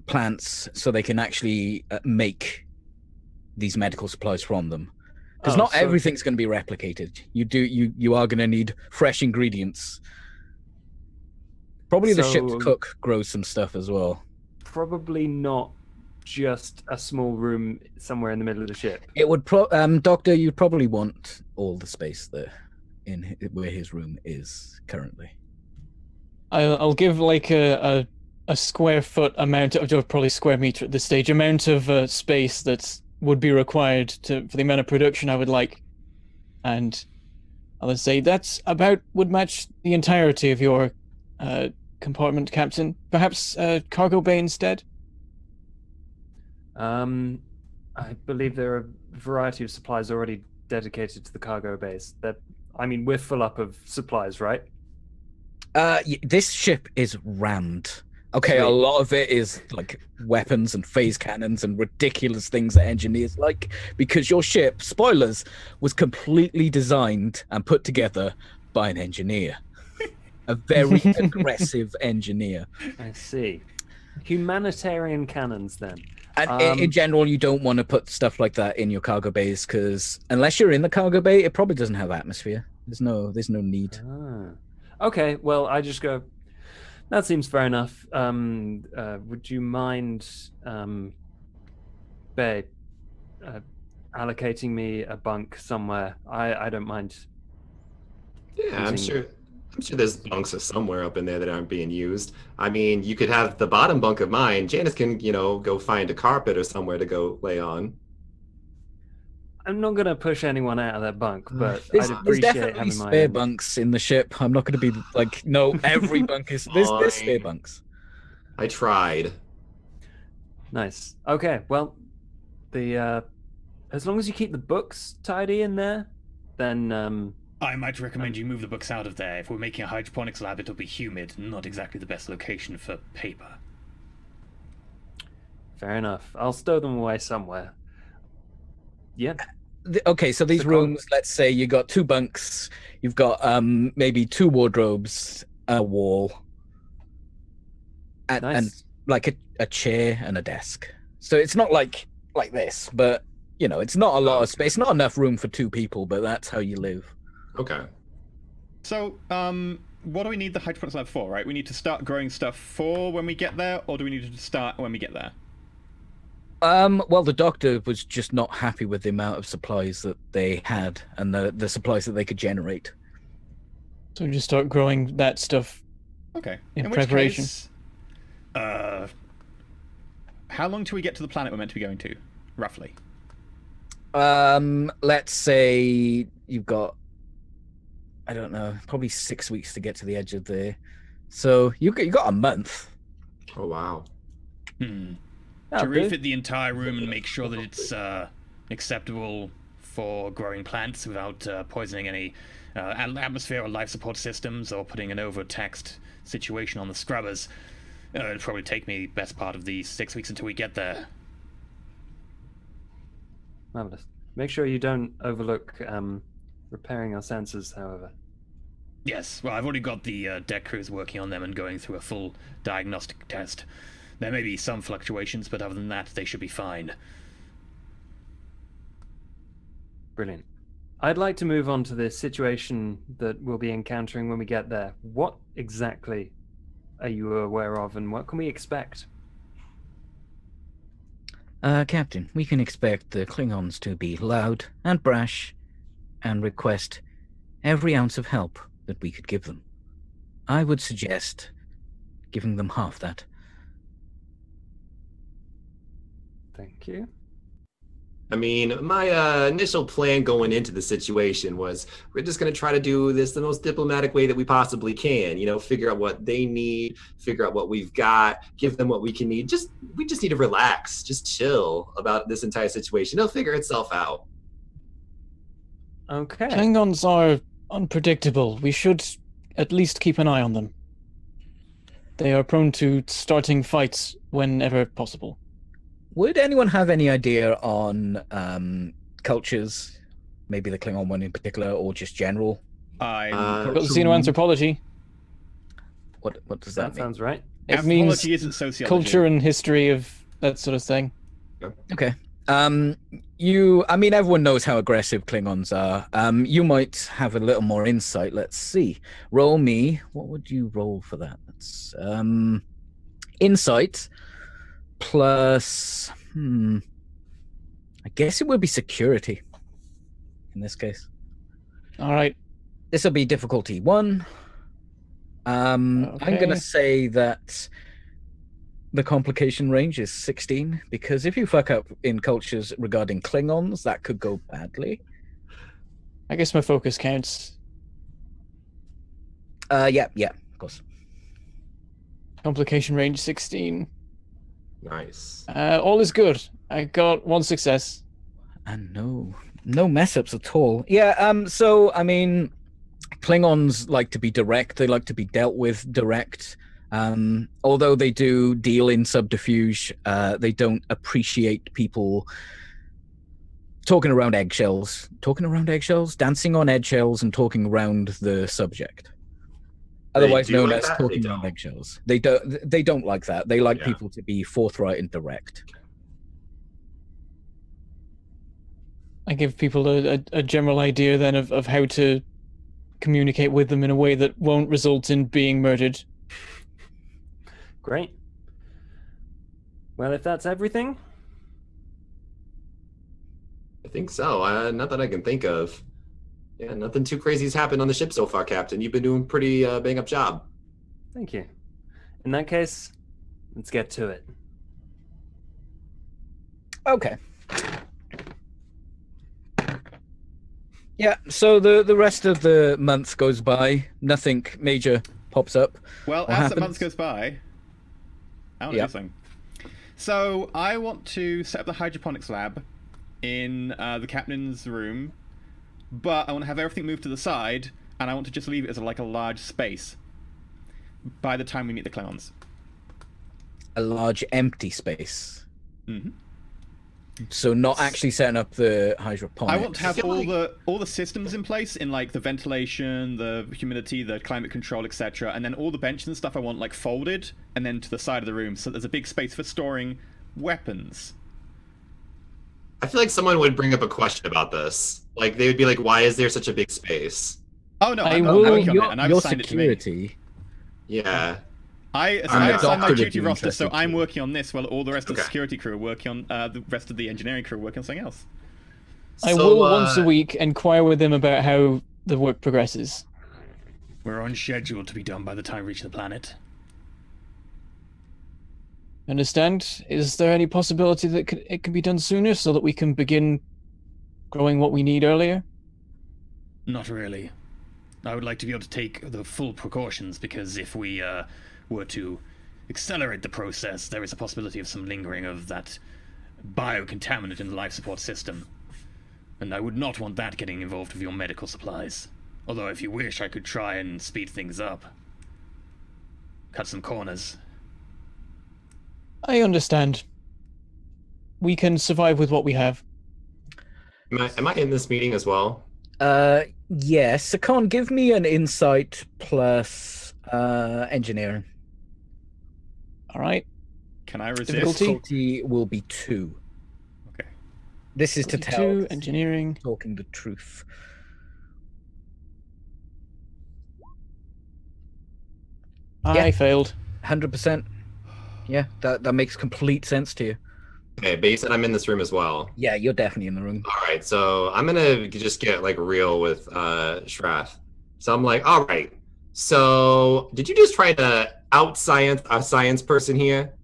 plants, so they can actually make these medical supplies from them. Because Oh, not so- everything's going to be replicated. You are going to need fresh ingredients. Probably the ship's So- cook grows some stuff as well. Probably not just a small room somewhere in the middle of the ship. It would, Doctor, you'd probably want all the space there in where his room is currently. I'll give like a square foot amount of, probably square meter at this stage, amount of space that would be required for the amount of production I would like. And I'll say that's would match the entirety of your compartment, Captain. Perhaps cargo bay instead? I believe there are a variety of supplies already dedicated to the cargo base. We're full up of supplies, right? This ship is rammed. Okay, a Sweet. lot of it is like weapons and phase cannons and ridiculous things that engineers like, because your ship, spoilers, was completely designed and put together by an engineer. A very aggressive engineer. I see. Humanitarian cannons, then. And in general, you don't want to put stuff like that in your cargo bays, because unless you're in the cargo bay, it probably doesn't have atmosphere. There's no need. Okay, well, I just go, that seems fair enough. Would you mind, babe, allocating me a bunk somewhere? I don't mind. Yeah, I'm sure there's bunks somewhere up in there that aren't being used. I mean, you could have the bottom bunk of mine. Janice can, go find a carpet or somewhere to go lay on. I'm not going to push anyone out of their bunk, but there's I'd appreciate definitely having my spare own. bunks in the ship. I'm not going to be like, no, every bunk is... There's spare bunks. I tried. Nice. Okay, well, as long as you keep the books tidy in there, then... I might recommend you move the books out of there. If we're making a hydroponics lab, it'll be humid. Not exactly the best location for paper. Fair enough. I'll stow them away somewhere. Yeah. Okay, so these rooms, let's say you got 2 bunks, you've got maybe 2 wardrobes, a wall, and like a chair and a desk. So it's not like this, but it's not a lot of space, not enough room for 2 people, but that's how you live. Okay. So, what do we need the hydroponics lab for, right? We need to start growing stuff for when we get there, or do we need to start when we get there? Well, the doctor was just not happy with the amount of supplies that they had and the supplies that they could generate. So we just start growing that stuff. Okay. In preparation. Which case, how long till we get to the planet we're meant to be going to, roughly? Let's say you've got, I don't know, probably 6 weeks to get to the edge of there. So you got a month. Oh wow. To refit the entire room and make sure that it's acceptable for growing plants without poisoning any atmosphere or life support systems or putting an overtaxed situation on the scrubbers. It'd probably take me best part of the 6 weeks until we get there. Marvelous. Make sure you don't overlook repairing our sensors, however. Yes, well, I've already got the deck crews working on them and going through a full diagnostic test. There may be some fluctuations, but other than that, they should be fine. Brilliant. I'd like to move on to the situation that we'll be encountering when we get there. What exactly are you aware of, and what can we expect? Captain, we can expect the Klingons to be loud and brash and request every ounce of help that we could give them. I would suggest giving them half that. Thank you. I mean, my initial plan going into the situation was we're just going to try to do this the most diplomatic way that we possibly can. Figure out what they need, figure out what we've got, give them what we can need. We just need to relax, just chill about this entire situation. It'll figure itself out. Okay. Klingons are unpredictable. We should at least keep an eye on them. They are prone to starting fights whenever possible. Would anyone have any idea on cultures, maybe the Klingon one in particular, or just general? I'm got xenoanthropology. What does that mean? That sounds right. It means isn't sociology. culture and history of that sort of thing. Okay. Everyone knows how aggressive Klingons are. You might have a little more insight. Let's see. Roll me. What would you roll for that? That's insight plus. I guess it would be security in this case. All right. This will be difficulty 1. I'm going to say that the complication range is 16, because if you fuck up in cultures regarding Klingons, that could go badly. I guess my focus counts. Yeah, of course. Complication range 16. Nice. All is good. I got 1 success. And no mess ups at all. Yeah, so I mean, Klingons like to be direct. They like to be dealt with direct. Although they do deal in subterfuge, they don't appreciate people talking around eggshells, dancing on eggshells, and talking around the subject. Otherwise known as talking around eggshells. They don't like that. They like people to be forthright and direct. I give people a general idea then of how to communicate with them in a way that won't result in being murdered. Great. Well, if that's everything, I think so. Not that I can think of. Yeah, nothing too crazy has happened on the ship so far, Captain. You've been doing a pretty bang-up job. thank you. In that case, let's get to it. Okay. Yeah, so the rest of the month goes by. Nothing major pops up. Well, as the month goes by, I want to do something. So I want to set up the hydroponics lab in the captain's room, but I want to have everything moved to the side, and I want to just leave it as like a large space by the time we meet the clowns. A large empty space. Mm-hmm. So not actually setting up the hydroponics. I want to have all the systems in place, in like the ventilation, the humidity, the climate control, etc. And then all the benches and stuff I want like folded and then to the side of the room, so there's a big space for storing weapons. I feel like someone would bring up a question about this. Like they would be like, "Why is there such a big space?" Oh no, I'm working on it, and I've your assigned security. it to me. Yeah. I assigned my duty roster, so I'm working on this while all the rest of the security crew are working on the rest of the engineering crew are working on something else. I will once a week inquire with them about how the work progresses. We're on schedule to be done by the time we reach the planet. Understand? Is there any possibility that it can be done sooner so that we can begin growing what we need earlier? Not really. I would like to be able to take the full precautions, because if we were to accelerate the process, there is a possibility of some lingering of that biocontaminant in the life support system. And I would not want that getting involved with your medical supplies. Although if you wish, I could try and speed things up. Cut some corners. I understand. We can survive with what we have. Am I in this meeting as well? Yes. Sakan, give me an insight plus engineering. All right. Can I resist? Difficulty will be 2. Okay. This is to tell. Engineering. Talking the truth. I failed. 100%. Yeah, that makes complete sense to you. Okay, but you said I'm in this room as well. Yeah, you're definitely in the room. All right, so I'm gonna just get like real with Shrath. So I'm like, all right. So did you just try to out-science a science person here?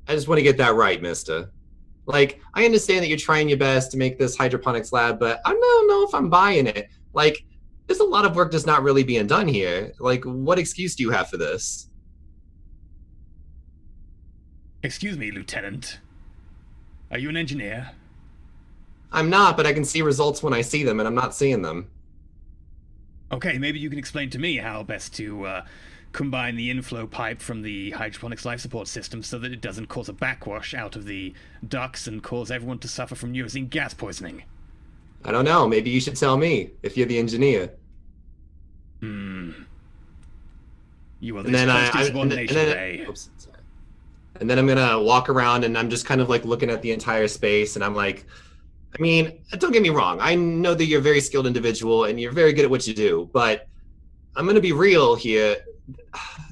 I just want to get that right, mister. Like, I understand that you're trying your best to make this hydroponics lab, but I don't know if I'm buying it. Like, there's a lot of work that's not really being done here. Like, what excuse do you have for this? Excuse me, Lieutenant. Are you an engineer? I'm not, but I can see results when I see them, and I'm not seeing them. Okay, maybe you can explain to me how best to combine the inflow pipe from the hydroponics life support system so that it doesn't cause a backwash out of the ducts and cause everyone to suffer from using gas poisoning. I don't know. Maybe you should tell me if you're the engineer. You are this close to subordination today. Oops, sorry. And then I'm gonna walk around and I'm just kind of like looking at the entire space, and I'm like, I mean, don't get me wrong. I know that you're a very skilled individual and you're very good at what you do, but I'm gonna be real here.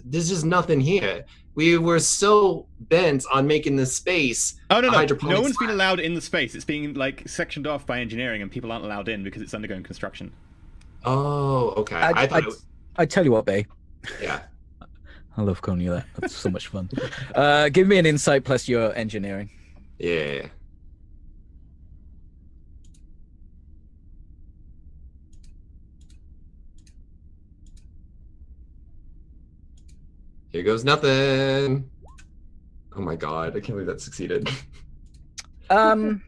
There's just nothing here. We were so bent on making this space. Oh no, no one's been allowed in the space. It's being like sectioned off by engineering, and people aren't allowed in because it's undergoing construction. Oh, okay. I tell you what, Bay. Yeah. I love calling you that. That's so much fun. Give me an insight plus your engineering. Yeah. Here goes nothing. Oh my god, I can't believe that succeeded. Oh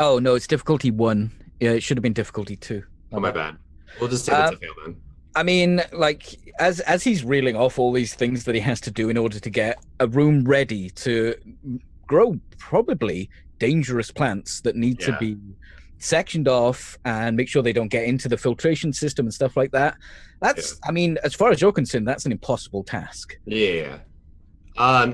no, it's difficulty 1. Yeah, it should have been difficulty 2. Oh my bad. We'll just say that's a fail then. I mean, like as he's reeling off all these things that he has to do in order to get a room ready to grow probably dangerous plants that need to be sectioned off and make sure they don't get into the filtration system and stuff like that. That's, I mean, as far as you're concerned, that's an impossible task. Yeah.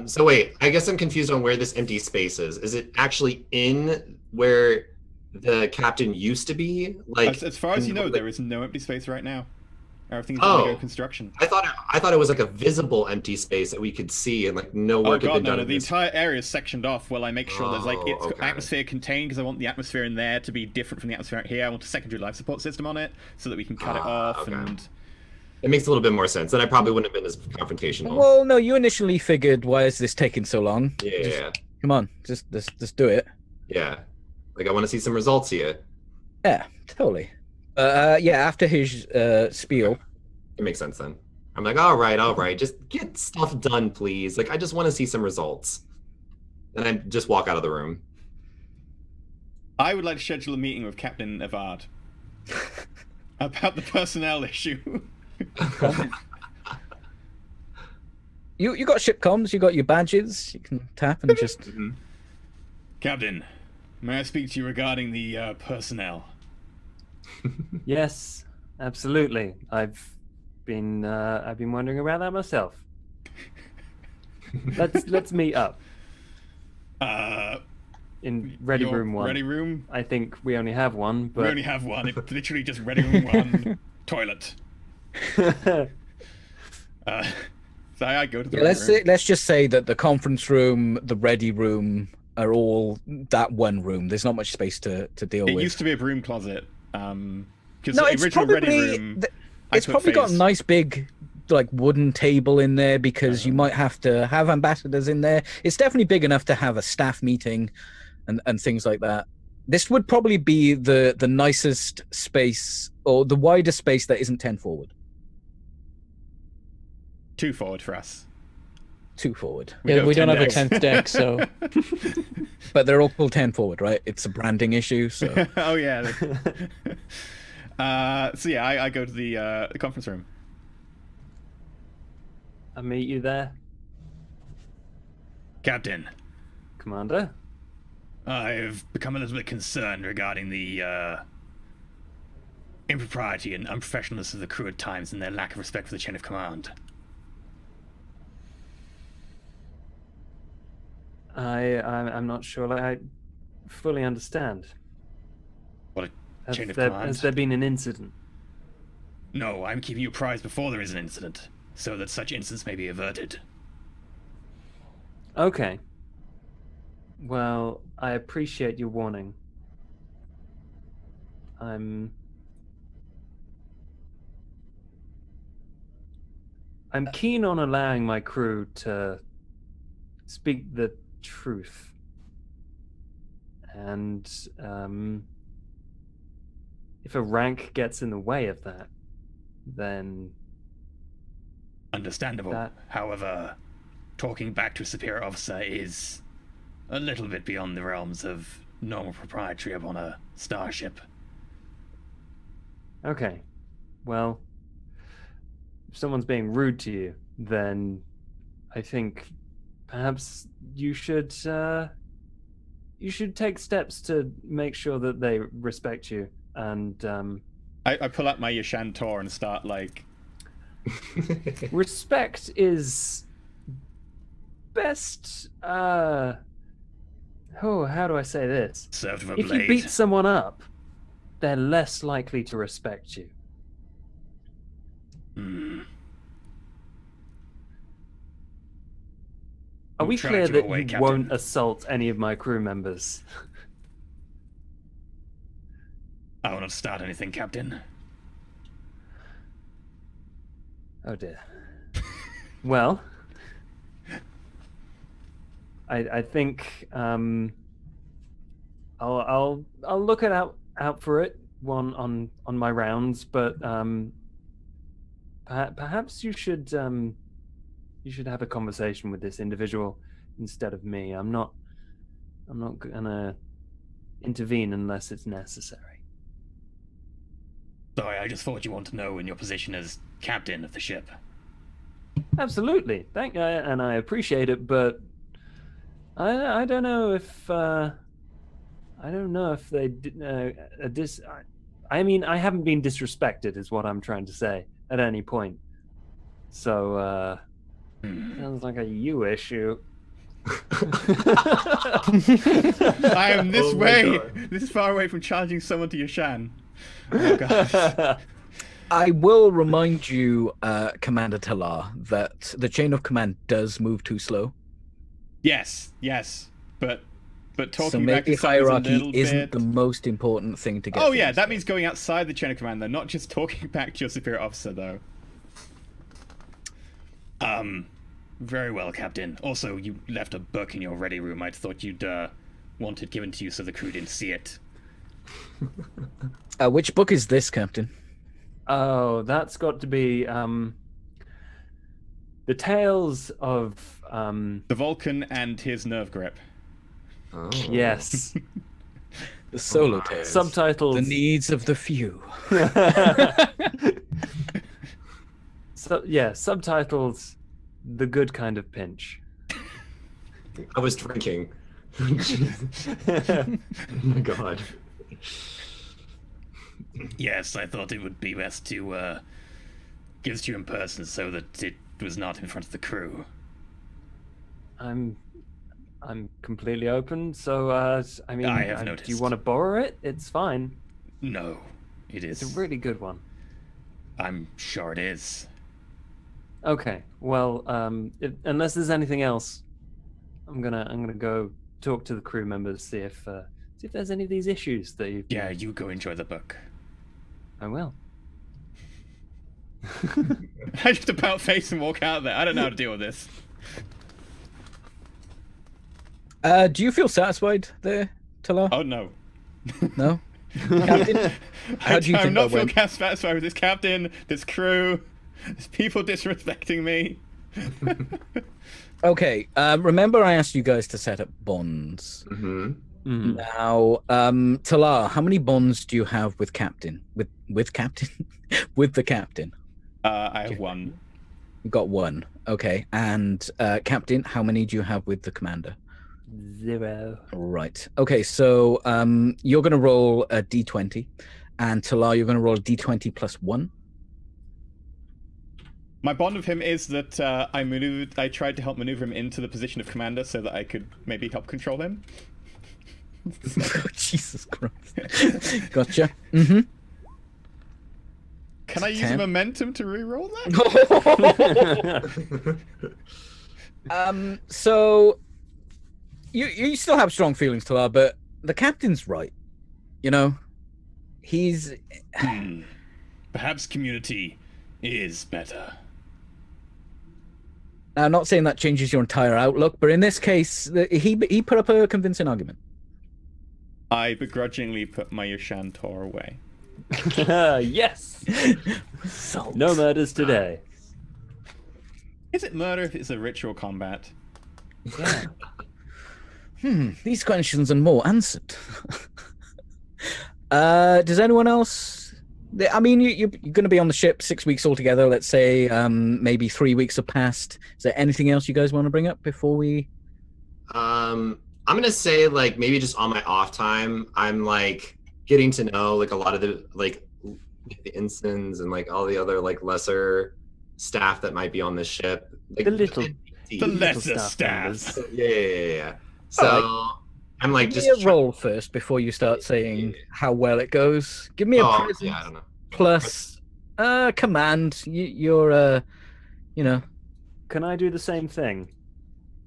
So wait, I guess I'm confused on where this empty space is. Is it actually in where the captain used to be? Like, as far as you know, there is no empty space right now. Everything's under construction. I thought it was like a visible empty space that we could see and like no work had been done. No, the entire area is sectioned off. Well, I make sure there's like it's atmosphere contained because I want the atmosphere in there to be different from the atmosphere out here. I want a secondary life support system on it so that we can cut it off. And it makes a little bit more sense. Then I probably wouldn't have been as confrontational. Well, no, you initially figured, why is this taking so long? Yeah. Come on, just do it. Yeah. Like I want to see some results here. Yeah, totally. Yeah, after his spiel. It makes sense then. I'm like, all right. Just get stuff done, please. Like, I just want to see some results. And I just walk out of the room. I would like to schedule a meeting with Captain Evard about the personnel issue. You got ship comms, you got your badges, you can tap and just... Captain, may I speak to you regarding the personnel? Yes, absolutely. I've been wondering about that myself. Let's meet up. In Ready Room 1. Ready Room? I think we only have one, but... We only have one. It's literally just Ready Room 1, toilet. So I go to the let's just say that the conference room, the Ready Room are all that one room. There's not much space to deal with. It used to be a broom closet. Because no, the it's original probably, Ready Room... It's probably got a nice big like wooden table in there because you might have to have ambassadors in there. It's definitely big enough to have a staff meeting and things like that. This would probably be the nicest space or the widest space that isn't 10 forward. 2 forward for us. 2 forward. We don't have a 10th deck, so... But they're all called 10 forward, right? It's a branding issue, so... Oh, yeah. So yeah, I go to the conference room. I'll meet you there. Captain. Commander? I've become a little bit concerned regarding the impropriety and unprofessionalism of the crew at times and their lack of respect for the chain of command. I'm not sure I fully understand. What a chain of command? Has there been an incident? No, I'm keeping you apprised before there is an incident, so that such incidents may be averted. Okay. Well, I appreciate your warning. I'm keen on allowing my crew to speak the truth. And if a rank gets in the way of that, then... Understandable. However, talking back to a superior officer is a little bit beyond the realms of normal proprietary upon a starship. Okay. Well, if someone's being rude to you, then I think perhaps you should take steps to make sure that they respect you. And I pull out my Yashan Tor and start like... Respect is best... how do I say this? Served with a If blade. you beat someone up, they're less likely to respect you. Are we clear that you won't assault any of my crew members? I will not start anything, Captain. Oh dear. Well, I think I'll look out for it on my rounds, but perhaps you should have a conversation with this individual instead of me. I'm not gonna intervene unless it's necessary. Sorry, I just thought you want to know in your position as captain of the ship. Absolutely, and I appreciate it, but I don't know if they did. I mean, I haven't been disrespected, is what I'm trying to say at any point. So sounds like a you issue. I am this far away from challenging someone to Yashan. Oh god. I will remind you, Commander Talar, that the chain of command does move too slow. Yes, but talking So back maybe to someone hierarchy a little isn't bit... the most important thing to get. Oh yeah, that means going outside the chain of command, though, not just talking back to your superior officer, though. Very well, Captain. Also, you left a book in your ready room. I thought you'd want it given to you so the crew didn't see it. Which book is this, Captain? Oh, that's got to be the tales of The Vulcan and his nerve grip. Oh. yes. The solo tales. Subtitles. The needs of the few. So yeah, subtitles. The good kind of pinch. I was drinking. Oh my god. Yes, I thought it would be best to give it to you in person so that it was not in front of the crew. I'm completely open. So I mean, I have do noticed. you want to borrow it? It's fine. No, it is. It's a really good one. I'm sure it is. Okay. Well, unless there's anything else, I'm gonna go talk to the crew members, see if there's any of these issues that you. Yeah, you go enjoy the book. I will. I just about face and walk out there. I don't know how to deal with this. Do you feel satisfied there, Talar? Oh no. No? Captain? How do you I'm think not that went? feel satisfied with this captain, this crew, there's people disrespecting me. Okay, remember I asked you guys to set up bonds. Mm-hmm. Mhm. Now, Talar, how many bonds do you have with Captain? With Captain? With the Captain? I have one. You got one. Okay. And Captain, how many do you have with the Commander? 0. Right. Okay, so you're going to roll a d20, and Talar, you're going to roll a d20 plus 1. My bond with him is that I tried to help maneuver him into the position of commander so that I could maybe help control him. Jesus Christ. Gotcha. Mm-hmm. Can I use 10. momentum to re-roll that? So you still have strong feelings, Talar, but the captain's right. You know, he's Perhaps community is better. I'm not saying that changes your entire outlook, but in this case, he put up a convincing argument. I begrudgingly put my Yashan Tor away. Yes. Salt. No murders today. Is it murder if it's a ritual combat? Yeah. These questions and more answered. Does anyone else? I mean, you're going to be on the ship 6 weeks altogether. Let's say maybe 3 weeks have passed. Is there anything else you guys want to bring up before we? I'm gonna say like maybe just on my off time, I'm like getting to know like a lot of the like the ensigns and like all the other like lesser staff that might be on the ship. Like, The little lesser staff staff. members. Yeah. So Alright. I'm like Give just me a roll first before you start saying how well it goes. Give me a presence yeah, I don't know. plus command. You're you know. Can I do the same thing?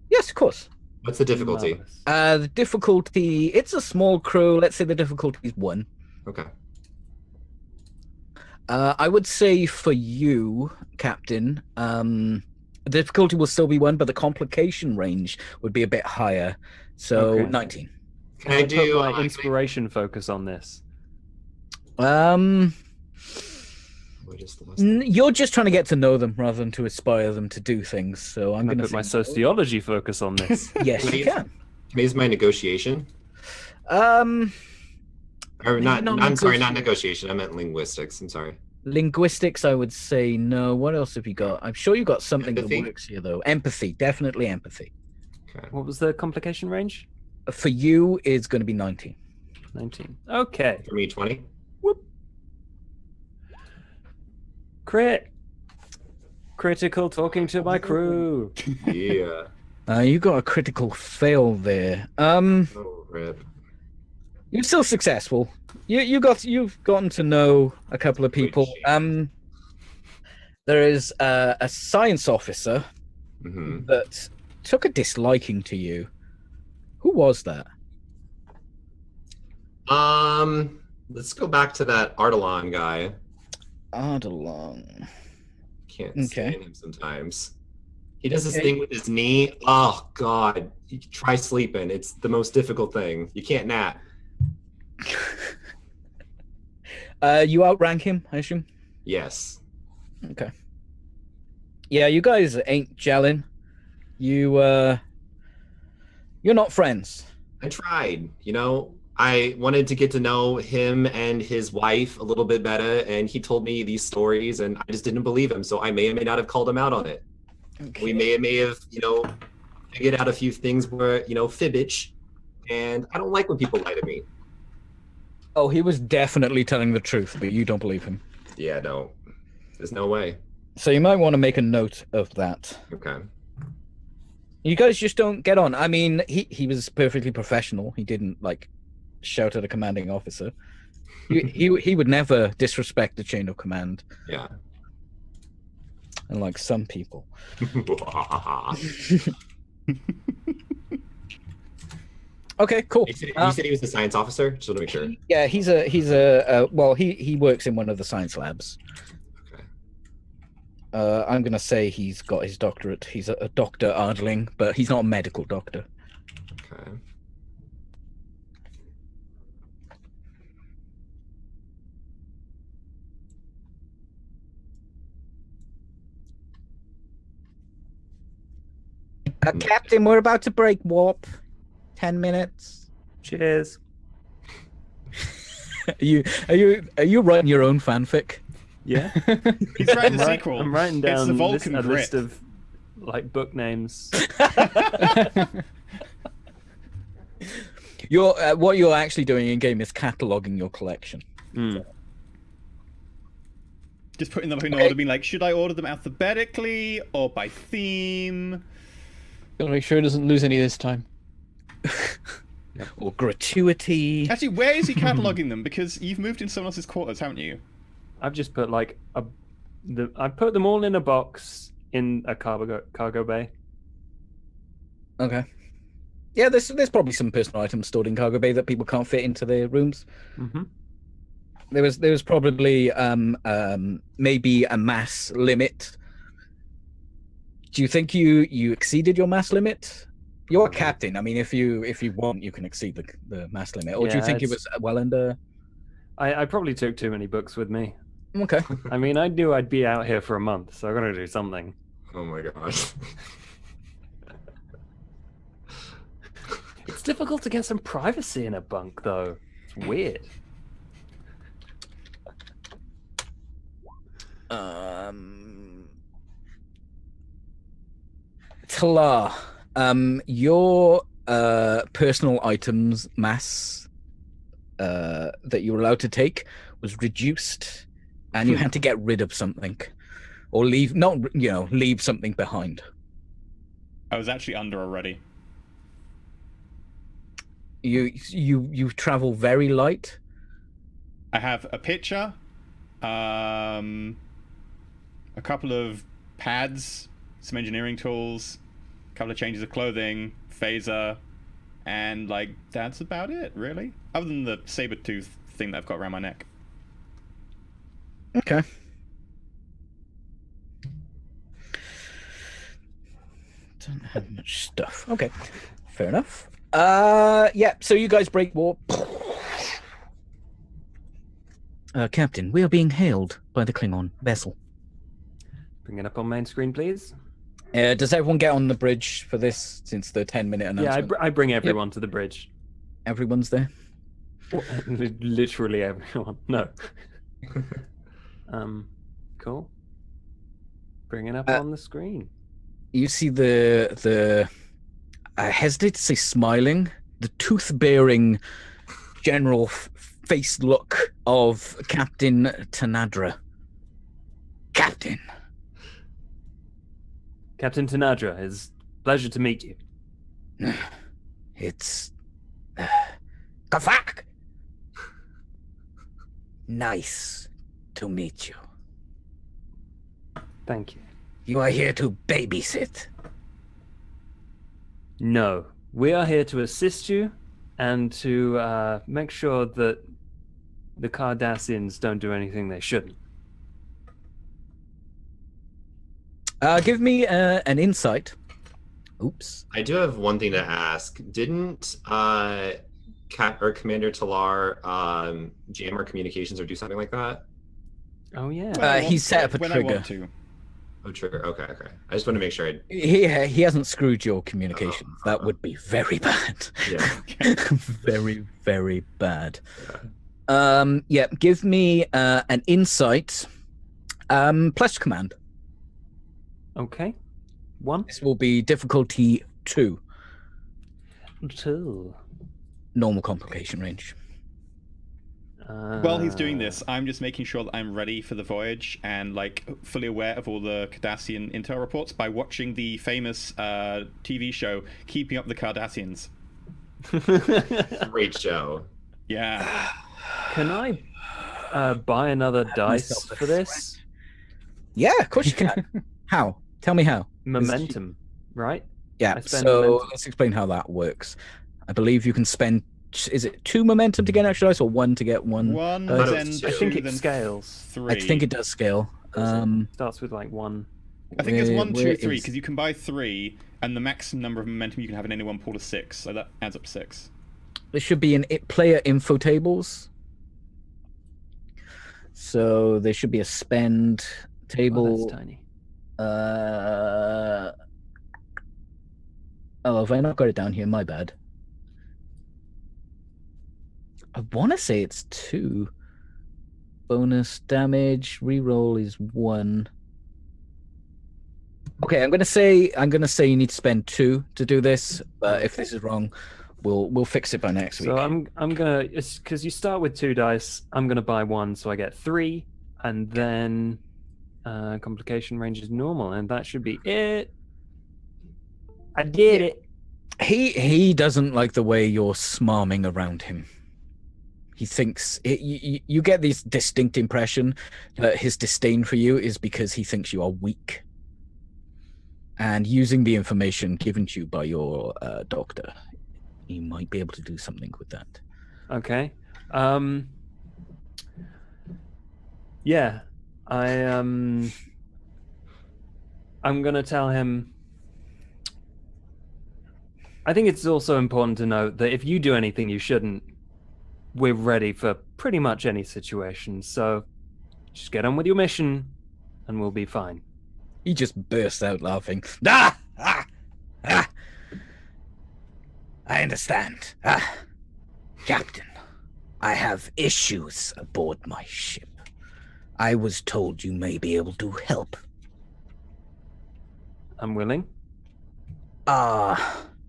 Yes, of course. What's the difficulty? Marvelous. The difficulty, it's a small crew. Let's say the difficulty is 1. Okay. I would say for you, Captain, the difficulty will still be 1, but the complication range would be a bit higher. So Okay. 19. Can I put do my inspiration focus on this? we just lost You're just trying to get to know them rather than to aspire them to do things. So I'm I'm going gonna to put my sociology focus on this. Yes, you can. Can I use my negotiation? Or not, not I'm sorry, not negotiation. negotiation. I meant linguistics. I'm sorry. Linguistics, I would say no. What else have you got? I'm sure you got something Empathy? that works here, though. Empathy, definitely empathy. Okay. What was the complication range? For you, it's going to be 19. 19. Okay. For me, 20. Crit. Critical talking to my crew. Yeah. You got a critical fail there. Oh, rip. You're still successful. You've gotten to know a couple of people. There is a science officer Mm-hmm. that took a disliking to you. Who was that? Let's go back to that Ardalan guy. Ardalon. Can't Okay. stand him sometimes. He does this Okay. thing with his knee. Oh God! You try sleeping. It's the most difficult thing. You can't nap. You outrank him, I assume. Yes. Okay. Yeah, you guys ain't gelling. You're not friends. I tried. I wanted to get to know him and his wife a little bit better, and he told me these stories, and I just didn't believe him. So I may or may not have called him out on it. Okay. We may have, figured out a few things where, fibbage, and I don't like when people lie to me. Oh, he was definitely telling the truth, but you don't believe him. Yeah, no, there's no way. So you might want to make a note of that. Okay. You guys just don't get on. I mean, he was perfectly professional. He didn't shout at a commanding officer. He would never disrespect the chain of command. Yeah. Unlike some people. Okay, cool. You said he was the science officer? Just want to make sure. Yeah, he works in one of the science labs. Okay. I'm gonna say he's got his doctorate. He's a Dr. Ardling, but he's not a medical doctor. Okay. Captain, we're about to break warp. 10 minutes. Cheers. Are you writing your own fanfic? Yeah. He's writing the sequel. I'm writing It's down the Vulcan a Grit. list of book names. What you're actually doing in game is cataloging your collection. Mm. Just putting them up in order, being like, should I order them alphabetically or by theme? Gotta make sure it doesn't lose any this time. Or gratuity. Actually, where is he cataloging them? Because you've moved into someone else's quarters, haven't you? I've just put I put them all in a box in a cargo bay. Okay. Yeah, there's probably some personal items stored in cargo bay that people can't fit into their rooms. Mm-hmm. There was probably maybe a mass limit. Do you think you exceeded your mass limit? You're a captain. I mean, if you want, you can exceed the mass limit. Or do you think it was well under? I probably took too many books with me. Okay. I mean, I knew I'd be out here for a month, so I gotta do something. Oh my gosh. It's difficult to get some privacy in a bunk, though. It's weird. Talar, your personal items mass that you were allowed to take was reduced, and you had to get rid of something, or leave something behind. I was actually under already. You travel very light. I have a picture, a couple of pads, some engineering tools, a couple of changes of clothing, phaser, and that's about it, really. Other than the saber tooth thing that I've got around my neck. Okay. Don't have much stuff. Okay, fair enough. Yeah. So you guys break warp. Captain, we are being hailed by the Klingon vessel. Bring it up on main screen, please. Does everyone get on the bridge for this, since the 10-minute announcement? Yeah, I bring everyone to the bridge. Everyone's there? Literally everyone. No. Cool. Bring it up on the screen. You see the I hesitate to say smiling, the tooth-bearing general face look of Captain Tanadra. Captain. Captain Tanadra, it's a pleasure to meet you. It's Kafak. Nice to meet you. Thank you. You are here to babysit. No, we are here to assist you and to make sure that the Cardassians don't do anything they shouldn't. Give me an insight. Oops. I do have one thing to ask. Didn't Commander Talar jam our communications or do something like that? Oh yeah. He set up a when trigger. I want to. Oh, trigger. Okay. I just want to make sure. He hasn't screwed your communications. That would be very bad. Yeah. Very, very bad. Yeah. Yeah. Give me an insight. Plus command. Okay. 1, This will be difficulty 2. 2. Normal complication range. While he's doing this, I'm just making sure that I'm ready for the voyage and like fully aware of all the Cardassian intel reports by watching the famous TV show Keeping Up the Cardassians. Great show. Yeah. Can I buy another dice for this? Yeah, of course you can. How? Tell me how. Momentum, right? Yeah, I spend so momentum. let's explain how that works. I believe you can spend, is it 2 momentum to get an extra dice or 1 to get 1? One, thought it then was two, two. I think it then scales. 3. I think it does scale. Starts with like 1. I think it's 1, 2, where 3 is- because you can buy 3, and the maximum number of momentum you can have in any one pool is 6, so that adds up to 6. There should be an player info tables. So there should be a spend Oh, table. that's tiny. Oh, have I not got it down here? My bad. I want to say it's 2. Bonus damage reroll is 1. Okay, I'm gonna say you need to spend 2 to do this. But if this is wrong, we'll fix it by next week. So I'm gonna, because you start with 2 dice, I'm gonna buy 1, so I get 3, and then complication range is normal, and that should be it. I did it. He doesn't like the way you're smarming around him. He thinks you get this distinct impression that his disdain for you is because he thinks you are weak. And using the information given to you by your doctor, you might be able to do something with that. Okay. Yeah. I'm gonna tell him. I think it's also important to note that if you do anything you shouldn't, we're ready for pretty much any situation. So just get on with your mission and we'll be fine. He just bursts out laughing. Ah! Ah! Ah! I understand. Ah! Captain, I have issues aboard my ship. I was told you may be able to help. I'm willing. Our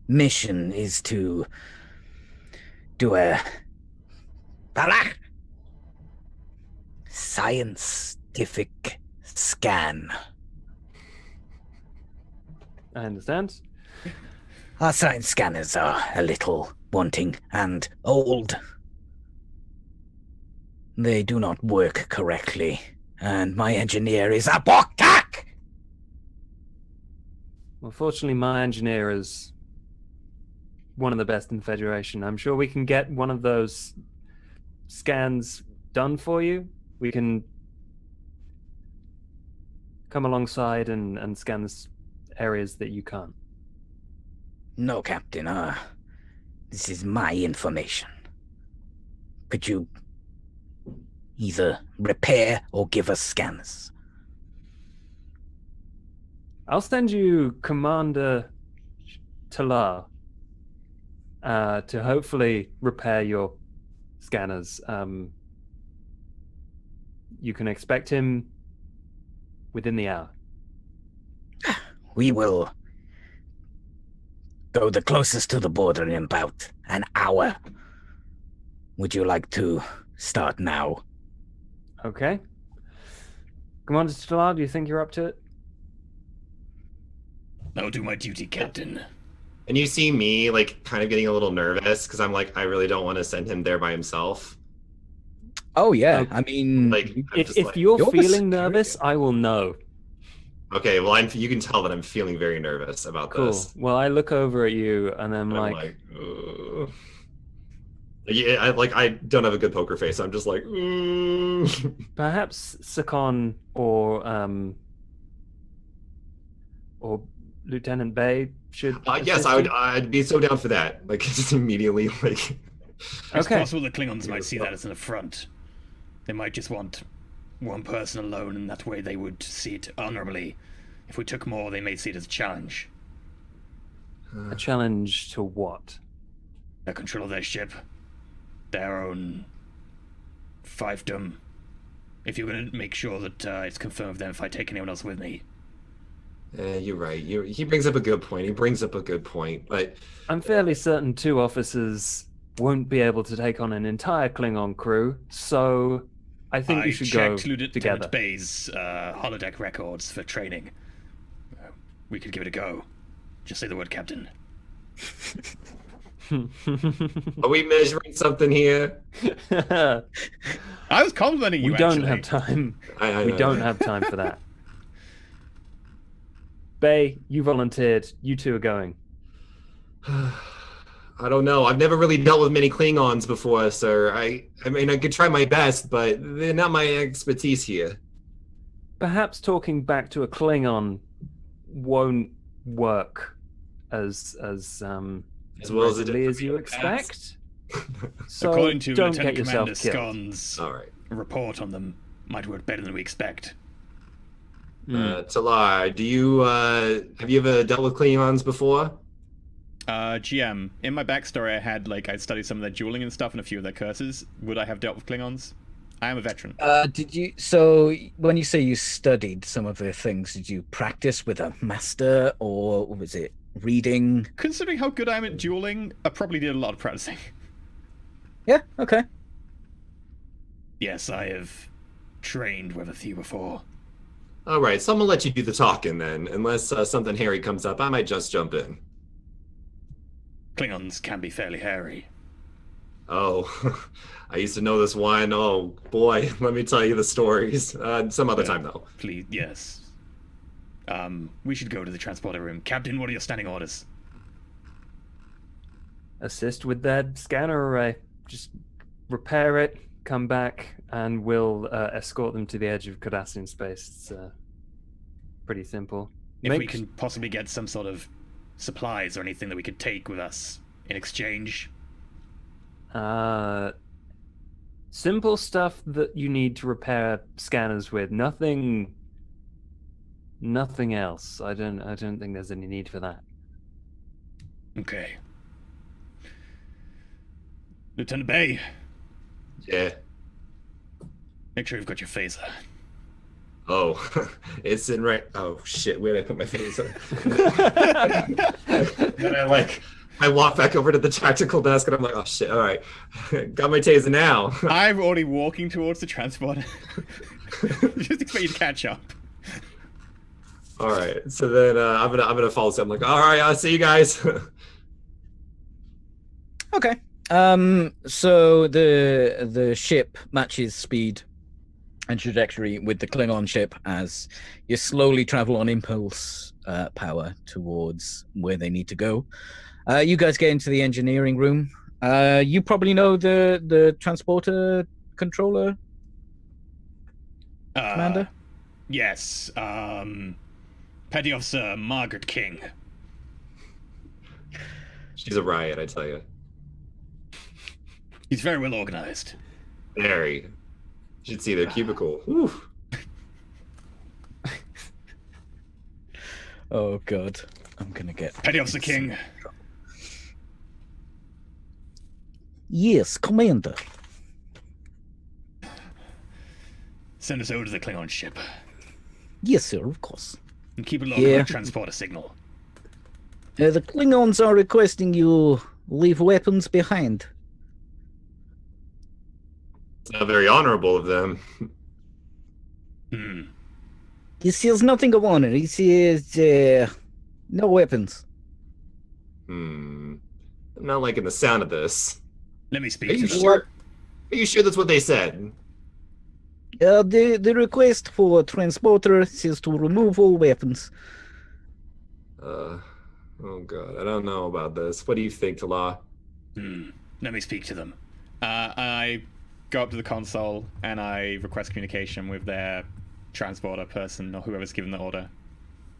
mission is to do a scientific scan. I understand. Our science scanners are a little wanting and old. They do not work correctly, and my engineer is a boktak! Well, fortunately, my engineer is one of the best in the Federation. I'm sure we can get one of those scans done for you. We can come alongside and scan the areas that you can't. No, Captain, this is my information. Could you either repair or give us scanners? I'll send you Commander Talar to hopefully repair your scanners. You can expect him within the hour. We will go the closest to the border in about an hour. Would you like to start now? Okay. Commander Stellar, do you think you're up to it? I'll do my duty, Captain. And you see me like kind of getting a little nervous because I'm like, I really don't want to send him there by himself. Oh yeah, I mean, Like, If you're feeling nervous, I will know. Okay, well, you can tell that I'm feeling very nervous about Cool. this. Well, I look over at you and I'm I'm like, ugh. Yeah, I don't have a good poker face. I'm just like, perhaps Sakon or Lieutenant Bay should. yes, assist I would. you? I'd be so down for that. Like, just immediately, like. It's Okay. possible the Klingons might see that as an affront. They might just want one person alone, and that way they would see it honorably. If we took more, they may see it as a challenge. A challenge to what? Their control of their ship. Their own fiefdom. If you're going to make sure that it's confirmed with them if I take anyone else with me. You're right. He brings up a good point. But I'm fairly certain 2 officers won't be able to take on an entire Klingon crew, so I think we should go checked Lieutenant together. Bay's holodeck records for training. We could give it a go. Just say the word, Captain. are we measuring something here? I was complimenting you. We don't actually. have time. I We know. don't have time for that. Bay, you volunteered. You 2 are going. I don't know. I've never really dealt with many Klingons before, sir. I mean, I could try my best, but they're not my expertise here. Perhaps talking back to a Klingon won't work as well as it readily as you did. expect. So According to don't Lieutenant get yourself Commander killed. Scon's All right. report on them, might work better than we expect. Talar, have you ever dealt with Klingons before? GM, in my backstory, I studied some of their dueling and stuff and a few of their curses. Would I have dealt with Klingons? I am a veteran. Did you? So when you say you studied some of their things, did you practice with a master, or was it reading? Considering how good I am at dueling, I probably did a lot of practicing. Yeah. Okay. Yes, I have trained with a few before. All right, so I'm gonna let you do the talking then. Unless something hairy comes up, I might just jump in. Klingons can be fairly hairy. Oh, I used to know this one. Oh boy, let me tell you the stories. Some other time though. Please, yes. We should go to the transporter room. Captain, what are your standing orders? Assist with that scanner array. Just repair it, come back, and we'll escort them to the edge of Cardassian space. It's pretty simple. If we can possibly get some sort of supplies or anything that we could take with us in exchange. Simple stuff that you need to repair scanners with. Nothing else. I don't think there's any need for that. Okay. Lieutenant Bay, Yeah. make sure you've got your phaser. Oh, it's in right. Oh shit! Where did I put my phaser? Then I walk back over to the tactical desk and I'm like, oh shit! All right, got my taser now. I'm already walking towards the transporter. Just expect you to catch up. All right, so then I'm gonna follow. So I'm like, all right, I'll see you guys. Okay. So the ship matches speed and trajectory with the Klingon ship as you slowly travel on impulse power towards where they need to go. You guys get into the engineering room. You probably know the transporter controller, Commander? Yes. Petty Officer Margaret King. She's a riot, I tell you. He's very well organized. Very. You should see their cubicle. Whew. Oh god, I'm gonna get Petty Officer King. Yes, Commander. Send us over to the Klingon ship. Yes, sir, of course. And keep a look on the transporter signal. The Klingons are requesting you leave weapons behind. It's not very honorable of them. He says nothing of honor. He says no weapons. I'm not liking the sound of this. Let me speak Are to you them. sure? Are you sure that's what they said? The request for transporter says to remove all weapons. Oh god, I don't know about this. What do you think, Tala? Let me speak to them. I go up to the console and I request communication with their transporter person or whoever's given the order.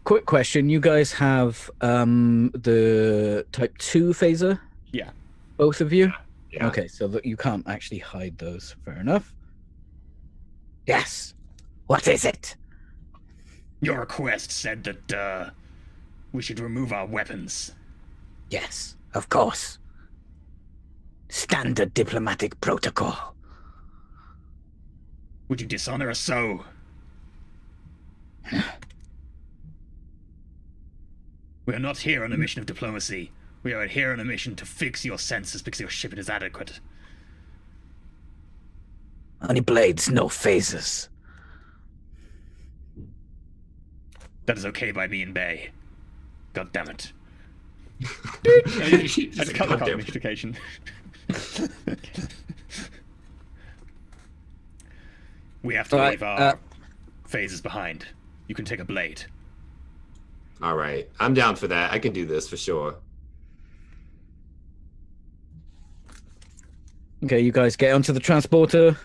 Quick question: you guys have the Type 2 phaser? Yeah. Both of you? Yeah. Okay, so that you can't actually hide those. Fair enough. Yes. What is it? Your request said that we should remove our weapons. Yes, of course. Standard diplomatic protocol. Would you dishonor us so? We are not here on a mission of diplomacy. We are here on a mission to fix your senses because your ship is adequate. Only blades, no phasers. That is okay by me and Bay. God damn it. I just cut the communication. We have to leave our phasers behind. You can take a blade. All right, I'm down for that. I can do this for sure. Okay, you guys get onto the transporter.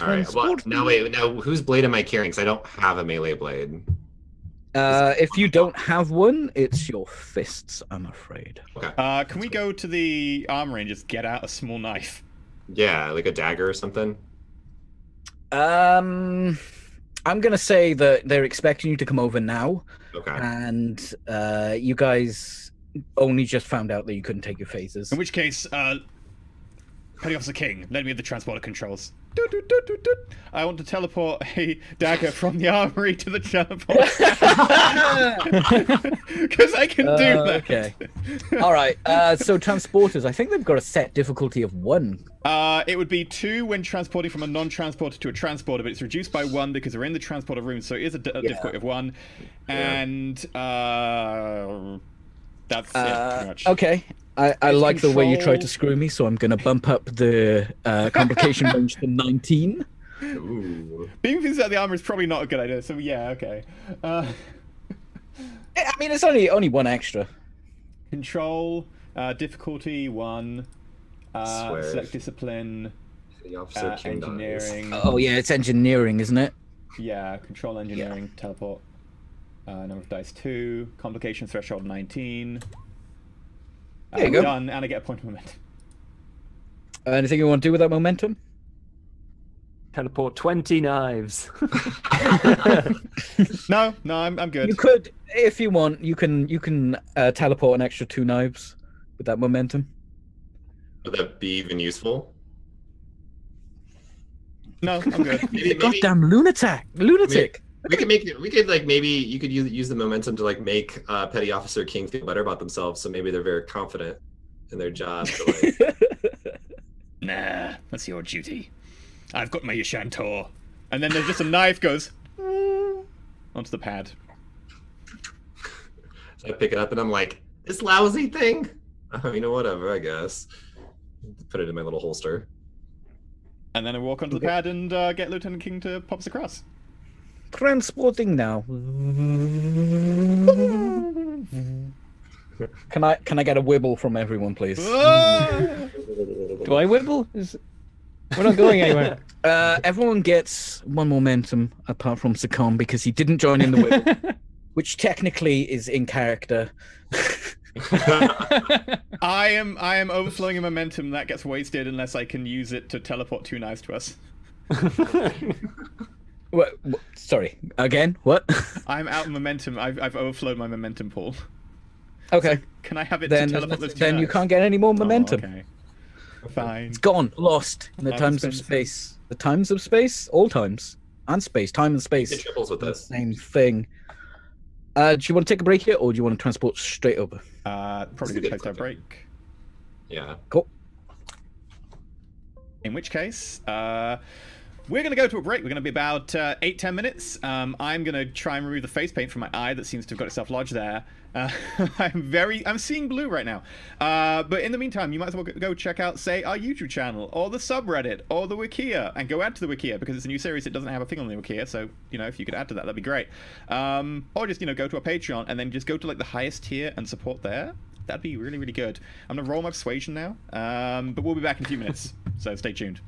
All right. Well, now wait. Now, whose blade am I carrying? Because I don't have a melee blade. If you don't have one, it's your fists, I'm afraid. Okay. Can we go to the armory and just get out a small knife? Yeah, like a dagger or something. I'm gonna say that they're expecting you to come over now, Okay. and you guys only just found out that you couldn't take your phasers. In which case, Petty Officer King, let me have the transporter controls. I want to teleport a dagger from the armory to the teleport. Because I can do that. Okay. All right. So transporters, I think they've got a set difficulty of 1. It would be 2 when transporting from a non-transporter to a transporter, but it's reduced by 1 because we're in the transporter room, so it is a difficulty of 1. And that's it, pretty much. Okay. I like the way you tried to screw me, so I'm going to bump up the complication range to 19. Ooh. Being things out the armor is probably not a good idea, so yeah, okay. I mean, it's only 1 extra. Control, difficulty 1, select discipline, The officer King dies. engineering. Oh, yeah, it's engineering, isn't it? Yeah, control engineering, teleport. Number of dice 2, complication threshold 19. There you go. Done, and I get a point of momentum. Anything you want to do with that momentum? Teleport 20 knives. No, I'm good. You could, if you want, you can teleport an extra 2 knives with that momentum. Would that be even useful? No, I'm good. Maybe, Goddamn lunatic! we could make it. We could like maybe you could use the momentum to like make Petty Officer King feel better about themselves, so maybe they're very confident in their job. So, like, Nah, that's your duty. I've got my Yashantor. And then there's just a knife goes onto the pad. so I pick it up and I'm like, this lousy thing. Oh, you know, whatever. I guess. Put it in my little holster. And then I walk onto the pad and get Lieutenant King to pop us across. Transporting now. Can I get a wibble from everyone, please? Do I wibble? We're not going anywhere. Everyone gets 1 momentum apart from Sakon because he didn't join in the wibble, which technically is in character. I am overflowing in momentum that gets wasted unless I can use it to teleport 2 knives to us. What? Sorry, again? What? I'm out of momentum. I've overflowed my momentum pool. Okay. So can I have it Then to teleport those 2 you knives? can't get any more momentum. Oh, okay. Fine. It's gone, lost in the Time times of space. space. The times of space, all times. and space, time and space. It triples with The this. same thing. Do you want to take a break here, or do you want to transport straight over? Probably a good good place to clicker. break. Yeah. Cool. In which case, we're going to go to a break. We're going to be about 8-10 minutes. I'm going to try and remove the face paint from my eye that seems to have got itself lodged there. I'm seeing blue right now. But in the meantime, you might as well go check out, say, our YouTube channel, or the subreddit, or the Wikia, and go add to the Wikia, because it's a new series. It doesn't have a thing on the Wikia, so, if you could add to that, that'd be great. Or just, go to our Patreon, and then just go to, like, the highest tier and support there. That'd be really, really good. I'm going to roll my persuasion now, but we'll be back in a few minutes, so stay tuned.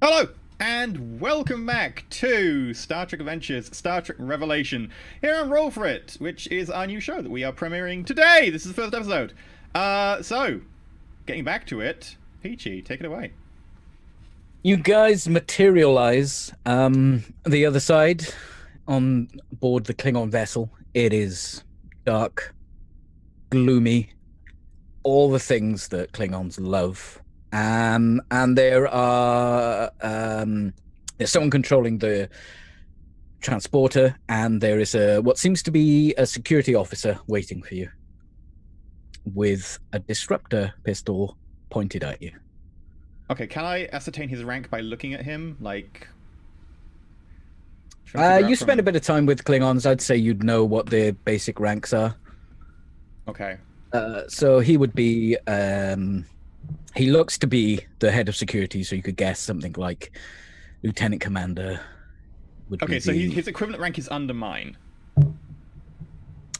Hello, and welcome back to Star Trek Adventures, Star Trek Revelation, here on Roll4It, which is our new show that we are premiering today. This is the first episode. So, getting back to it, Peachy, take it away. You guys materialize the other side on board the Klingon vessel. It is dark, gloomy, all the things that Klingons love. And there are there's someone controlling the transporter, and there is what seems to be a security officer waiting for you with a disruptor pistol pointed at you. Okay, can I ascertain his rank by looking at him? Like, you spend a bit of time with Klingons. I'd say you'd know what their basic ranks are. Okay. So he would be. He looks to be the head of security, so you could guess something like lieutenant commander. Okay, so his equivalent rank is under mine.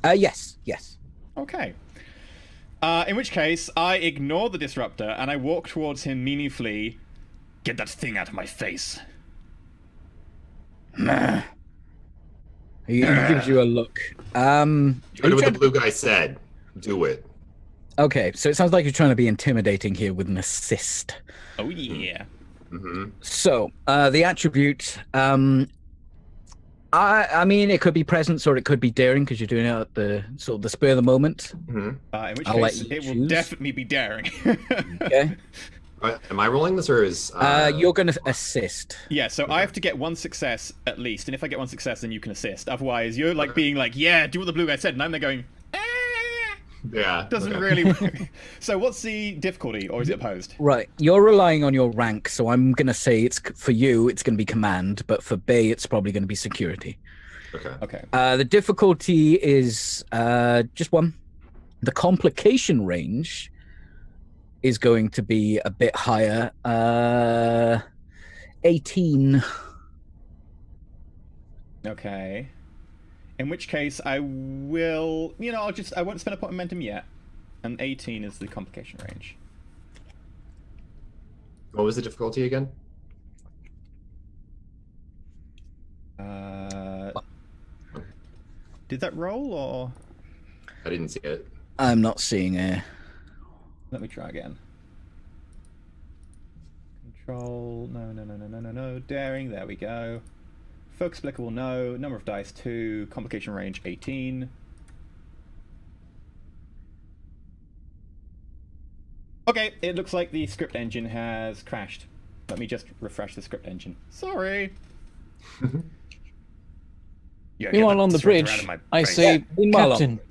Yes. Okay. In which case, I ignore the disruptor and I walk towards him meaningfully. Get that thing out of my face. He gives you a look. You heard what the blue guy said. Do it. Okay, so it sounds like you're trying to be intimidating here with an assist. Oh yeah. Mm-hmm. So the attribute, I mean, it could be presence or it could be daring because you're doing it at the sort of the spur of the moment. Mm-hmm. In which I'll case, let you it will choose. definitely be daring. Okay. Am I rolling this, or is You're going to assist. Yeah, so I have to get one success at least, and if I get one success, then you can assist. Otherwise, you're like being like, "Yeah, do what the blue guy said," and I'm there going, yeah, doesn't really work. So what's the difficulty, or is it opposed? Right, you're relying on your rank, so I'm going to say it's for you, it's going to be command, but for Bay, it's probably going to be security. Okay. The difficulty is just one. The complication range is going to be a bit higher. 18. Okay. In which case, I will... I won't spend a point of momentum yet. And 18 is the complication range. What was the difficulty again? Did that roll, or...? I didn't see it. I'm not seeing a... Let me try again. Control... No. Daring, there we go. Focus applicable, no. Number of dice, 2. Complication range, 18. Okay, it looks like the script engine has crashed. Let me just refresh the script engine. Sorry. Yeah, Meanwhile, on the bridge, I say, meanwhile on-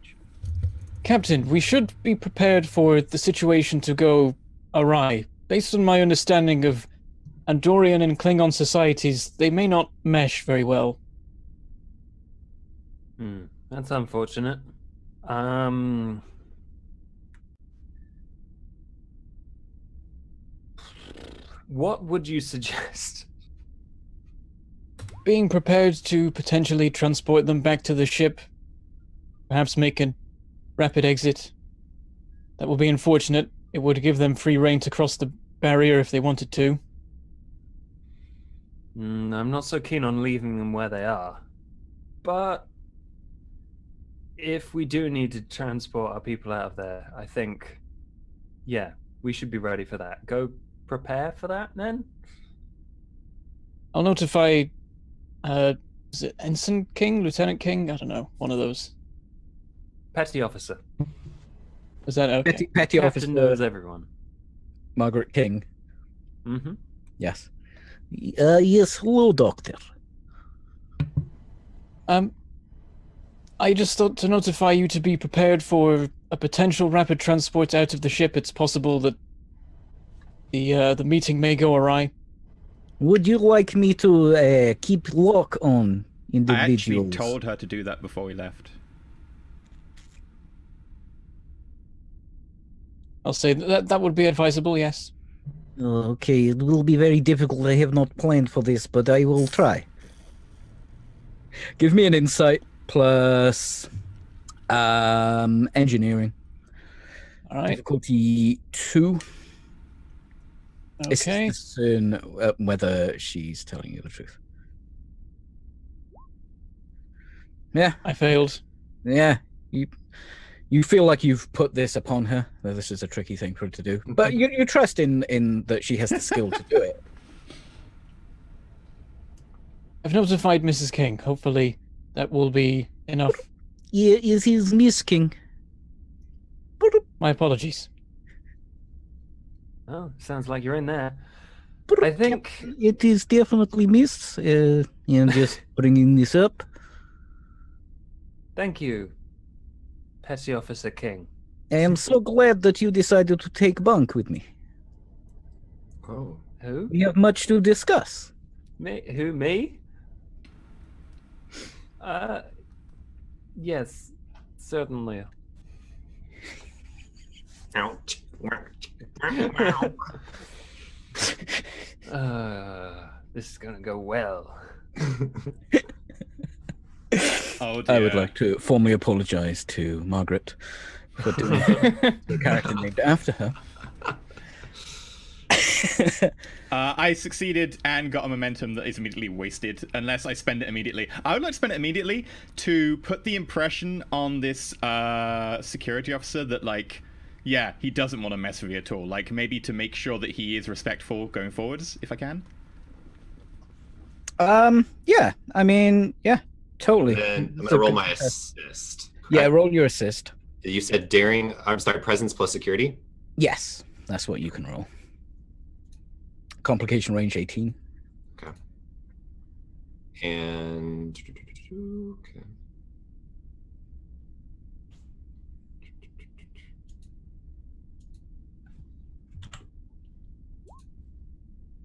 Captain, we should be prepared for the situation to go awry. Based on my understanding of Andorian and Klingon societies, they may not mesh very well. That's unfortunate. What would you suggest? Being prepared to potentially transport them back to the ship, perhaps make a rapid exit. That will be unfortunate. It would give them free rein to cross the barrier if they wanted to. I'm not so keen on leaving them where they are. But if we do need to transport our people out of there, I think, yeah, we should be ready for that. Go prepare for that, then? I'll notify, is it Ensign King, Lieutenant King? I don't know, one of those. Petty officer. Is that okay? Petty Captain officer knows everyone. Margaret King. Mm-hmm. Yes. Yes, hello, Doctor. I just thought to notify you to be prepared for a potential rapid transport out of the ship. It's possible that the meeting may go awry. Would you like me to keep lock on I individuals? actually told her to do that before we left. I'll say that would be advisable, yes. Okay, it will be very difficult. I have not planned for this, but I will try. Give me an insight plus engineering. All right. Difficulty 2. It's Okay. discern whether she's telling you the truth. Yeah, I failed. yeah. You feel like you've put this upon her. Well, this is a tricky thing for her to do, but you trust in that she has the skill to do it. I've notified Mrs. King. Hopefully that will be enough. Yeah, is his Miss King? My apologies. Oh, sounds like you're in there. I think It is definitely Miss. Just bringing this up. Thank you, Petty Officer King. I am so glad that you decided to take bunk with me. Oh. Who? We have much to discuss. Me? Who? Me? Yes, certainly. Ouch. This is gonna go well. Oh dear. I would like to formally apologize to Margaret for doing the character named after her. I succeeded and got a momentum that is immediately wasted unless I spend it immediately. I would like to spend it immediately to put the impression on this security officer that, like, yeah, he doesn't want to mess with you at all. Like, maybe to make sure that he is respectful going forwards, if I can. Yeah, I mean, yeah, totally. Then I'm gonna roll my assist. Yeah, roll your assist. You said daring. I'm sorry, presence plus security. Yes, that's what you can roll. Complication range 18. Okay. And okay.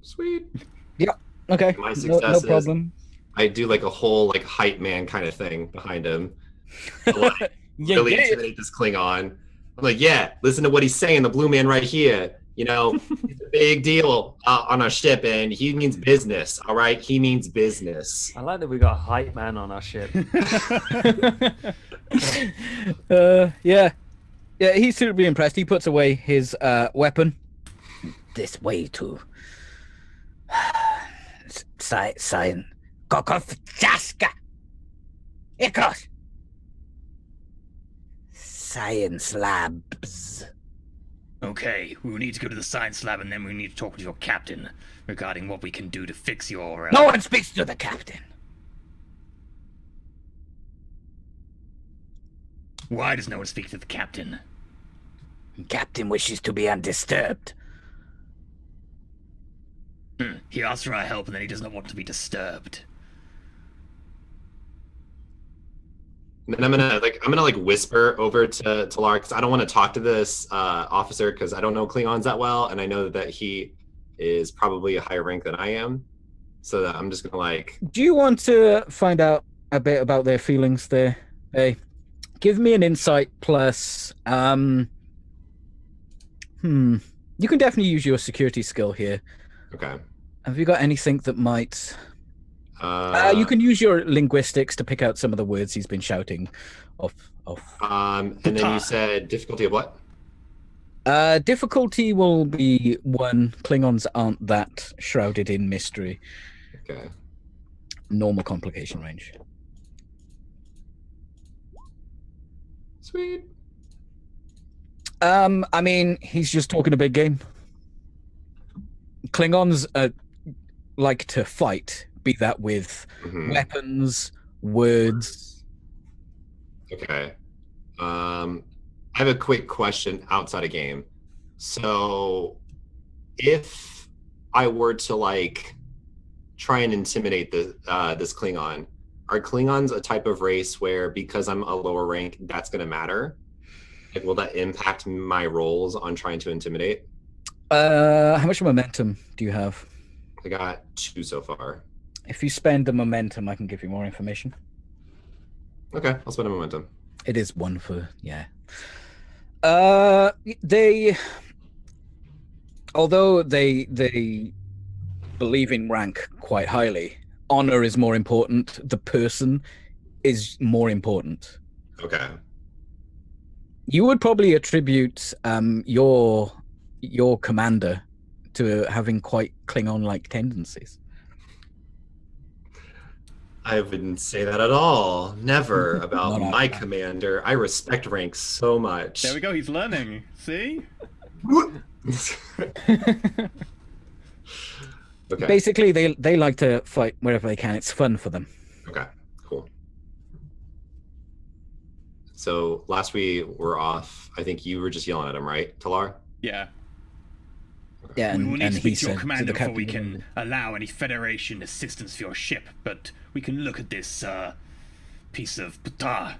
Sweet. Okay, My no success problem. I do like a whole like hype man kind of thing behind him. To, like, Yeah, really yeah. intimidate this Klingon. I'm like, yeah, listen to what he's saying. The blue man right here. You know, it's a big deal on our ship, and he means business. All right, he means business. I like that we got a hype man on our ship. Yeah, he's suitably impressed. He puts away his weapon. This way to sign. Kokofjaska. Ikos. Science labs. Okay, we will need to go to the science lab and then we need to talk to your captain regarding what we can do to fix your... No one speaks to the captain. Why does no one speak to the captain? Captain wishes to be undisturbed. He asks for our help and then he does not want to be disturbed. And I'm gonna whisper over to Lara because I don't want to talk to this officer because I don't know Klingons that well, and I know that he is probably a higher rank than I am. So that I'm just gonna like. Do you want to find out a bit about their feelings there? Hey, give me an insight plus. You can definitely use your security skill here. Okay. Have you got anything that might? You can use your linguistics to pick out some of the words he's been shouting off. And then you said difficulty of what? Difficulty will be 1. Klingons aren't that shrouded in mystery. Okay. Normal complication range. Sweet. I mean, he's just talking a big game. Klingons like to fight, be that with weapons, words. Okay. I have a quick question outside of game. So, if I were to like try and intimidate this Klingon, are Klingons a type of race where because I'm a lower rank, that's going to matter? Like, will that impact my rolls on trying to intimidate? How much momentum do you have? I got 2 so far. If you spend the momentum, I can give you more information. Okay, I'll spend a momentum. It is 1 for, yeah. Although they believe in rank quite highly, honor is more important. The person is more important. Okay. You would probably attribute your commander to having quite Klingon-like tendencies. I wouldn't say that at all. Never about No. my commander. I respect rank so much. There we go. He's learning. See? Okay. Basically, they like to fight wherever they can. It's fun for them. Okay. Cool. So last we were off, I think you were just yelling at him, right, Talar? Yeah. Yeah, We will need and to he speak to your said commander the before we captain, can allow any Federation assistance for your ship, but we can look at this piece of pata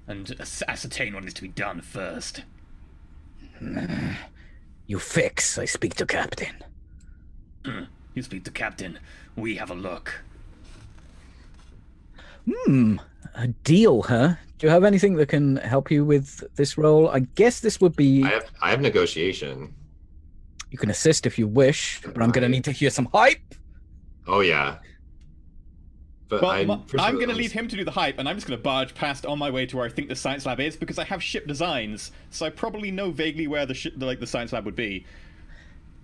and ascertain what needs to be done first. You fix. I speak to captain. You speak to Captain. We have a look. A deal, huh? Do you have anything that can help you with this role? I guess this would be... I have negotiation. You can assist if you wish, but I'm going to need to hear some hype. Oh, yeah. But Well, I'm going to leave him to do the hype, and I'm just going to barge past on my way to where I think the science lab is, because I have ship designs, so I probably know vaguely where the science lab would be.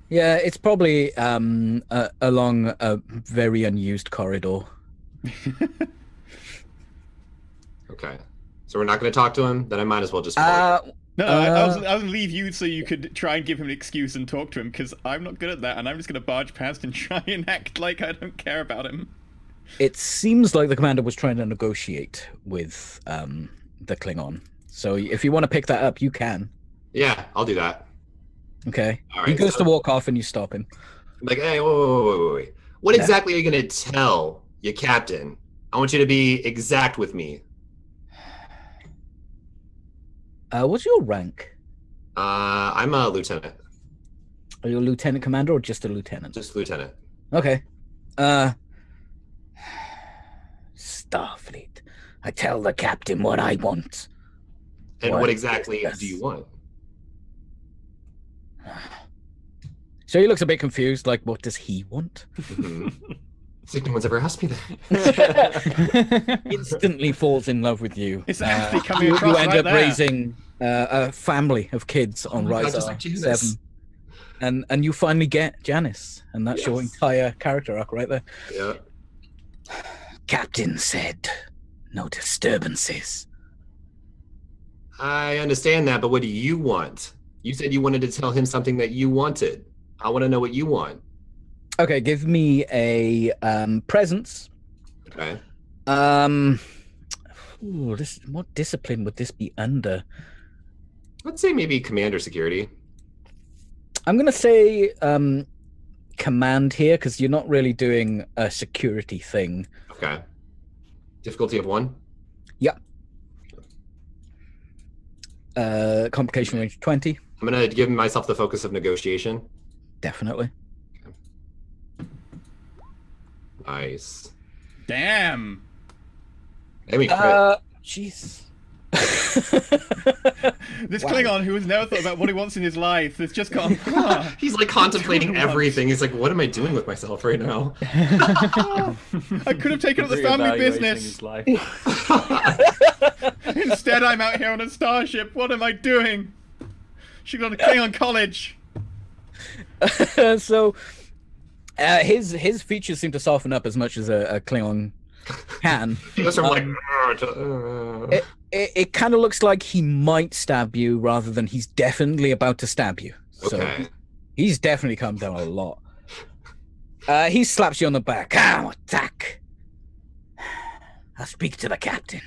Yeah, it's probably along a very unused corridor. Okay. So we're not going to talk to him? Then I might as well just... No, I was going to leave you so you could try and give him an excuse and talk to him, because I'm not good at that, and I'm just going to barge past and try and act like I don't care about him. It seems like the commander was trying to negotiate with the Klingon. So if you want to pick that up, you can. Yeah, I'll do that. Okay. All right, He goes to walk off and you stop him. I'm like, hey, wait. What exactly are you going to tell your captain? I want you to be exact with me. What's your rank? I'm a lieutenant. Are you a lieutenant commander or just a lieutenant? Just lieutenant. Okay. Starfleet. I tell the captain what I want. And what exactly do you want? So he looks a bit confused, like, what does he want? It's like no one's ever asked me that. Instantly falls in love with you. It's actually coming across you end right up there. raising a family of kids on my God, Rise just like Jesus. 7. And you finally get Janice, and that's your Yes. entire character arc right there. Yeah. Captain said, no disturbances. I understand that, but what do you want? You said you wanted to tell him something that you wanted. I want to know what you want. Okay, give me a presence. Okay. What discipline would this be under? Let's say maybe commander security. I'm gonna say command here because you're not really doing a security thing. Okay. Difficulty of 1? Yep. Complication range 20. I'm going to give myself the focus of negotiation. Definitely. Nice. Damn. I mean, crit. Jeez. This Klingon who has never thought about what he wants in his life has just gone, He's like contemplating everything. He's like, what am I doing with myself right now? I could have taken up the family Reevaluating business. his life. Instead, I'm out here on a starship. What am I doing? Should go to Klingon college. So his features seem to soften up as much as a Klingon can. He goes from like... It kind of looks like he might stab you rather than he's definitely about to stab you. So Okay. he's definitely calmed down a lot. He slaps you on the back. Attack. I'll speak to the captain.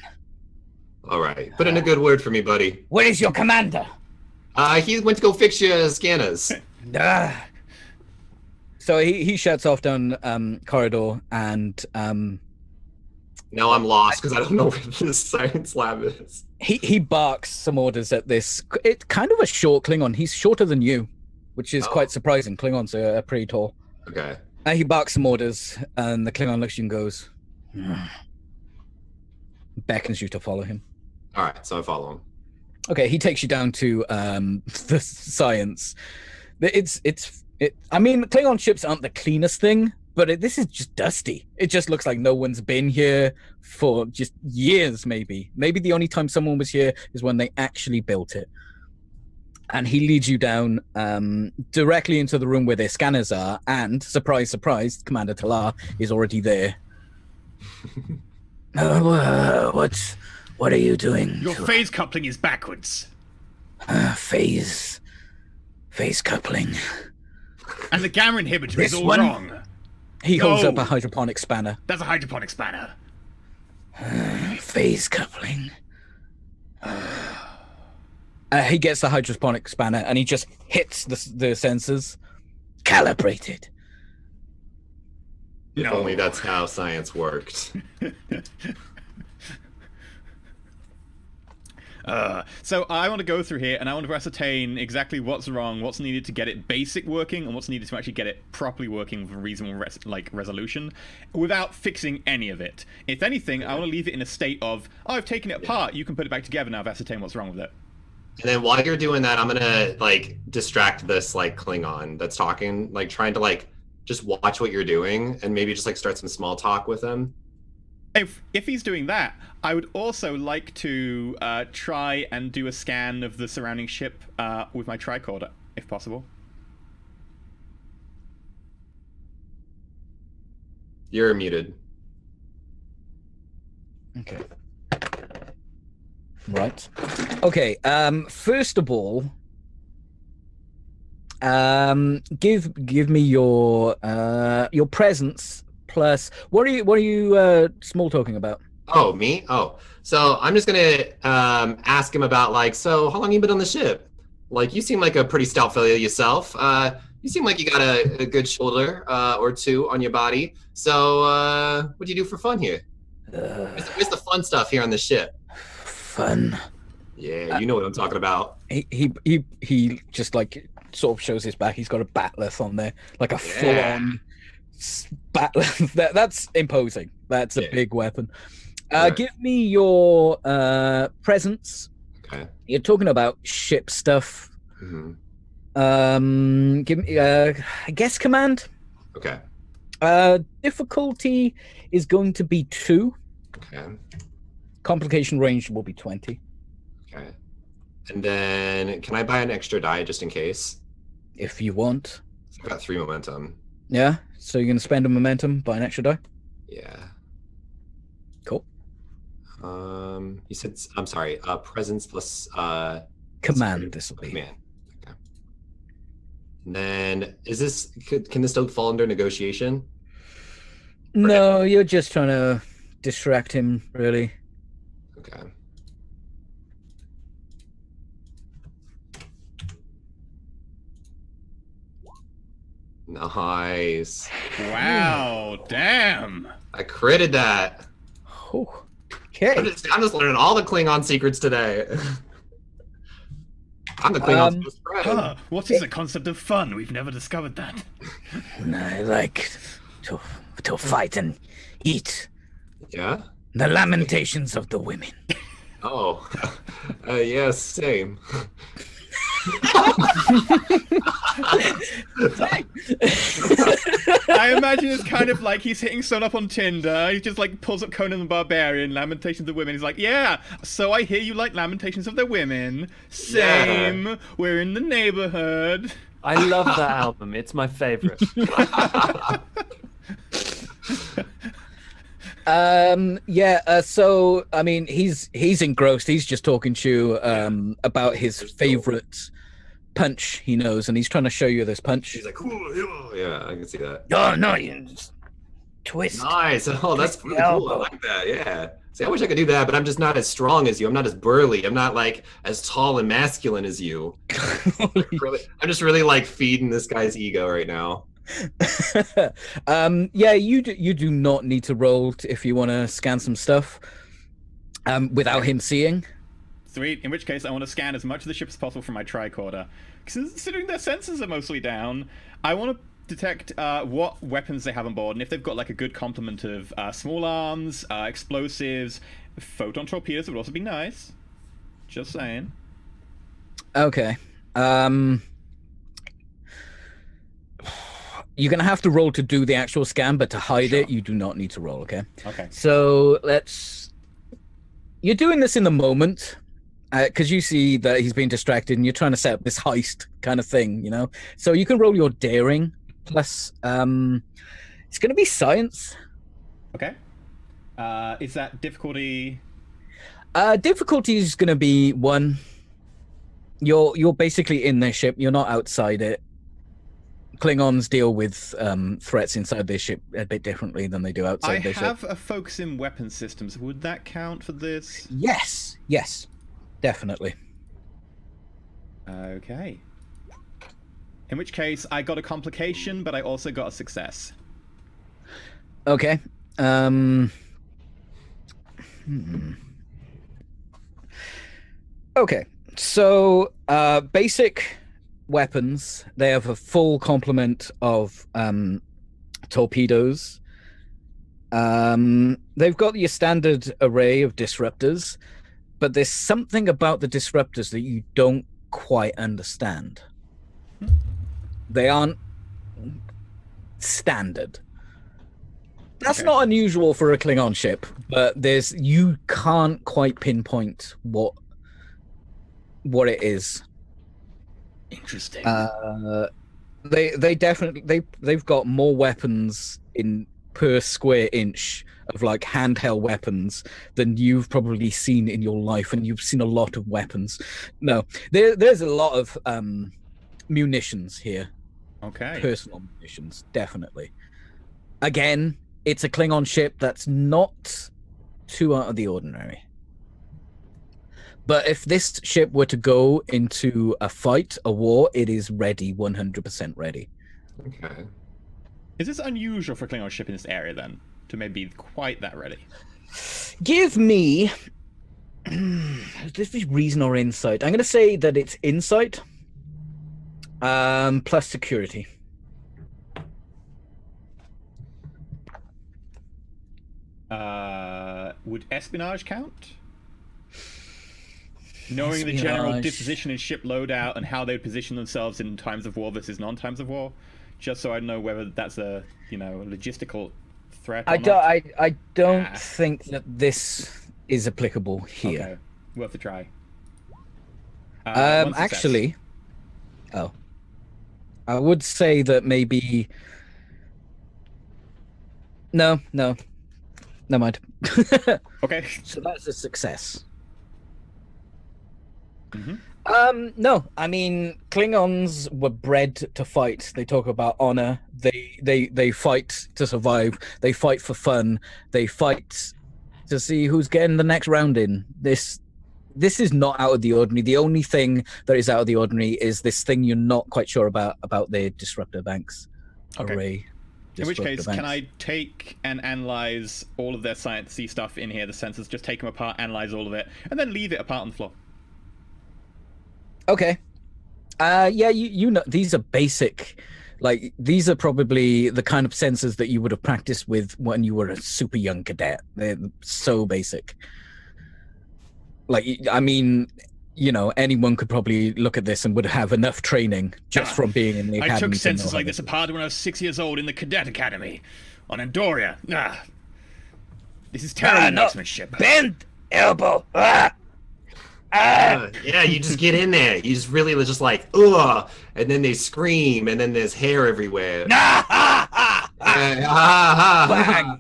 All right. Put in a good word for me, buddy. Where is your commander? He went to go fix your scanners. So he shuts off down corridor and Now I'm lost because I don't know where this science lab is. he barks some orders at this. It's kind of a short Klingon. He's shorter than you, which is quite surprising. Klingons are pretty tall. Okay. He barks some orders, and the Klingon looks at you and goes, beckons you to follow him. All right. So I follow him. Okay, he takes you down to the science. I mean, Klingon ships aren't the cleanest thing, but this is just dusty. It just looks like no one's been here for just years, maybe. Maybe the only time someone was here is when they actually built it. and he leads you down directly into the room where their scanners are. And surprise, surprise, Commander Talar is already there. What are you doing? Your phase coupling is backwards. Phase coupling. And the gamma inhibitor This is all one? wrong. He holds No. up a hydroponic spanner. That's a hydroponic spanner. Phase coupling. He gets the hydroponic spanner and he just hits the sensors. Calibrated. If No. only that's how science worked. So I want to go through here and I want to ascertain exactly what's wrong, what's needed to get it basic working, and what's needed to actually get it properly working with a reasonable resolution, without fixing any of it. If anything, I want to leave it in a state of, oh, I've taken it apart, you can put it back together now, I've ascertained what's wrong with it. And then while you're doing that, I'm gonna like distract this like Klingon that's talking, like trying to like just watch what you're doing and maybe just like start some small talk with him. If he's doing that, I would also like to try and do a scan of the surrounding ship with my tricorder, if possible. You're muted. Okay. Right. Okay. First of all, give me your presence plus what are you small talking about? Oh, me? Oh, so I'm just gonna ask him about like, so how long you been on the ship? Like, you seem like a pretty stout fella yourself. You seem like you got a good shoulder or two on your body. So what do you do for fun here? Where's the fun stuff here on the ship? Fun. Yeah, you know what I'm talking about. He just like sort of shows his back. He's got a batleth on there, like a full-on batleth. That's imposing. That's a big weapon. Give me your presence. Okay. You're talking about ship stuff. Mm-hmm. Give me I guess command. Okay. Difficulty is going to be 2. Okay. Complication range will be 20. Okay. And then can I buy an extra die just in case? If you want. I've got 3 momentum. Yeah. So you're gonna spend a momentum, buy an extra die. Yeah. Cool. You said I'm sorry. Presence plus Command. This will be. Command. Okay. And then can this still fall under negotiation? No, you're just trying to distract him, really. Okay. Nice. Wow, damn. I critted that. Oh, okay. I'm just learning all the Klingon secrets today. I'm the Klingon's best friend. What is the concept of fun? We've never discovered that. I like to fight and eat. Yeah? The lamentations of the women. Oh. Yes, same. I imagine it's kind of like he's hitting someone up on Tinder. He just like pulls up Conan the Barbarian, Lamentations of the Women. He's like, yeah, so I hear you like Lamentations of the Women. Same. Yeah. We're in the neighborhood. I love that album. It's my favorite. So I mean he's engrossed. He's just talking to you about his favorite punch he knows, and he's trying to show you this punch. He's like, ooh, yeah, I can see that. Oh no, you just twist. Nice. Oh, that's really cool. I like that. Yeah. See, I wish I could do that, but I'm just not as strong as you. I'm not as burly. I'm not like as tall and masculine as you. I'm just really like feeding this guy's ego right now. Yeah, you do not need to roll if you want to scan some stuff without him seeing. Sweet. In which case, I want to scan as much of the ship as possible from my tricorder. Considering their sensors are mostly down, I want to detect what weapons they have on board, and if they've got like a good complement of small arms, explosives, photon torpedoes would also be nice. Just saying. Okay. You're gonna have to roll to do the actual scan, but to hide it, you do not need to roll. Okay. Okay. So you're doing this in the moment. because you see that he's being distracted and you're trying to set up this heist kind of thing, you know. So you can roll your daring plus it's going to be science. Okay. Is that difficulty? Difficulty is going to be 1. You're basically in their ship. You're not outside it. Klingons deal with threats inside their ship a bit differently than they do outside their ship. I have a focus in weapon systems. Would that count for this? Yes, definitely. Okay. In which case, I got a complication, but I also got a success. Okay. Okay. So, basic weapons, they have a full complement of torpedoes. They've got your standard array of disruptors, but there's something about the disruptors that you don't quite understand. They aren't standard. That's not unusual for a Klingon ship, but you can't quite pinpoint what it is. Interesting. They definitely they've got more weapons in per square inch of like handheld weapons than you've probably seen in your life, and you've seen a lot of weapons. No, there's a lot of munitions here. Okay. Personal munitions, definitely. Again, it's a Klingon ship that's not too out of the ordinary. But if this ship were to go into a fight, a war, it is ready, 100% ready. Okay. Is this unusual for a Klingon ship in this area, then? To maybe be quite that ready? Give me... this is reason or insight. I'm going to say that it's insight plus security. Would espionage count? Knowing the general disposition in ship loadout and how they would position themselves in times of war versus non-times of war, just so I know whether that's a logistical threat. Or I don't think that this is applicable here. Okay. Worth a try. Actually, I would say that maybe. No, never mind. Okay. So that's a success. Mm-hmm. No, I mean Klingons were bred to fight. They talk about honor. They fight to survive. They fight for fun. They fight to see who's getting the next round in. This is not out of the ordinary. The only thing that is out of the ordinary is this thing you're not quite sure about their disruptor banks array. In which case, can I take and analyze all of their sciencey stuff in here, the sensors, just take them apart, analyze all of it, and then leave it apart on the floor? Okay. Yeah, you know, these are basic. Like, these are probably the kind of sensors that you would have practiced with when you were a super young cadet. They're so basic. Like, I mean, you know, anyone could probably look at this and would have enough training just from being in the academy. I took sensors like this apart when I was 6 years old in the cadet academy on Andoria. This is terrible marksmanship. Bend, elbow. Yeah, you just get in there. You just really just like, ugh, and then they scream, and then there's hair everywhere. Bang!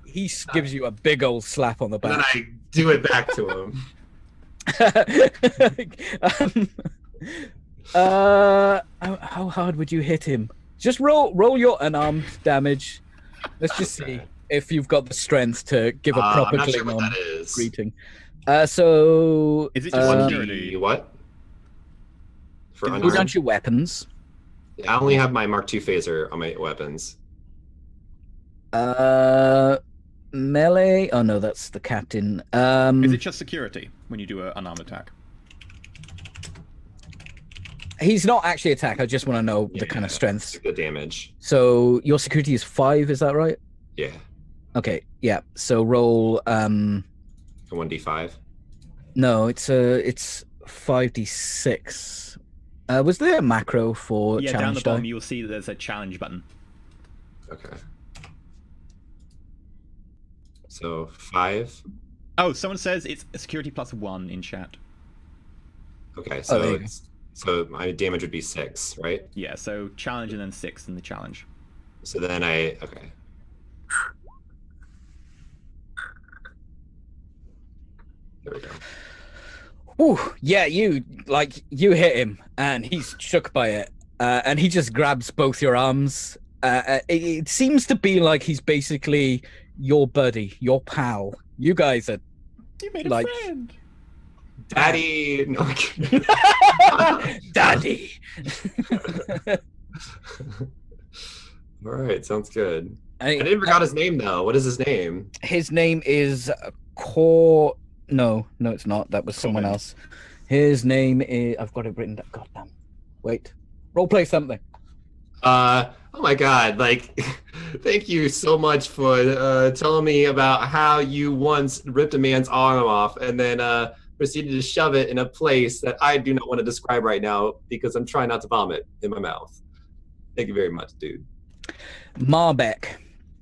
He gives you a big old slap on the back. And then I do it back to him. How hard would you hit him? Just roll your unarmed damage. Let's just see if you've got the strength to give a proper Klingon greeting. So is it just security? What? For who don't your weapons? I only have my Mark II phaser on my weapons. Melee. Oh no, that's the captain. Is it just security when you do an unarmed attack? He's not actually attack. I just want to know the kind of strengths. The damage. So your security is 5. Is that right? Yeah. Okay. Yeah. So roll. 1d5. No, it's 5d6. Was there a macro for challenge? Down the bottom you will see that there's a challenge button. Okay. So 5. Oh, someone says it's a security +1 in chat. Okay, Oh, there so you go. so my damage would be 6, right? Yeah, so challenge and then 6 in the challenge. So then okay. There we go. Ooh, yeah, you hit him, and he's shook by it, and he just grabs both your arms. It seems to be like he's basically your buddy, your pal. You guys are You made a like friend. Daddy. No, I'm kidding. daddy. All right, sounds good. I I didn't forgot his name though. What is his name? His name is No, it's not. That was someone Corbin. else. His name is. I've got it written down. Goddamn. Wait. Role play something. Oh my God! Like, thank you so much for telling me about how you once ripped a man's arm off and then proceeded to shove it in a place that I do not want to describe right now because I'm trying not to vomit in my mouth. Thank you very much, dude. Marbek.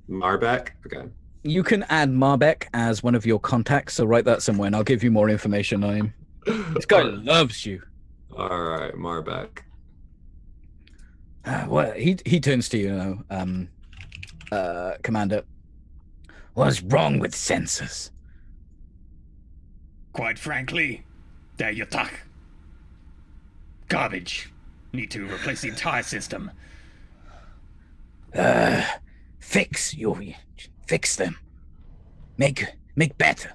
Marbek. Okay. You can add Marbek as one of your contacts, so write that somewhere, and I'll give you more information on him. This guy loves you. All right, Marbek. Well, he turns to you, Commander. What's wrong with sensors? Quite frankly, they're yuck. Garbage. Need to replace the entire system. Fix them. Make better.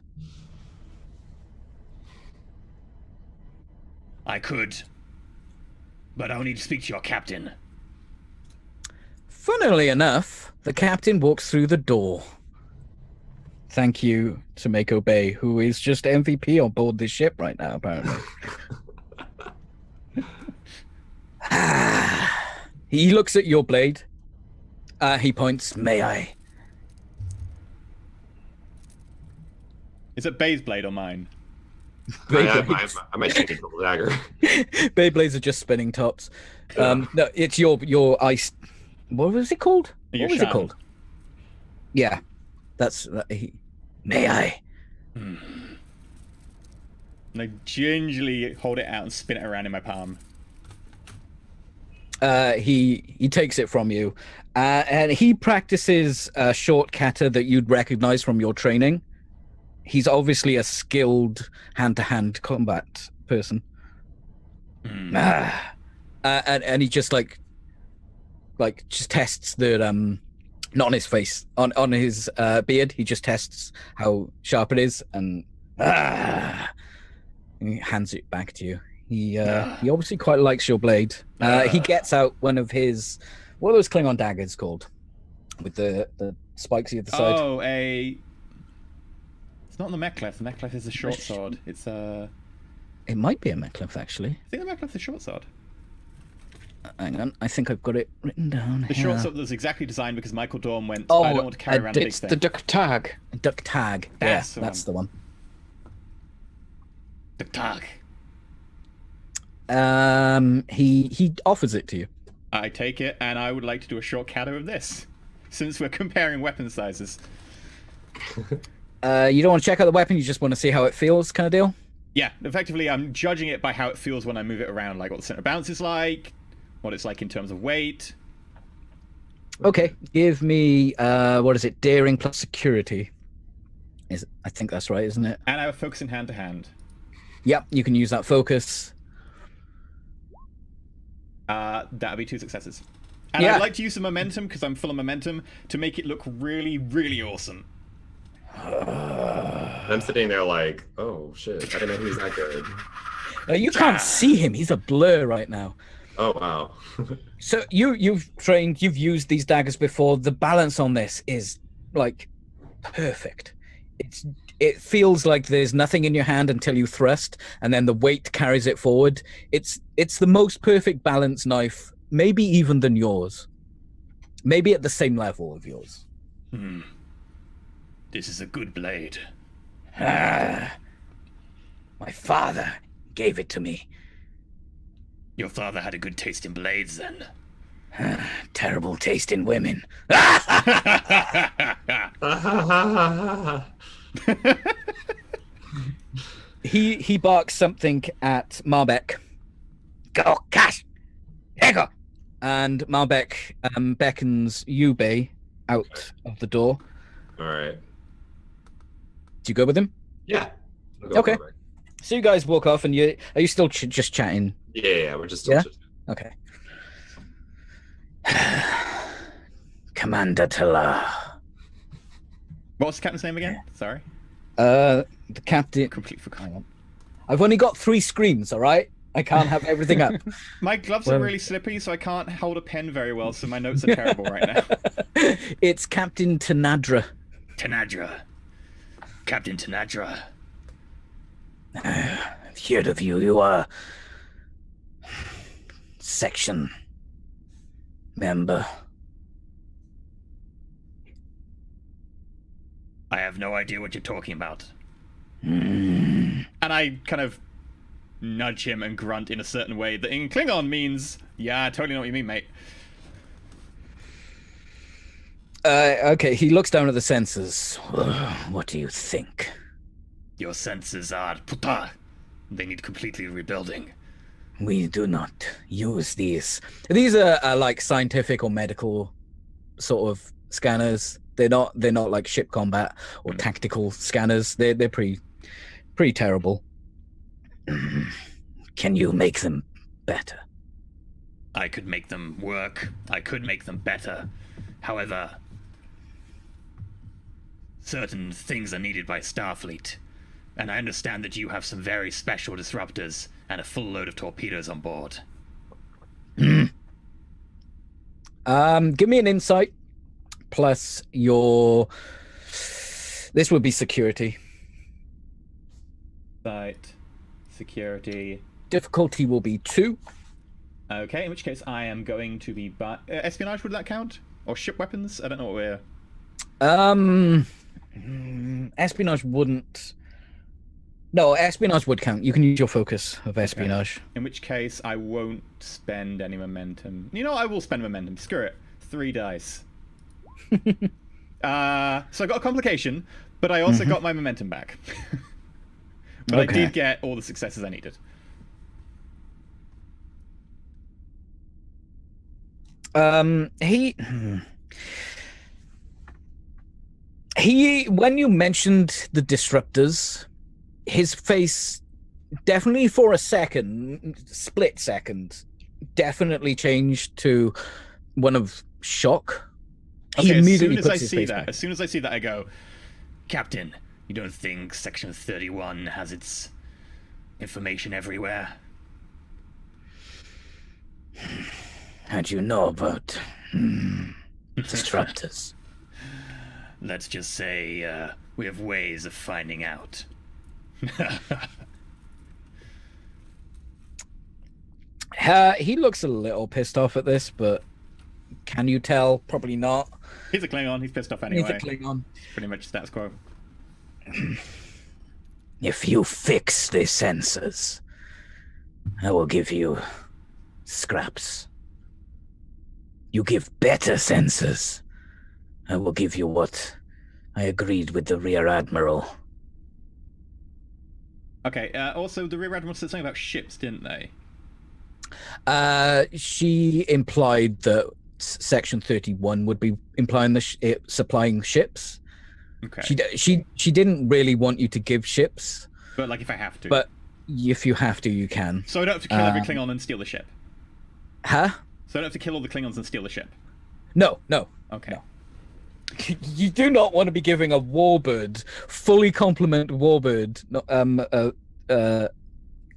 I could, but I'll need to speak to your captain. Funnily enough, the captain walks through the door. Thank you to Mako Bay, who is just MVP on board this ship right now, apparently. He looks at your blade. He points, may I? Is it Bay's blade or mine? I might take a double dagger. Beyblades are just spinning tops. No, it's your ice. What was it called? Your What was it sham. called? Yeah, that's. May I? And I gingerly hold it out and spin it around in my palm. He takes it from you, and he practices a short kata that you'd recognize from your training. He's obviously a skilled hand-to-hand combat person. And he just just tests the not on his face, on his beard. He just tests how sharp it is, and he hands it back to you. He obviously quite likes your blade. He gets out one of his, what are those Klingon daggers called, with the spikes either side? Oh, it's not the Mekhlef. The Mekhlef is a short sword. It's It might be a Mekhlef, actually. I think the Mekhlef's a short sword. Hang on, I think I've got it written down The here. short sword was exactly designed because Michael Dorn went, Oh, I don't want to carry around a big It's thing. the duck tag. Duck tag. That's the That's the one. The tag. He offers it to you. I take it, and I would like to do a short kata of this, since we're comparing weapon sizes. You don't want to check out the weapon, you just want to see how it feels, kind of deal? Yeah, effectively, I'm judging it by how it feels when I move it around, like what the center of bounce is like, what it's like in terms of weight. Okay, give me, what is it, daring plus security. I think that's right, isn't it? And I have focus in hand to hand. Yep, you can use that focus. That'll be 2 successes. And Yeah. I'd like to use some momentum, because I'm full of momentum, to make it look really, really awesome. I'm sitting there like, oh shit, I didn't know he was that good. You can't see him, he's a blur right now. Oh wow. So you've trained, you've used these daggers before. The balance on this is like perfect. It feels like there's nothing in your hand until you thrust, and then the weight carries it forward. It's the most perfect balanced knife, maybe even than yours. Maybe at the same level of yours. This is a good blade. My father gave it to me. Your father had a good taste in blades, then. Terrible taste in women. He barks something at Marbek. Go, cash! Here go! And Marbek beckons Yubei out of the door. All right. Do you go with him? Yeah. I'll go Okay. for it. So you guys walk off, and are you still just chatting? Yeah, we're just still Yeah? Okay. Commander Tala. What was the captain's name again? Sorry. The captain. Completely forgot. I've only got 3 screens, all right? I can't have everything up. My gloves are really slippery, so I can't hold a pen very well, so my notes are terrible right now. It's Captain Tanadra. Tanadra. Captain Tanadra. I've heard of you. You are section member. I have no idea what you're talking about. And I kind of nudge him and grunt in a certain way that in Klingon means, yeah, I totally know what you mean, mate. Okay, he looks down at the sensors. What do you think? Your senses are puta. They need completely rebuilding. We do not use these. These are like scientific or medical sort of scanners. They're not like ship combat or tactical scanners. They're pretty terrible. Can you make them better? I could make them work. I could make them better. However, certain things are needed by Starfleet. And I understand that you have some very special disruptors and a full load of torpedoes on board. Give me an insight plus your... This would be security. Site, security. Difficulty will be 2. Okay, in which case I am going to be... espionage, would that count? Or ship weapons? I don't know what we're... Espionage wouldn't... No, espionage would count. You can use your focus of espionage. Okay. In which case, I won't spend any momentum. You know, I will spend momentum. Screw it. 3 dice. So I got a complication, but I also got my momentum back. But I did get all the successes I needed. He when you mentioned the disruptors, his face definitely for a split second, definitely changed to one of shock. Okay, He immediately as soon puts his face back. as soon as I see that, I go, Captain, you don't think Section 31 has its information everywhere? How'd you know about disruptors? Let's just say we have ways of finding out. He looks a little pissed off at this, but can you tell? Probably not. he's a Klingon, he's pissed off anyway. He's a Klingon. Pretty much status quo. If you fix the sensors, I will give you scraps. You give better sensors, I will give you what I agreed with the Rear Admiral. Okay, also the Rear Admiral said something about ships, didn't they? She implied that Section 31 would be implying supplying ships. Okay. She didn't really want you to give ships. But like if I have to. But if you have to, you can. So I don't have to kill every Klingon and steal the ship? Huh? So I don't have to kill all the Klingons and steal the ship? No. Okay. No. You do not want to be giving a warbird, fully complement warbird,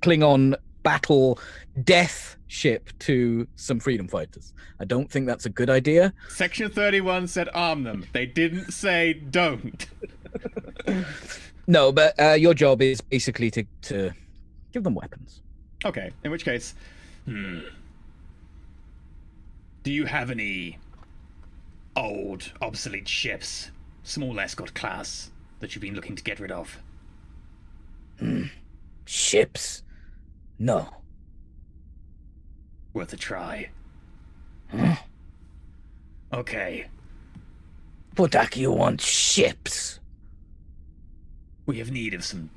Klingon battle death ship to some freedom fighters. I don't think that's a good idea. Section 31 said arm them. They didn't say don't. No, but your job is basically to give them weapons. Okay, in which case... Do you have any old, obsolete ships, small escort class, that you've been looking to get rid of? Ships? No. Worth a try. Huh? Okay. But you want ships? We have need of some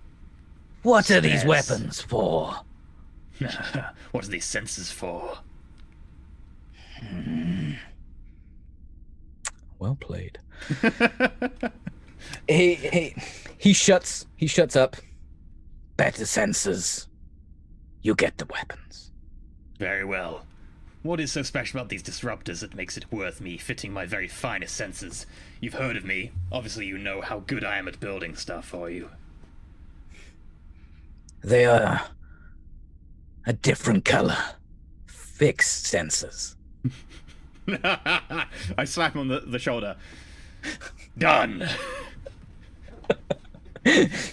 What are these Yes. weapons for? What are these sensors for? Well played. He shuts up. Better sensors. You get the weapons. Very well. What is so special about these disruptors that makes it worth me fitting my very finest sensors? You've heard of me. Obviously you know how good I am at building stuff for you. They are a different color. Fixed sensors. I slap him on the shoulder. Done!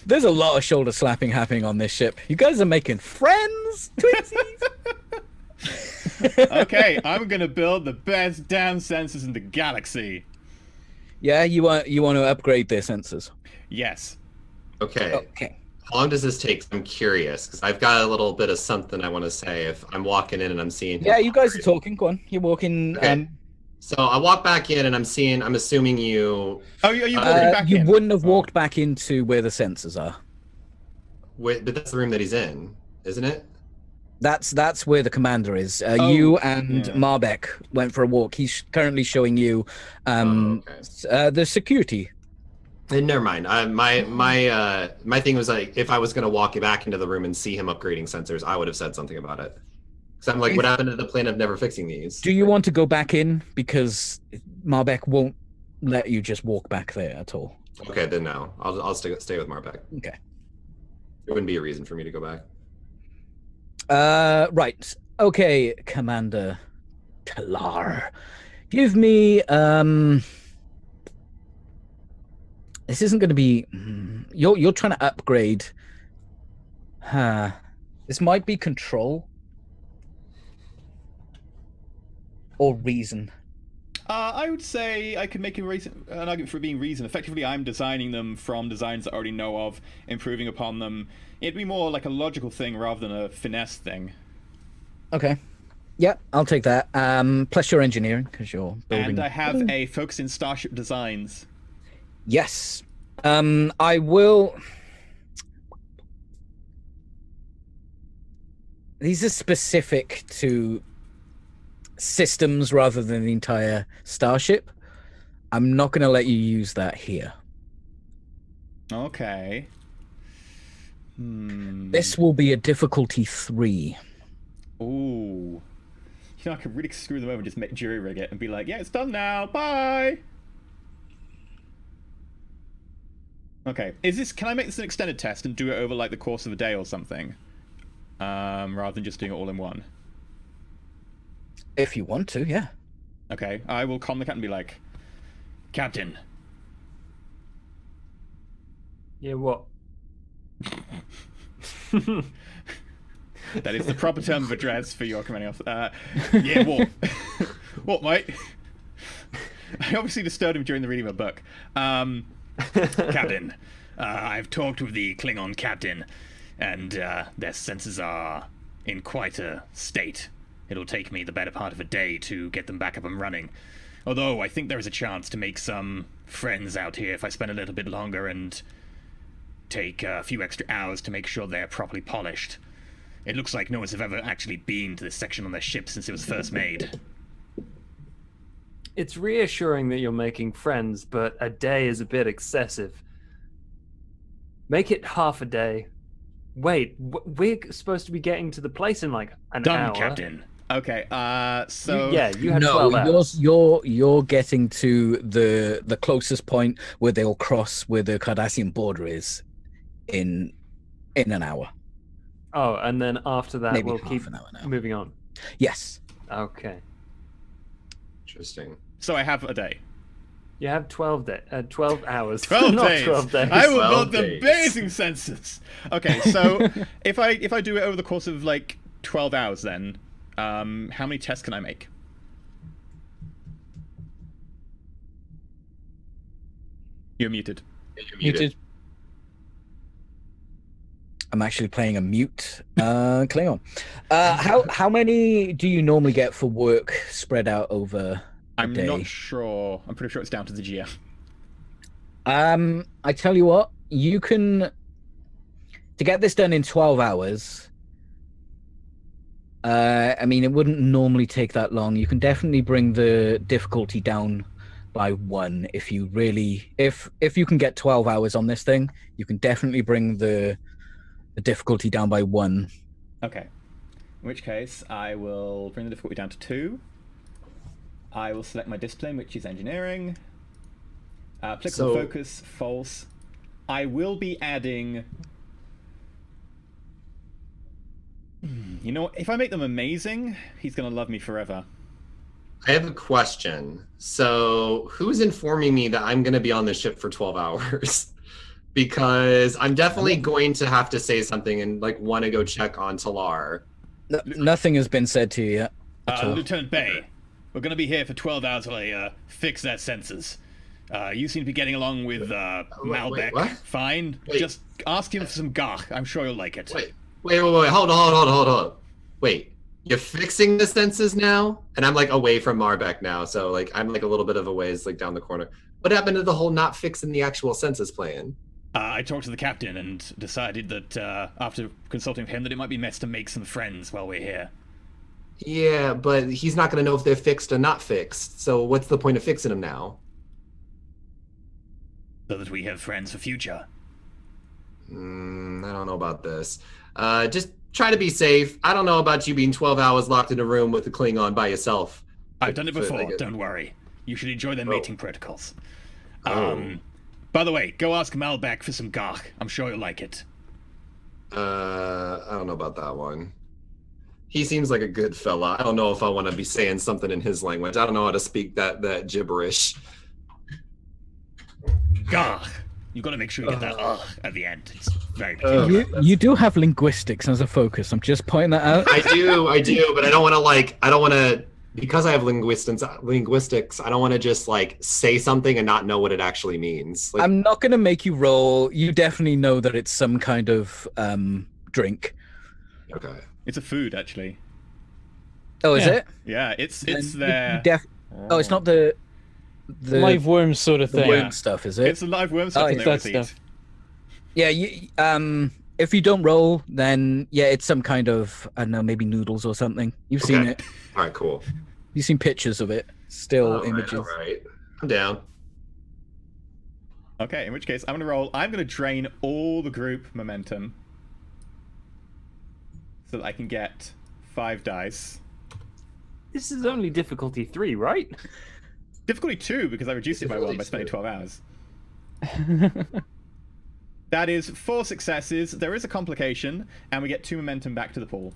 There's a lot of shoulder slapping happening on this ship. You guys are making friends, twinsies. Okay, I'm gonna build the best damn sensors in the galaxy. Yeah, you want to upgrade their sensors. Yes. Okay. Okay. How long does this take? I'm curious because I've got a little bit of something I want to say. If I'm walking in and I'm seeing. him Yeah, you guys are upgrade. talking. Go on. You're walking. Okay. So I walk back in and I'm assuming you. Oh, are you walking back you in? wouldn't have walked back into where the sensors are. Wait, but that's the room that he's in, isn't it? That's where the commander is. Oh, You and yeah. Marbek went for a walk. He's currently showing you Okay. the security. And never mind. My thing was like, if I was gonna walk back into the room and see him upgrading sensors, I would have said something about it. So I'm like, what happened to the plan of never fixing these? Do you want to go back in? Because Marbek won't let you just walk back there at all. Okay, then no. I'll stay with Marbek. Okay. There wouldn't be a reason for me to go back. Right. Okay, Commander Talar. Give me this isn't going to be you're trying to upgrade. This might be control or reason. I would say I could make an argument for being reason. Effectively, I'm designing them from designs that I already know of, improving upon them. It'd be more like a logical thing rather than a finesse thing. Okay. Yeah, I'll take that. Plus your engineering, because you're building. And I have a focus in Starship Designs. Yes. I will. These are specific to systems rather than the entire starship. I'm not going to let you use that here. Okay. This will be a difficulty 3. Ooh. You know, I could really screw them over and just make jury rig it and be like, yeah, it's done now. Bye. Okay. Can I make this an extended test and do it over like the course of a day or something? Rather than just doing it all in one. If you want to, yeah. Okay. I will calm the cat and be like, Captain. Yeah, what? That is the proper term of address for your commanding officer. Yeah, what? What, mate? I obviously disturbed him during the reading of a book. Captain, I've talked with the Klingon captain, and their sensors are in quite a state. It'll take me the better part of a day to get them back up and running. Although I think there is a chance to make some friends out here if I spend a little bit longer and take a few extra hours to make sure they're properly polished. It looks like no one's ever actually been to this section on their ship since it was first made. It's reassuring that you're making friends, but a day is a bit excessive. Make it half a day. Wait, we're supposed to be getting to the place in like an Done, hour. Captain. Okay, so... You had 12 hours. you're getting to the closest point where they'll cross where the Cardassian border is in an hour. Oh, and then after that, Maybe we'll half keep an hour now. moving on. Yes. Okay. Interesting. So I have a day. You have 12 hours. 12 Not days. 12 days. I will 12 build days. amazing sensors. Okay, so if I do it over the course of like 12 hours, then how many tests can I make? You're muted. You're Muted. I'm actually playing a mute Klingon. How many do you normally get for work spread out over a I'm day? not sure. I'm pretty sure it's down to the GM. I tell you what, you can to get this done in 12 hours. I mean, it wouldn't normally take that long. You can definitely bring the difficulty down by 1 if you really, if you can get 12 hours on this thing, you can definitely bring the difficulty down by 1. Okay. In which case, I will bring the difficulty down to 2. I will select my discipline, which is engineering. Applicable focus, false. I will be adding... You know, if I make them amazing, he's going to love me forever. I have a question. So who's informing me that I'm going to be on this ship for 12 hours? Because I'm definitely going to have to say something and like want to go check on Talar. Nothing has been said to you yet. Lieutenant Bay, we're going to be here for 12 hours while I fix that sensors. You seem to be getting along with Malbec. what? Fine. Wait. Just ask him for some gach. I'm sure he'll like it. Wait, hold on. Wait, you're fixing the senses now? And I'm like away from Marbeck now, so like I'm like a little bit of a ways like down the corner. What happened to the whole not fixing the actual census plan? I talked to the captain and decided that after consulting with him that it might be best to make some friends while we're here. Yeah, but he's not going to know if they're fixed or not fixed. So what's the point of fixing them now? So that we have friends for future. I don't know about this. Just try to be safe. I don't know about you being 12 hours locked in a room with a Klingon by yourself. I've done it before, don't worry. You should enjoy their mating protocols. By the way, go ask Malbec for some gach. I'm sure you'll like it. I don't know about that one. He seems like a good fella. I don't know if I want to be saying something in his language. I don't know how to speak that gibberish. Gach. You've got to make sure you get that at the end. It's very particular. You do have linguistics as a focus. I'm just pointing that out. I do, but I don't want to, because I have linguistics, I don't want to just like say something and not know what it actually means. Like, I'm not going to make you roll. You definitely know that it's some kind of drink. Okay. It's a food, actually. Oh, is it? Yeah, it's Then there. Oh, it's not the live worm sort of the thing. worm stuff, is it? It's the live worm stuff. yeah. They That always eat. stuff. Yeah, if you don't roll, then yeah, it's some kind of, I don't know, maybe noodles or something. You've seen it. All right, cool. You've seen pictures of it. Still images. All right. I'm down. Okay, in which case, I'm going to roll. I'm going to drain all the group momentum so that I can get 5 dice. This is only difficulty 3, right? Difficulty 2, because I reduced it by 1 by spending 12 hours. That is 4 successes. There is a complication, and we get 2 momentum back to the pool.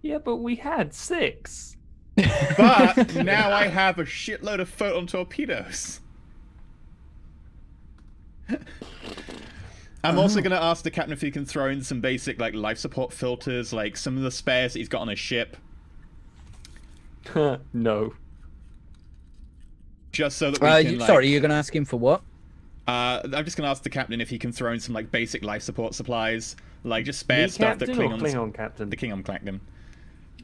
Yeah, but we had 6. But now I have a shitload of photon torpedoes. I'm also going to ask the captain if he can throw in some basic like life support filters, like some of the spares that he's got on his ship. No. Just so that we can, sorry, you're going to ask him for what? I'm just going to ask the captain if he can throw in some like basic life support supplies, like just spare Me stuff that captain or Klingons. Klingon captain? The Klingon captain.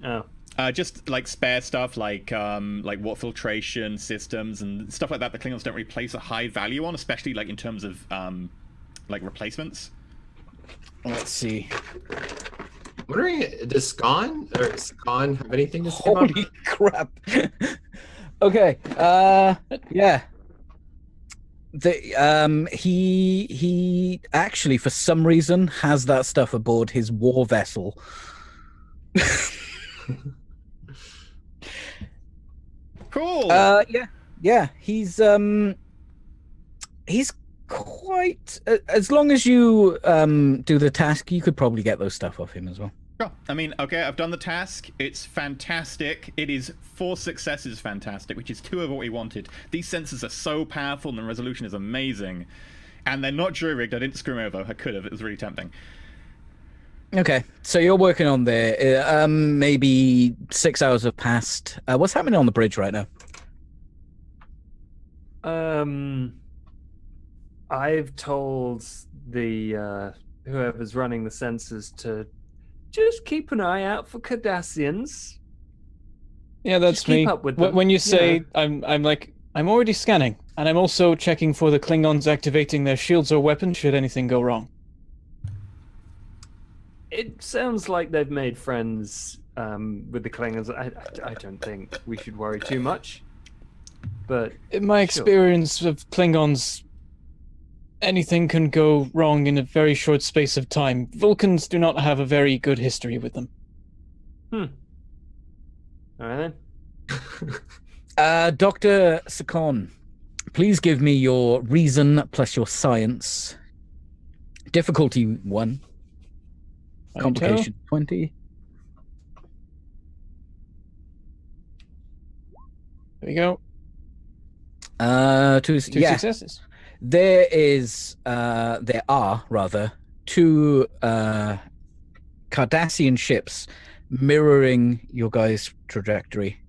Oh. Just like spare stuff, like water filtration systems and stuff like that. The Klingons don't really place a high value on, especially like in terms of like replacements. Let's see. I'm wondering, does Scon have anything to say about Holy crap. Okay. Yeah. He actually for some reason has that stuff aboard his war vessel. Cool. Yeah. He's quite. As long as you do the task, you could probably get those stuff off him as well. Sure. I mean, okay, I've done the task. It's fantastic. It is 4 successes fantastic, which is 2 of what we wanted. These sensors are so powerful and the resolution is amazing. And they're not jury-rigged. I didn't screw them over. I could have. It was really tempting. Okay, so you're working on there. Maybe 6 hours have passed. What's happening on the bridge right now? I've told the whoever's running the sensors to just keep an eye out for Cardassians. Yeah, that's Just keep me. up with them, When you you say I'm already scanning. And I'm also checking for the Klingons activating their shields or weapons should anything go wrong. It sounds like they've made friends with the Klingons. I don't think we should worry too much. But In my experience of Klingons, anything can go wrong in a very short space of time. Vulcans do not have a very good history with them. All right then. Dr. Sakon, please give me your reason plus your science. Difficulty 1. Complication 20. There we go. Two successes. There are rather 2 Cardassian ships mirroring your guys' trajectory.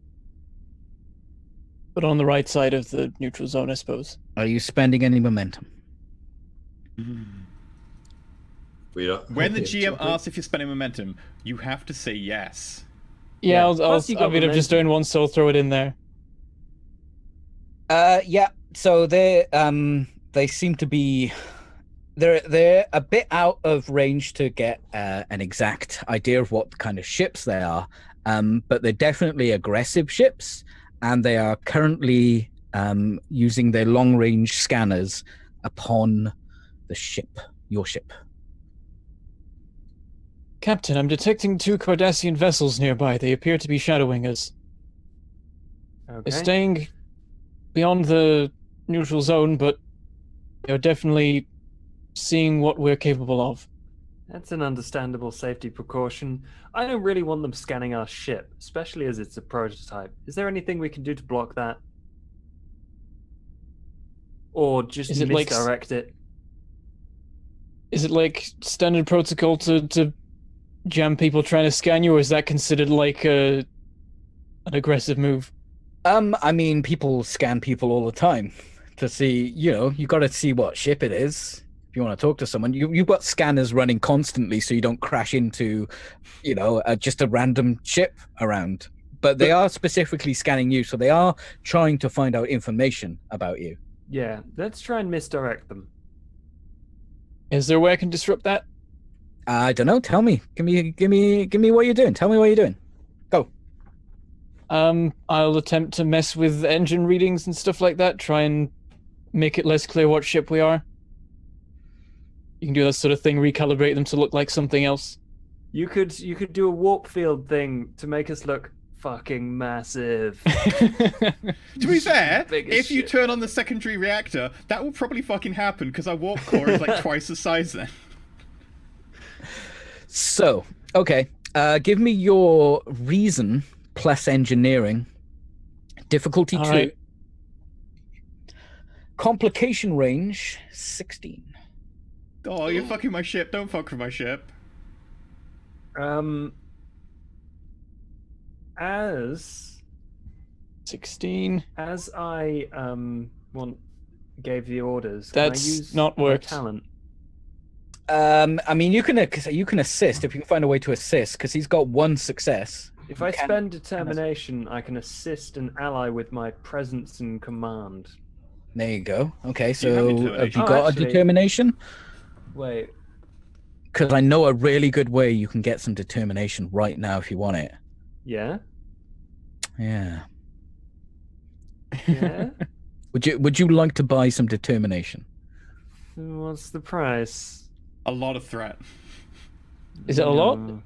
But on the right side of the neutral zone, I suppose. Are you spending any momentum? We don't. When the GM asks if you're spending momentum, you have to say yes. Yeah, Plus you got I'll just doing one, so I'll throw it in there. Yeah. So they seem to be they're a bit out of range to get an exact idea of what kind of ships they are, but they're definitely aggressive ships, and they are currently using their long-range scanners upon the ship, your ship. Captain, I'm detecting 2 Cardassian vessels nearby. They appear to be shadowing us. Okay. They're staying beyond the neutral zone, but they're definitely seeing what we're capable of. That's an understandable safety precaution. I don't really want them scanning our ship, especially as it's a prototype. Is there anything we can do to block that? Or just Is it like misdirect it? Is it like standard protocol to jam people trying to scan you, or is that considered like an aggressive move? I mean, people scan people all the time to see, you got to see what ship it is. If you want to talk to someone, you've got scanners running constantly so you don't crash into, just a random ship around. But they are specifically scanning you, so they are trying to find out information about you. Yeah, let's try and misdirect them. Is there a way I can disrupt that? I don't know. Tell me. Give me what you're doing. Tell me what you're doing. Go. I'll attempt to mess with engine readings and stuff like that. Try and make it less clear what ship we are. You can do that sort of thing. Recalibrate them to look like something else. You could do a warp field thing to make us look fucking massive. To be fair, Big as if you shit. turn on the secondary reactor, that will probably fucking happen because our warp core is like twice the size then. So, okay. Give me your reason plus engineering. Difficulty All 2. right. Complication range 16. Oh, you're fucking my ship. Don't fuck with my ship. As 16. I gave the orders, can I That's use not my worked. talent? I mean, you can assist if you can find a way to assist, because he's got 1 success. If I spend determination, I can assist an ally with my presence and command. There you go. Okay, Do you have so determination? have you Oh, got actually- a determination? Wait, Because I know a really good way you can get some determination right now if you want it. yeah? Yeah. Yeah? Would you like to buy some determination? What's the price? A lot of threat. Is it a lot? No.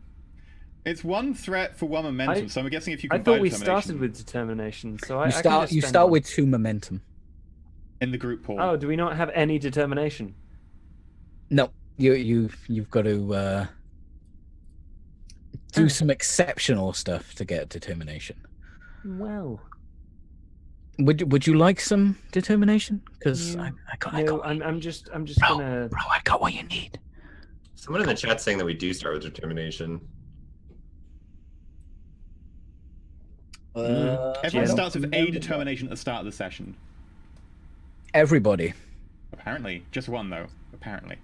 It's 1 threat for 1 momentum, so I'm guessing if you I can thought buy we determination started with determination, so I You can start. just You spend start one. with 2 momentum. in the group pool. Oh, do we not have any determination? No, you've got to do some exceptional stuff to get determination. Well, Would you like some determination? Because Yeah. I got no, what I'm just bro, gonna. bro, I got what you need. Someone in the chat saying that we do start with determination. Everyone Yeah. starts with a determination at the start of the session. Everybody. Apparently. Just 1, though. Apparently.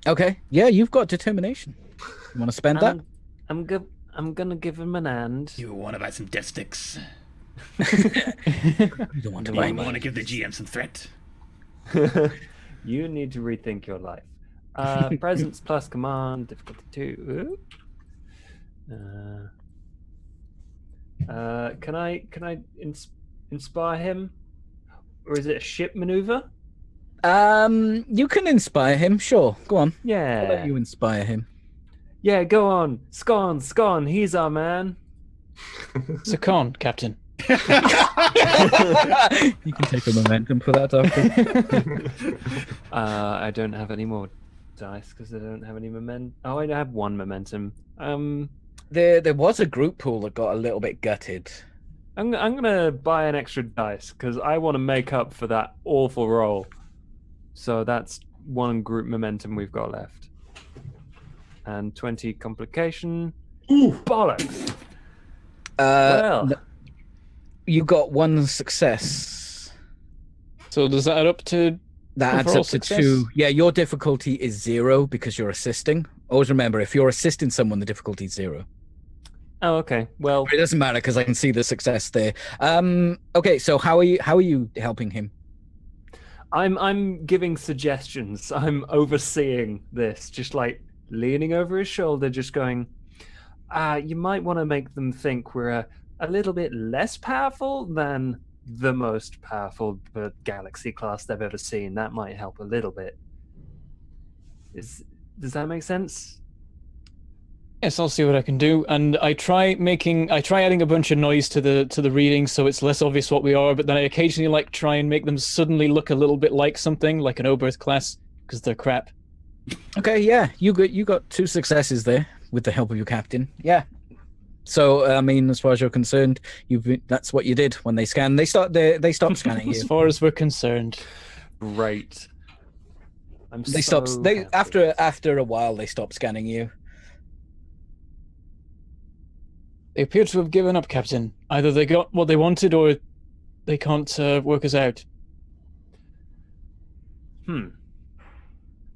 Okay. Yeah, you've got determination. You want to spend that? I'm gonna give him an and. You want to buy some death sticks? You don't want to buy I me. want to give the GM some threat. You need to rethink your life. Presence plus command, difficulty 2. Can I inspire him, or is it a ship maneuver? You can inspire him. Sure, go on. I'll Yeah. let you inspire him. Yeah, go on. Scone, he's our man. It's a con, Captain. You can take a momentum for that after. I don't have any more dice because I don't have any momentum. Oh, I have 1 momentum. There was a group pool that got a little bit gutted. I'm gonna buy an extra dice because I want to make up for that awful roll. So that's 1 group momentum we've got left, and 20 complication. Ooh. Bollocks! Well, you got 1 success. So does that add up to That adds overall up to success? 2. Yeah, your difficulty is 0 because you're assisting. Always remember, if you're assisting someone, the difficulty is 0. Oh, okay. Well, But it doesn't matter because I can see the success there. Okay, so how are you helping him? I'm giving suggestions. I'm overseeing this, just like leaning over his shoulder, just going, you might want to make them think we're a little bit less powerful than the most powerful galaxy class they've ever seen. That might help a little bit. Does that make sense? Yes, I'll see what I can do, and I try adding a bunch of noise to the reading so it's less obvious what we are. But then I occasionally try and make them suddenly look a little bit like something, like an Oberth class, because they're crap. Okay, yeah, you got 2 successes there with the help of your captain. Yeah. So I mean, as far as you're concerned, that's what you did when they scanned. They stopped scanning As you. far as we're concerned, Great. After a while they stopped scanning you. they appear to have given up, Captain. Either they got what they wanted, or they can't work us out.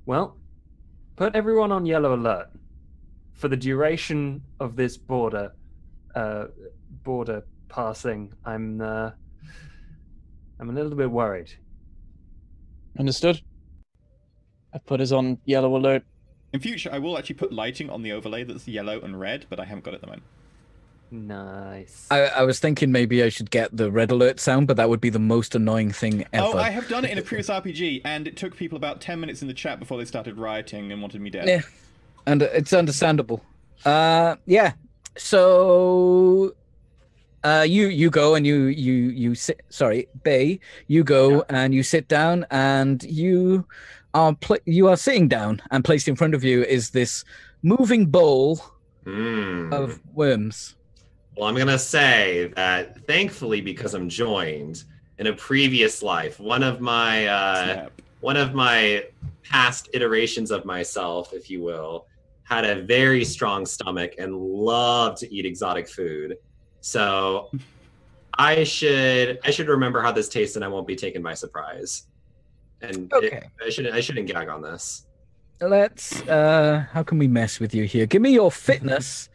Well, put everyone on yellow alert for the duration of this border passing. I'm a little bit worried. Understood? I've put us on yellow alert. In future, I will actually put lighting on the overlay that's yellow and red, but I haven't got it at the moment. Nice. I was thinking maybe I should get the red alert sound, but that would be the most annoying thing ever. Oh, I have done it in a previous RPG, and it took people about 10 minutes in the chat before they started rioting and wanted me dead. Yeah, and it's understandable. Yeah. So, you go and you sit. Sorry, Bay. You go and you sit down, and you are sitting down, and placed in front of you is this moving bowl of worms. Well, I'm gonna say that thankfully, because I'm joined in a previous life, one of my past iterations of myself, if you will, had a very strong stomach and loved to eat exotic food. So I should remember how this tastes, and I won't be taken by surprise. And Okay. I shouldn't gag on this. Let's. How can we mess with you here? Give me your fitness.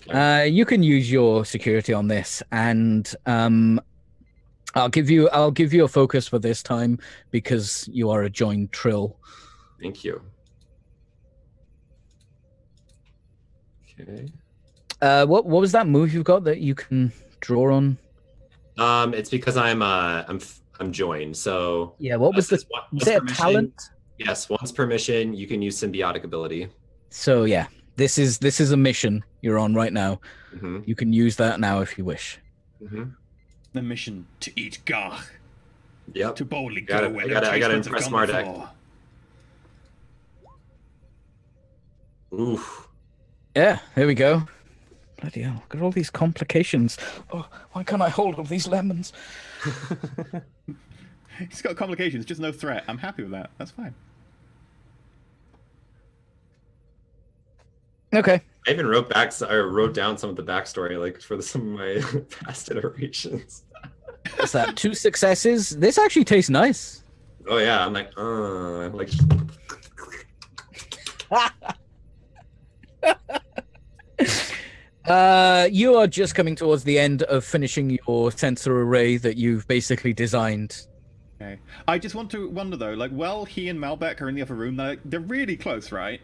Okay. You can use your security on this, and I'll give you a focus for this time because you are a joined trill. Thank you. Okay. What was that move you've got that you can draw on? It's because I'm joined. So Yeah. What was this the? one- Was it a permission? talent? Yes, once per mission, you can use symbiotic ability. So yeah, this is a mission you're on right now. Mm-hmm. You can use that now if you wish. Mm-hmm. The mission to eat Gar, Yep. to boldly Gotta- go where I no gotta taste buds have impress gone Mardek. before. Oof. Yeah. There we go. Bloody hell! Look at all these complications. Oh, why can't I hold all these lemons? He's got complications, just no threat. I'm happy with that. That's fine. Okay. I even wrote down some of the backstory, like for some of my past iterations. What's that? 2 successes. This actually tastes nice. Oh yeah, I'm like. You are just coming towards the end of finishing your sensor array that you've basically designed. Okay. I just wonder though, like, while he and Malbec are in the other room, they're really close, right?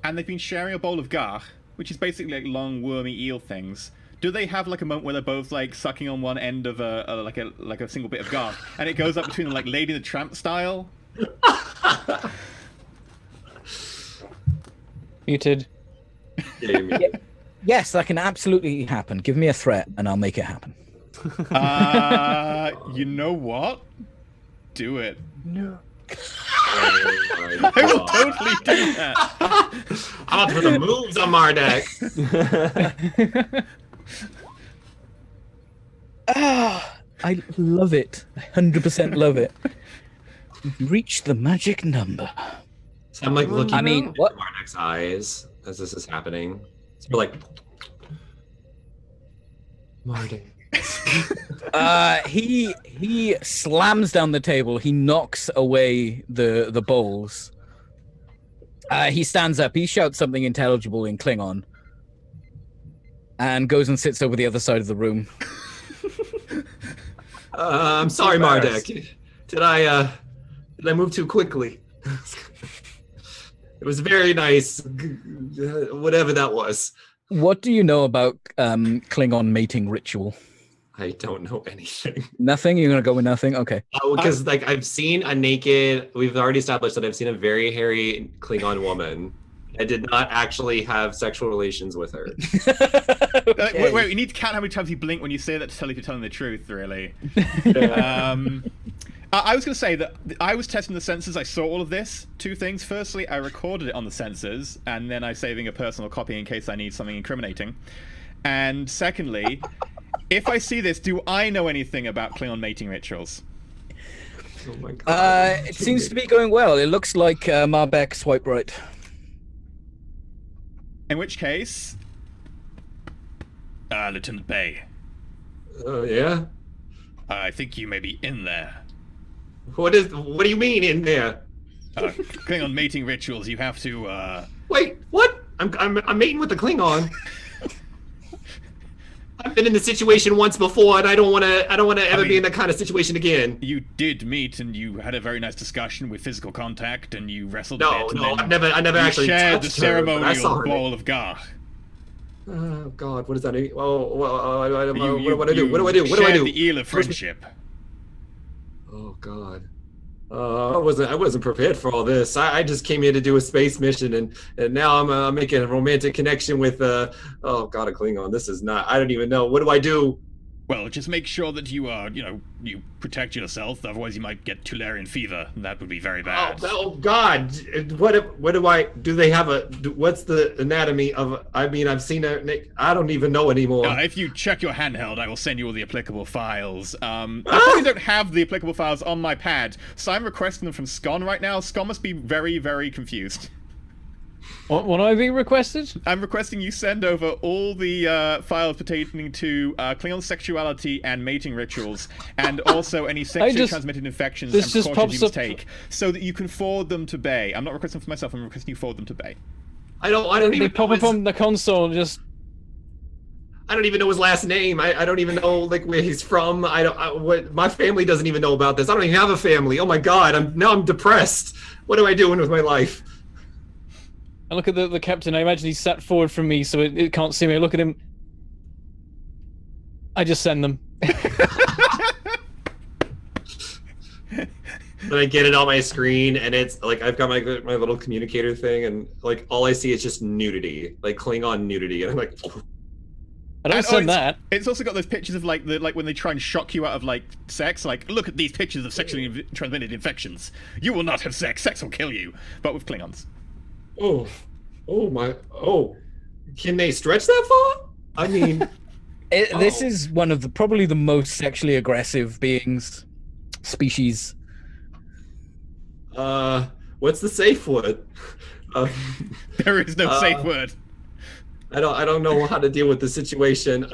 And they've been sharing a bowl of gar, which is basically like long wormy eel things. Do they have like a moment where they're both like sucking on one end of a single bit of gar, and it goes up between them like Lady the Tramp style? Muted. Yes, that can absolutely happen. Give me a threat, and I'll make it happen. You know what? Do it. No. Oh I will totally do that. I'm about to put the moves on Mardek. I love it. I 100% love it. You've reached the magic number. So I'm like looking at what? Mardek's eyes as this is happening. So we're like, Mardek. He slams down the table. He knocks away the bowls. He stands up. He shouts something intelligible in Klingon, and goes and sits over the other side of the room. I'm sorry, Mardek. Did I move too quickly? It was very nice, whatever that was. What do you know about Klingon mating ritual? I don't know anything. Nothing? You're gonna go with nothing? Okay. Because like I've seen a naked. We've already established that I've seen a very hairy Klingon woman. I did not actually have sexual relations with her. Okay. Wait, you need to count how many times you blink when you say that to tell if you're telling the truth, really. I was going to say that I was testing the sensors. I saw all of this. Two things. Firstly, I recorded it on the sensors, and then I'm saving a personal copy in case I need something incriminating. And secondly, if I see this, do I know anything about Klingon mating rituals? Oh my god. It seems to be going well. It looks like Marbek swipe right. In which case, Lieutenant Bay, Oh yeah. I think you may be in there. What do you mean in there? Klingon mating rituals. You have to. Wait, what? I'm mating with the Klingon. I've been in this situation once before, and I don't want to ever be in that kind of situation again. You did meet, and you had a very nice discussion with physical contact, and you wrestled. No, a bit, no, and then I never actually shared the touched her, but I saw ceremonial her. bowl of gar. Oh God, what does that mean? Well, what do I do? You What do I shared do? the eel of friendship. Oh God. I wasn't prepared for all this. I just came here to do a space mission, and now I'm making a romantic connection with oh God, a Klingon. This is not. I don't even know. What do I do? Well, just make sure that you you protect yourself. Otherwise, you might get Tularian fever, and that would be very bad. Oh God! What do I? Do they have what's the anatomy of? I mean, I've seen I don't even know anymore. If you check your handheld, I will send you all the applicable files. I probably don't have the applicable files on my pad, so I'm requesting them from Scon right now. Scon must be very, very confused. What are being requested? I'm requesting you send over all the files pertaining to Klingon sexuality and mating rituals, and also any sexually transmitted infections and precautions you must take, so that you can forward them to Bay. I'm not requesting for myself. I'm requesting you forward them to Bay. I don't even. They pop up on the console. Just. I don't even know his last name. I don't even know like where he's from. What my family doesn't even know about this. I don't even have a family. Oh my God! I'm depressed. What am I doing with my life? I look at the captain. I imagine he's sat forward from me, so it can't see me. I look at him. I just send them. Then I get it on my screen, and it's like I've got my little communicator thing, and like all I see is just nudity, like Klingon nudity, and I'm like, oh. I don't send that. It's also got those pictures of like when they try and shock you out of like sex. Like, look at these pictures of sexually transmitted infections. You will not have sex. Sex will kill you. But with Klingons. Oh, can they stretch that far? I mean, this is one of probably the most sexually aggressive species. What's the safe word? There is no safe word. I don't know how to deal with the situation.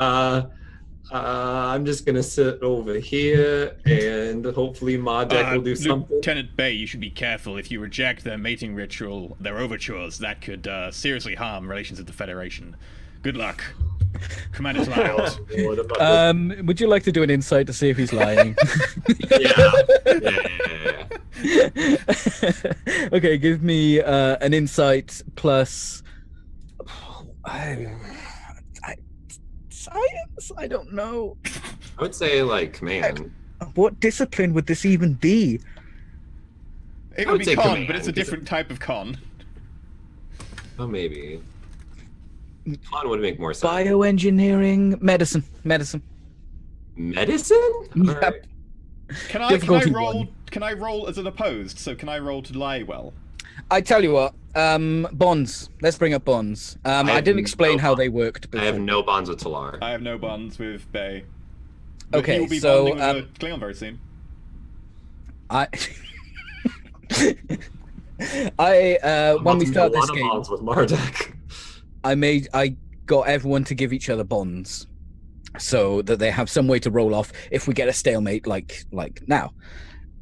I'm just gonna sit over here, and hopefully Mardek will do something. Lieutenant Bay, you should be careful. If you reject their mating ritual, their overtures, that could seriously harm relations with the Federation. Good luck. Commander to lie out. What about Would you like to do an insight to see if he's lying? yeah. Okay, give me an insight plus science. I don't know. I would say like command. What discipline would this even be? It I would would be say con, command, but it's a because different type of con. Oh, maybe. Con would make more sense. Bioengineering, medicine. Medicine? Yep. Alright. Can I Difficulty roll? one. Can I roll as an opposed? So can I roll to lie well? I tell you what, bonds. Let's bring up bonds. I have didn't explain no how bonds. they worked I before. have no bonds with Talar. I have no bonds with Bay. But Okay, he will be so, bonding with a Klingon very soon. I when we start this game, bonds with Marduk. I got everyone to give each other bonds, so that they have some way to roll off if we get a stalemate like now.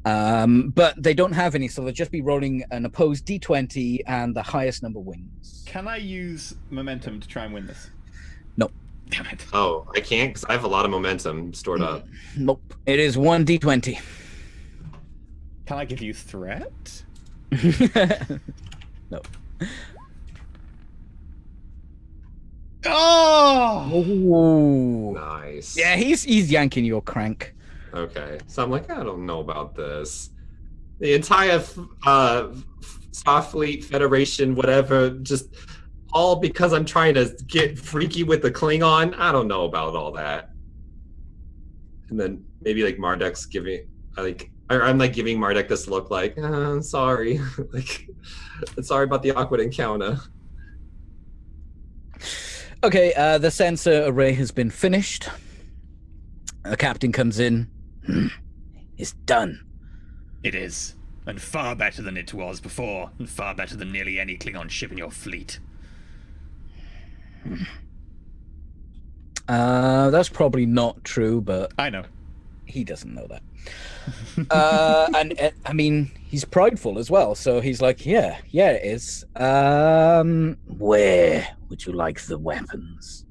But they don't have any, so they'll just be rolling an opposed d20, and the highest number wins. Can I use momentum to try and win this? Nope. Damn it. Oh, I can't because I have a lot of momentum stored up. Nope. It is 1d20. Can I give you threat? No. Oh! Ooh. Nice. Yeah, he's yanking your crank. Okay. So I'm like, I don't know about this. The entire Starfleet Federation, whatever, just all because I'm trying to get freaky with the Klingon. I don't know about all that. And then maybe like Marduk's giving, I'm like giving Marduk this look like, I'm sorry, like, sorry about the awkward encounter. Okay, the sensor array has been finished. The captain comes in. It's done. It is. And far better than it was before, and far better than nearly any Klingon ship in your fleet. That's probably not true, but I know. he doesn't know that. And I mean, he's prideful as well, so he's like, yeah, it is. Where would you like the weapons?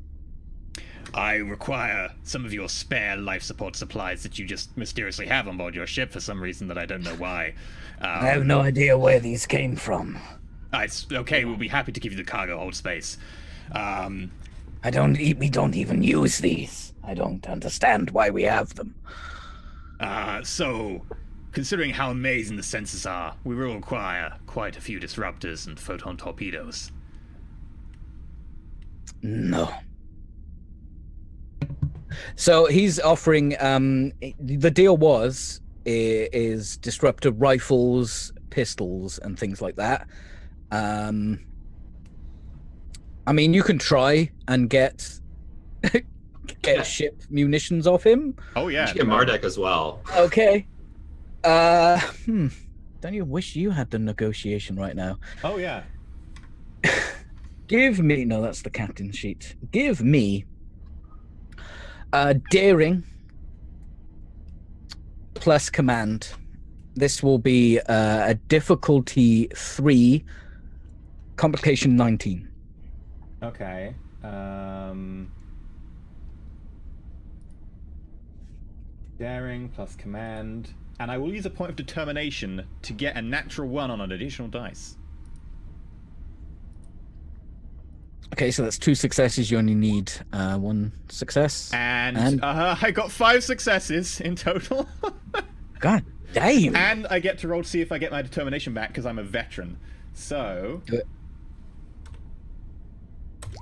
I require some of your spare life support supplies that you just mysteriously have on board your ship for some reason that I don't know why. I have no idea where these came from. It's okay, we'll be happy to give you the cargo hold space. We don't even use these. I don't understand why we have them. So, considering how amazing the sensors are, we will require quite a few disruptors and photon torpedoes. No. So he's offering, the deal is disruptor rifles, pistols, and things like that. I mean, you can try and get ship munitions off him. Oh yeah. You should get Marduk as well. Okay. Don't you wish you had the negotiation right now? Oh yeah. Give me, no, that's the captain's sheet. Give me daring plus command. This will be a difficulty 3, complication 19. Okay. Daring plus command, and I will use a point of determination to get a natural 1 on an additional dice. Okay, so that's 2 successes. You only need 1 success. And I got 5 successes in total. God damn. And I get to roll to see if I get my determination back because I'm a veteran. So.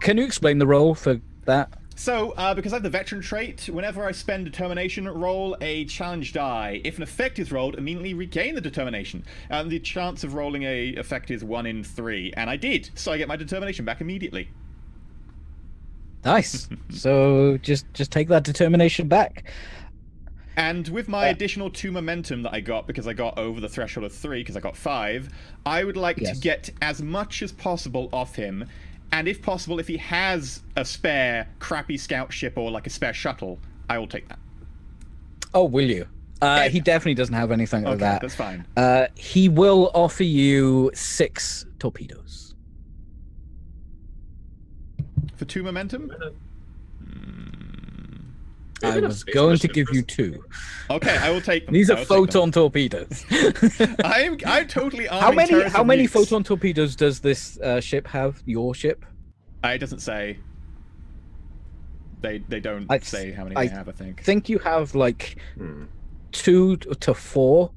Can you explain the roll for that? So, because I have the veteran trait, whenever I spend determination, roll a challenge die. If an effect is rolled, immediately regain the determination. And the chance of rolling a effect is 1 in 3. And I did, so I get my determination back immediately. Nice. So just take that determination back. And with my additional 2 momentum that I got, because I got over the threshold of 3, because I got 5, I would like to get as much as possible off him. And if possible, if he has a spare crappy scout ship or like a spare shuttle, I will take that. Oh, will you? He definitely doesn't have anything like that. That's fine. He will offer you 6 torpedoes. For 2 momentum? I was going to give you 2. Okay, I will take them. These I are will take them. photon torpedoes. I'm totally How arming many terrorists how with many nukes. photon torpedoes does this ship have? Your ship? It doesn't say. They don't say how many they have, I think. I think you have like 2 to 4.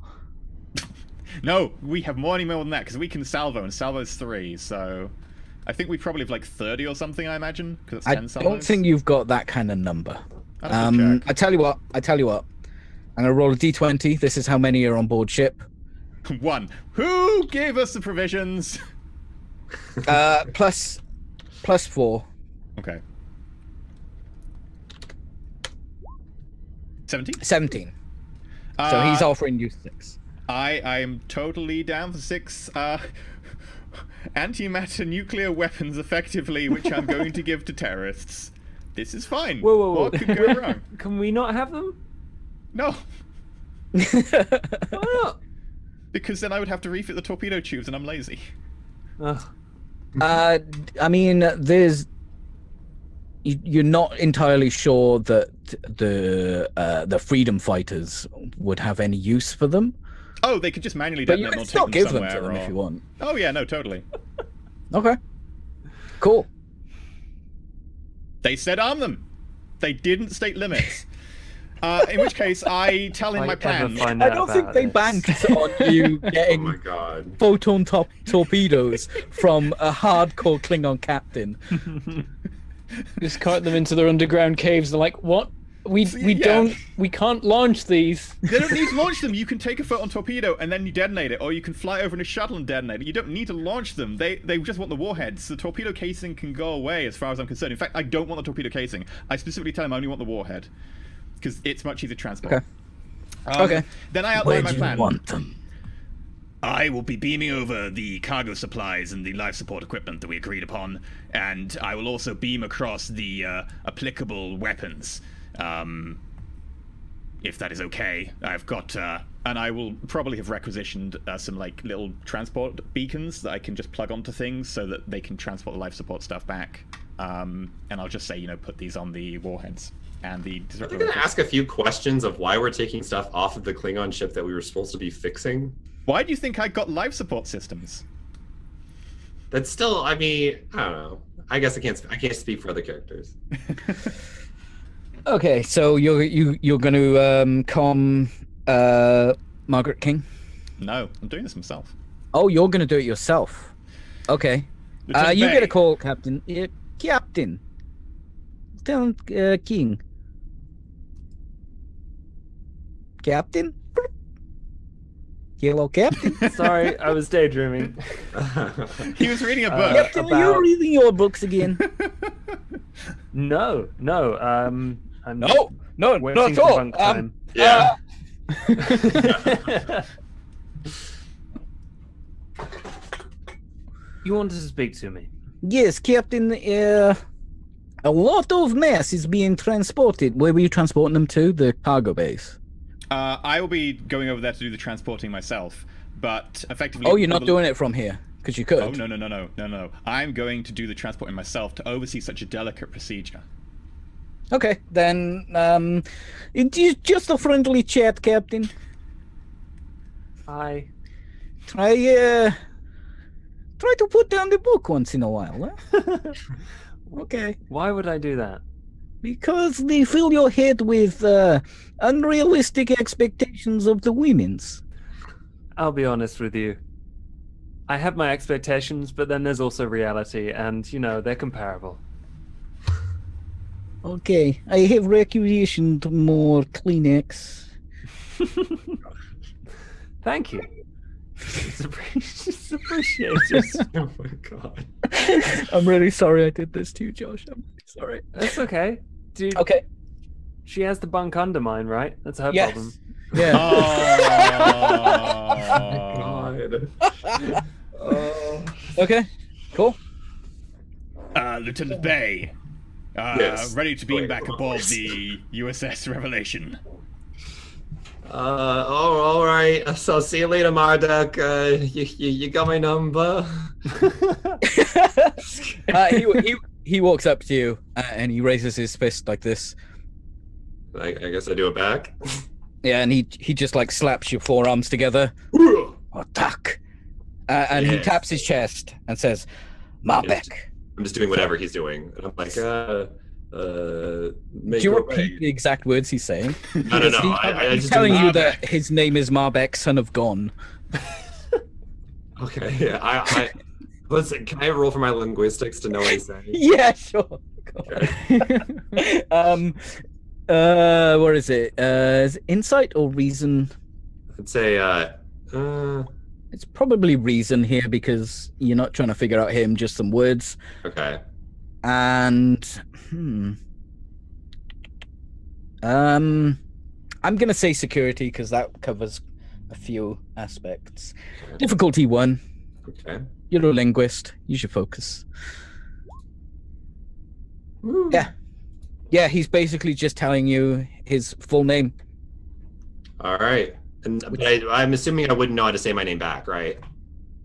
No, we have many more than that because we can salvo, and salvo's 3. So I think we probably have like 30 or something. I imagine because it's 10 I salvos. don't think you've got that kind of number. I'll have to check. I tell you what. I'm gonna roll a d20. This is how many are on board ship. 1. Who gave us the provisions? Plus 4. Okay. 17. 17. So he's offering you 6. I am totally down for 6 antimatter nuclear weapons, effectively, which I'm going to give to terrorists. This is fine. Whoa. What could go wrong? Can we not have them? No, Why not? because then I would have to refit the torpedo tubes, and I'm lazy. Ugh. I mean, you're not entirely sure that the freedom fighters would have any use for them. Oh, they could just manually But you detonate can and still take them give them somewhere. to them or... if you want. Oh yeah, no, totally. Okay. Cool. They said arm them. They didn't state limits. In which case, I tell him my plan. I don't think they banked on you Oh getting my god. photon torpedoes from a hardcore Klingon captain. Just cart them into their underground caves. They're like, what? We can't launch these. They don't need to launch them. You can take a photon torpedo and then you detonate it, or you can fly over in a shuttle and detonate it. You don't need to launch them. They just want the warheads. The torpedo casing can go away as far as I'm concerned. In fact, I don't want the torpedo casing. I specifically tell him I only want the warhead because it's much easier to transport. Okay. Okay. Then I Where outline my do you plan. want them? I will be beaming over the cargo supplies and the life support equipment that we agreed upon, and I will also beam across the applicable weapons, if that is okay. I've got, And I will probably have requisitioned some like little transport beacons that I can just plug onto things so that they can transport the life support stuff back. And I'll just say, put these on the warheads and the disruptor. I'm gonna ask a few questions of why we're taking stuff off of the Klingon ship that we were supposed to be fixing. Why do you think I got life support systems? That's still, I mean, I don't know. I guess I can't speak for other characters. Okay, so you're going to calm Margaret King? No, I'm doing this myself. Oh, you're going to do it yourself. Okay. Lieutenant You Bay. get a call, Captain. Captain. Lieutenant King. Captain? Hello, Captain. Sorry, I was daydreaming. He was reading a book. Captain, are you about- reading your books again? No. I'm No, not waiting at for all. bunk time. Yeah. You wanted to speak to me? Yes, Captain. A lot of mass is being transported. Where were you transporting them to? The cargo base. I will be going over there to do the transporting myself, but effectively... Oh, you're not doing it from here because you could. Oh, no. I'm going to do the transporting myself to oversee such a delicate procedure. Okay, then it is just a friendly chat, Captain. Hi. Try to put down the book once in a while, huh? Okay. Why would I do that? Because they fill your head with unrealistic expectations of the women's. I'll be honest with you. I have my expectations, but then there's also reality, and, they're comparable. Okay, I have requisitioned more Kleenex. Thank you. It's appreciated. Oh my god. I'm really sorry I did this to you, Josh. I'm really sorry. That's okay. Dude, Okay. she has the bunk under mine, right? That's her Yes. problem. Yeah. God. Okay. Cool. Lieutenant Bay, Yes. ready to beam Wait, back hold on, aboard please. the USS Revelation. All right. So see you later, Marduk. You got my number. He walks up to you and he raises his fist like this. I guess I do it back. Yeah, and he just like slaps your forearms together. Attack. And he Yes. taps his chest and says, Marbek. I'm just doing whatever he's doing. And I'm like, Do make you your repeat way. the exact words he's saying? No. I He's just telling do you Marbek. that his name is Marbek, son of Gon. Okay, yeah. I listen. Can I roll for my linguistics to know what he's saying? Yeah, sure. Okay. What is it? Is it insight or reason? I'd say It's probably reason here because you're not trying to figure out him, just some words. okay. And I'm gonna say security because that covers a few aspects. Difficulty 1. Okay. You're a linguist. Use your focus. Woo. Yeah, he's basically just telling you his full name. All right. And but I'm assuming I wouldn't know how to say my name back, right?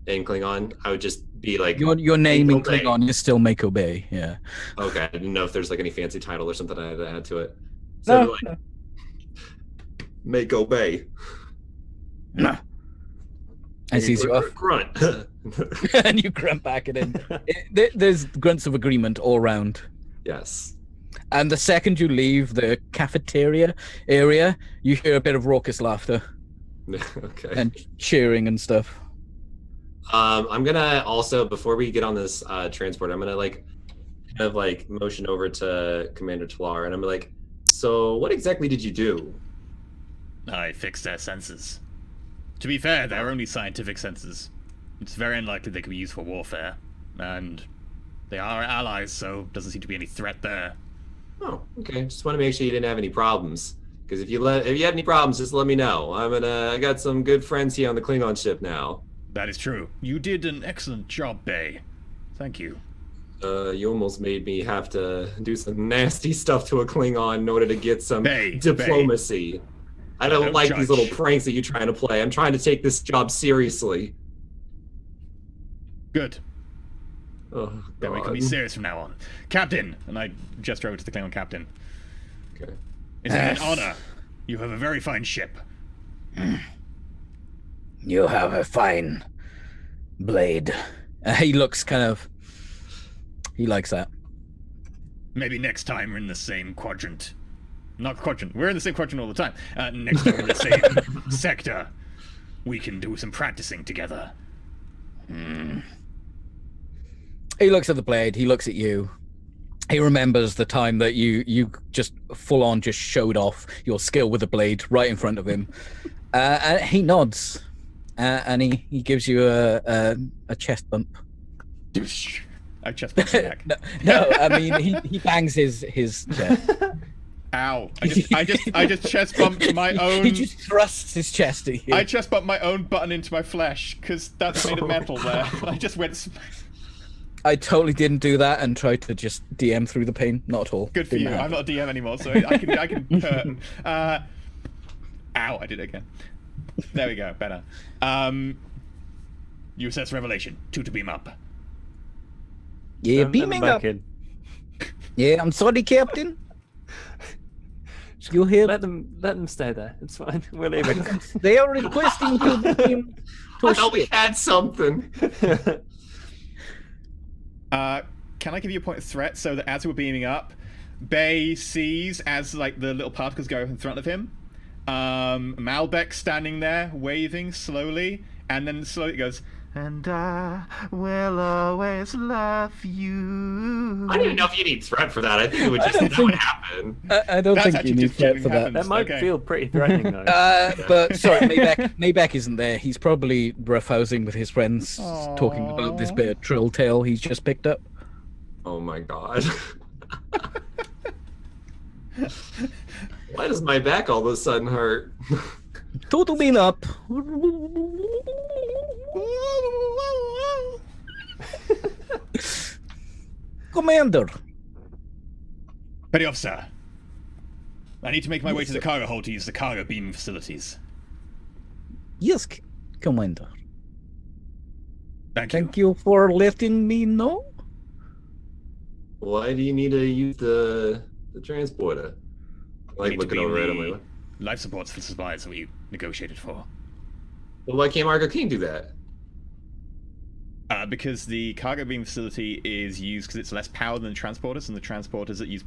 In Klingon, I would just be like Your name in Make Obey. Klingon is still Make Obey. Yeah. Okay, I didn't know if there's like any fancy title or something I had to add to it. No, So like, Make Obey. No. And sees you off. Grunt. And you grunt back at him. There's grunts of agreement all round. Yes. And the second you leave the cafeteria area, you hear a bit of raucous laughter Okay. and cheering and stuff. I'm gonna also, before we get on this transport, I'm gonna like kind of like motion over to Commander Talar, and I'm like, so what exactly did you do? I fixed their senses. To be fair, they're only scientific senses. It's very unlikely they could be used for warfare. And they are allies, so doesn't seem to be any threat there. Oh, okay. Just want to make sure you didn't have any problems. Because if you have any problems, just let me know. I got some good friends here on the Klingon ship now. That is true. You did an excellent job, Bay. Thank you. You almost made me have to do some nasty stuff to a Klingon in order to get some diplomacy. I don't like these little pranks that you're trying to play. I'm trying to take this job seriously. Good. Oh, Then we can be serious from now on. Captain! And I gesture over to the Klingon captain. Okay. It's an honor. You have a very fine ship. You have a fine blade. He looks kind of... He likes that. Maybe next time we're in the same quadrant. Not quadrant. We're in the same quadrant all the time. Next time we're in the same sector. We can do some practicing together. He looks at the blade. He looks at you. He remembers the time that you just full on just showed off your skill with the blade right in front of him. And he nods. And he gives you a chest bump. I chest bump him back. No, I mean he bangs his chest. Ow! I just chest bumped my own. He just thrusts his chest at you. I chest bumped my own button into my flesh because that's made of metal there. I just went. I totally didn't do that and tried to just DM through the pain. Not at all. Good for Didn't you. happen. I'm not a DM anymore, so I can hurt. Ow! I did it again. There we go. Better. You assess revelation. 2 to beam up. Yeah, Let them beaming back up. in. Yeah, I'm sorry, Captain. You hear? Let them stay there. It's fine. We'll leave it. They are requesting to beam to I a thought we ship. had something. Can I give you a point of threat so that as we're beaming up, Bay sees as like the little particles go in front of him, Malbec standing there waving slowly, and then slowly it goes, "And I will always love you." I don't even know if you need threat for that. I think it would just that would happen. I don't That's think actually you need just threat genuine for that. happens. That might Okay. feel pretty threatening, though. But sorry, Maybeck isn't there. He's probably roughhousing with his friends, talking about this bit of trill tale he's just picked up. Oh my god. Why does my back all of a sudden hurt? Total beam up. Commander. Petty officer, I need to make my way to the cargo hold to use the cargo beam facilities. Yes, Commander. Thank you. Thank you for letting me know. Why do you need to use the transporter? Like need to looking be over it, I'm the like, life supports for supplies that we negotiated for. well, why can't Margot King do that? Because the cargo beam facility is used because it's less power than the transporters, and the transporters that use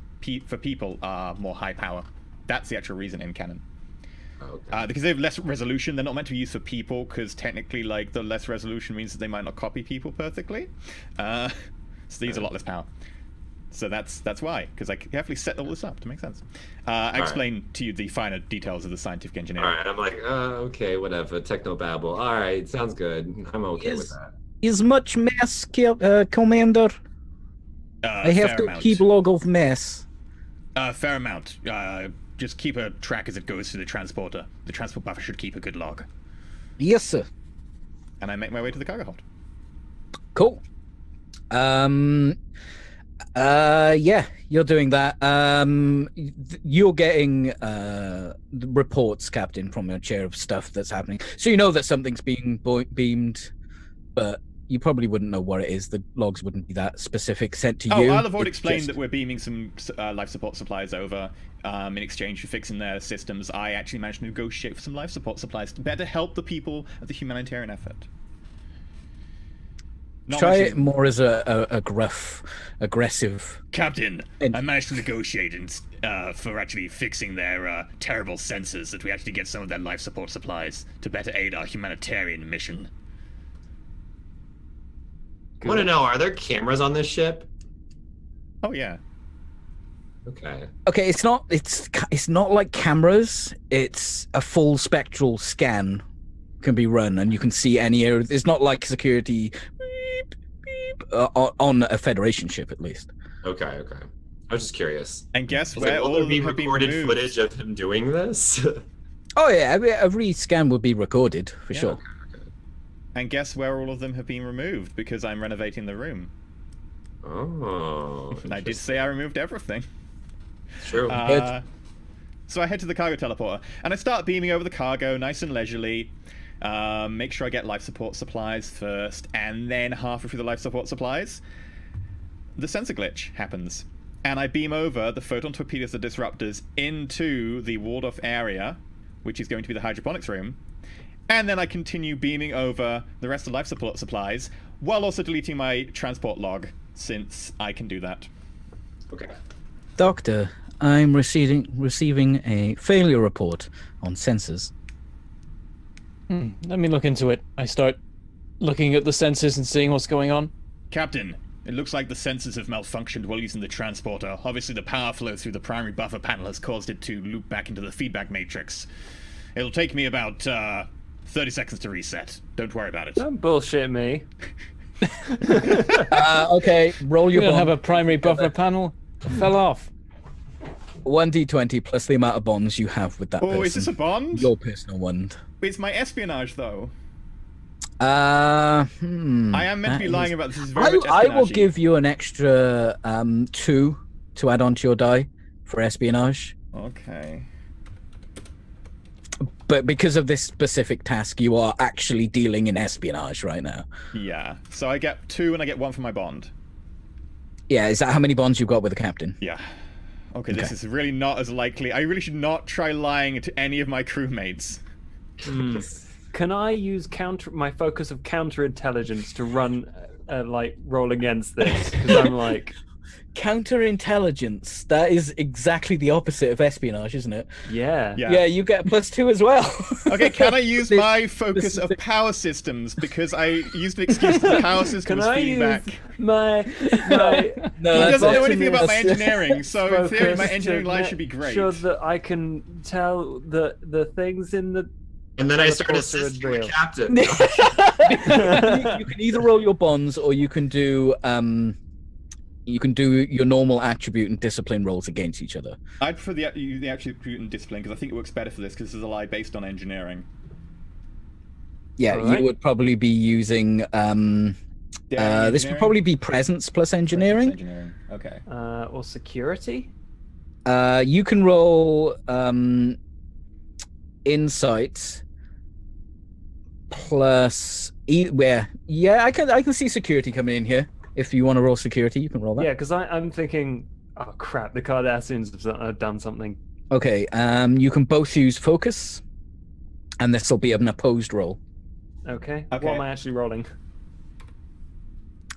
for people are more high power. That's the actual reason in canon. Okay. Because they have less resolution, they're not meant to be used for people, because technically, like, the less resolution means that they might not copy people perfectly. So they use a lot less power. So that's why, because I carefully set all this up to make sense. I explained to you the finer details of the scientific engineering. All right, I'm like, okay, whatever, technobabble. All right, sounds good. I'm okay with that. Is much mess, Commander? I have to keep log of mess. Fair amount. Just keep a track as it goes through the transporter. The transport buffer should keep a good log. Yes, sir. And I make my way to the cargo hold. Cool. Yeah, you're doing that. You're getting the reports, Captain, from your chair of stuff that's happening. So you know that something's being beamed, but you probably wouldn't know what it is. The logs wouldn't be that specific sent to you. I'll avoid explaining that we're beaming some life support supplies over in exchange for fixing their systems. I actually managed to negotiate for some life support supplies to better help the people of the humanitarian effort. Try it more as a gruff, aggressive... Captain, I managed to negotiate for actually fixing their terrible sensors, that we actually get some of their life support supplies to better aid our humanitarian mission. I want to know, are there cameras on this ship? Oh, yeah. Okay. Okay, it's not like cameras. It's a full spectral scan can be run, and you can see any area. It's not like security on a Federation ship, at least. Okay. I was just curious. And guess Will where all there of be them have been recorded removed? footage of him doing this? Oh yeah, every scan would be recorded for sure. Okay. And guess where all of them have been removed, because I'm renovating the room. Oh. I did say I removed everything. True. So I head to the cargo teleporter, and I start beaming over the cargo, nice and leisurely. Make sure I get life support supplies first, and then halfway through the life support supplies, the sensor glitch happens. And I beam over the photon torpedoes, the disruptors, into the walled-off area, which is going to be the hydroponics room. And then I continue beaming over the rest of the life support supplies, while also deleting my transport log, since I can do that. Okay. Doctor, I'm receiving a failure report on sensors. Let me look into it. I start looking at the sensors and seeing what's going on. Captain, it looks like the sensors have malfunctioned while using the transporter. Obviously the power flow through the primary buffer panel has caused it to loop back into the feedback matrix. It'll take me about 30 seconds to reset. Don't worry about it. Don't bullshit me. Okay, roll your We don't bond. have a primary buffer panel. It fell off. 1d20 plus the amount of bonds you have with that person. Oh, is this a bond? Your personal one. It's my espionage, though. I I am meant to be lying about this. This is very much I will espionage-y. give you an extra 2 to add onto your die for espionage. Okay. But because of this specific task, you are actually dealing in espionage right now. Yeah. So I get 2 and I get 1 for my bond. Yeah, is that how many bonds you've got with the captain? Yeah. Okay, this is really not as likely. I really should not try lying to any of my crewmates. Can I use my focus of counterintelligence to run, roll against this? Because I'm like... Counterintelligence. That is exactly the opposite of espionage, isn't it? Yeah. Yeah, you get a +2 as well. Okay, can I use my focus of power systems? Because I used an excuse that the power system Can was I feedback. use my No, He that's doesn't know anything about my botanist. engineering, so in theory, my focus engineering to line make should be great. sure that I can tell the things in the... And then I start Teleporter assisting the real. captain. you can either roll your bonds, or you can do your normal attribute and discipline rolls against each other. I'd prefer the attribute and discipline, because I think it works better for this, because this is a lie based on engineering. Yeah, Alright. you would probably be using this would probably be presence plus engineering. Engineering. Okay. or security? You can roll insight plus I can see security coming in here. If you want to roll security, you can roll that. Yeah, because I'm thinking, oh crap, the Cardassians have done something Okay, you can both use focus, and this will be an opposed roll. Okay. Okay. What am I actually rolling?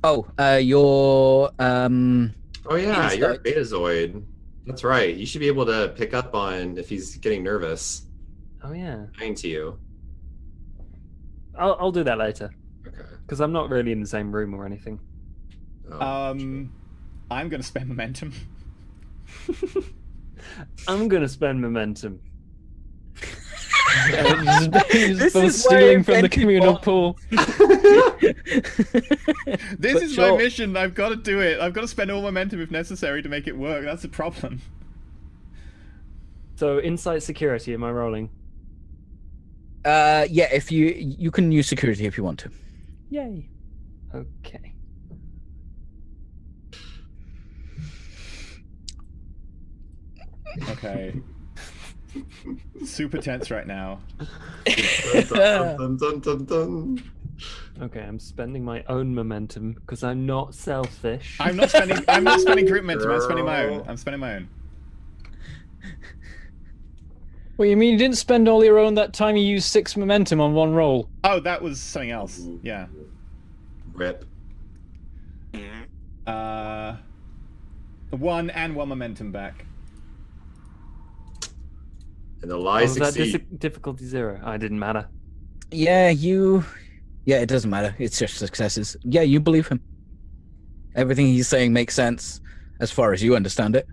Oh, your Oh yeah, you're a Insight. Betazoid. That's right. You should be able to pick up on if he's getting nervous. Oh yeah. Lying to you. I'll do that later Okay. because I'm not really in the same room or anything. Oh, I'm gonna spend momentum. I'm gonna spend momentum. Just This both is why I stealing from the invented communal bots. pool. This But is my sure. mission. I've got to do it. I've got to spend all momentum if necessary to make it work. That's the problem. So insight security, am I rolling? Yeah, if you can use security if you want to. Yay. Okay. Okay. Super tense right now. dun, dun, dun, dun, dun. Okay, I'm spending my own momentum because I'm not selfish. I'm not spending group momentum. I'm spending my own. Girl. I'm spending my own. What, you mean you didn't spend all your own that time you used 6 momentum on one roll? Oh, that was something else. Yeah. Rip. 1 and 1 momentum back. And the Oh, lie was that succeed. difficulty 0? I didn't matter. Yeah, yeah, it doesn't matter. It's just successes. Yeah, you believe him. Everything he's saying makes sense as far as you understand it.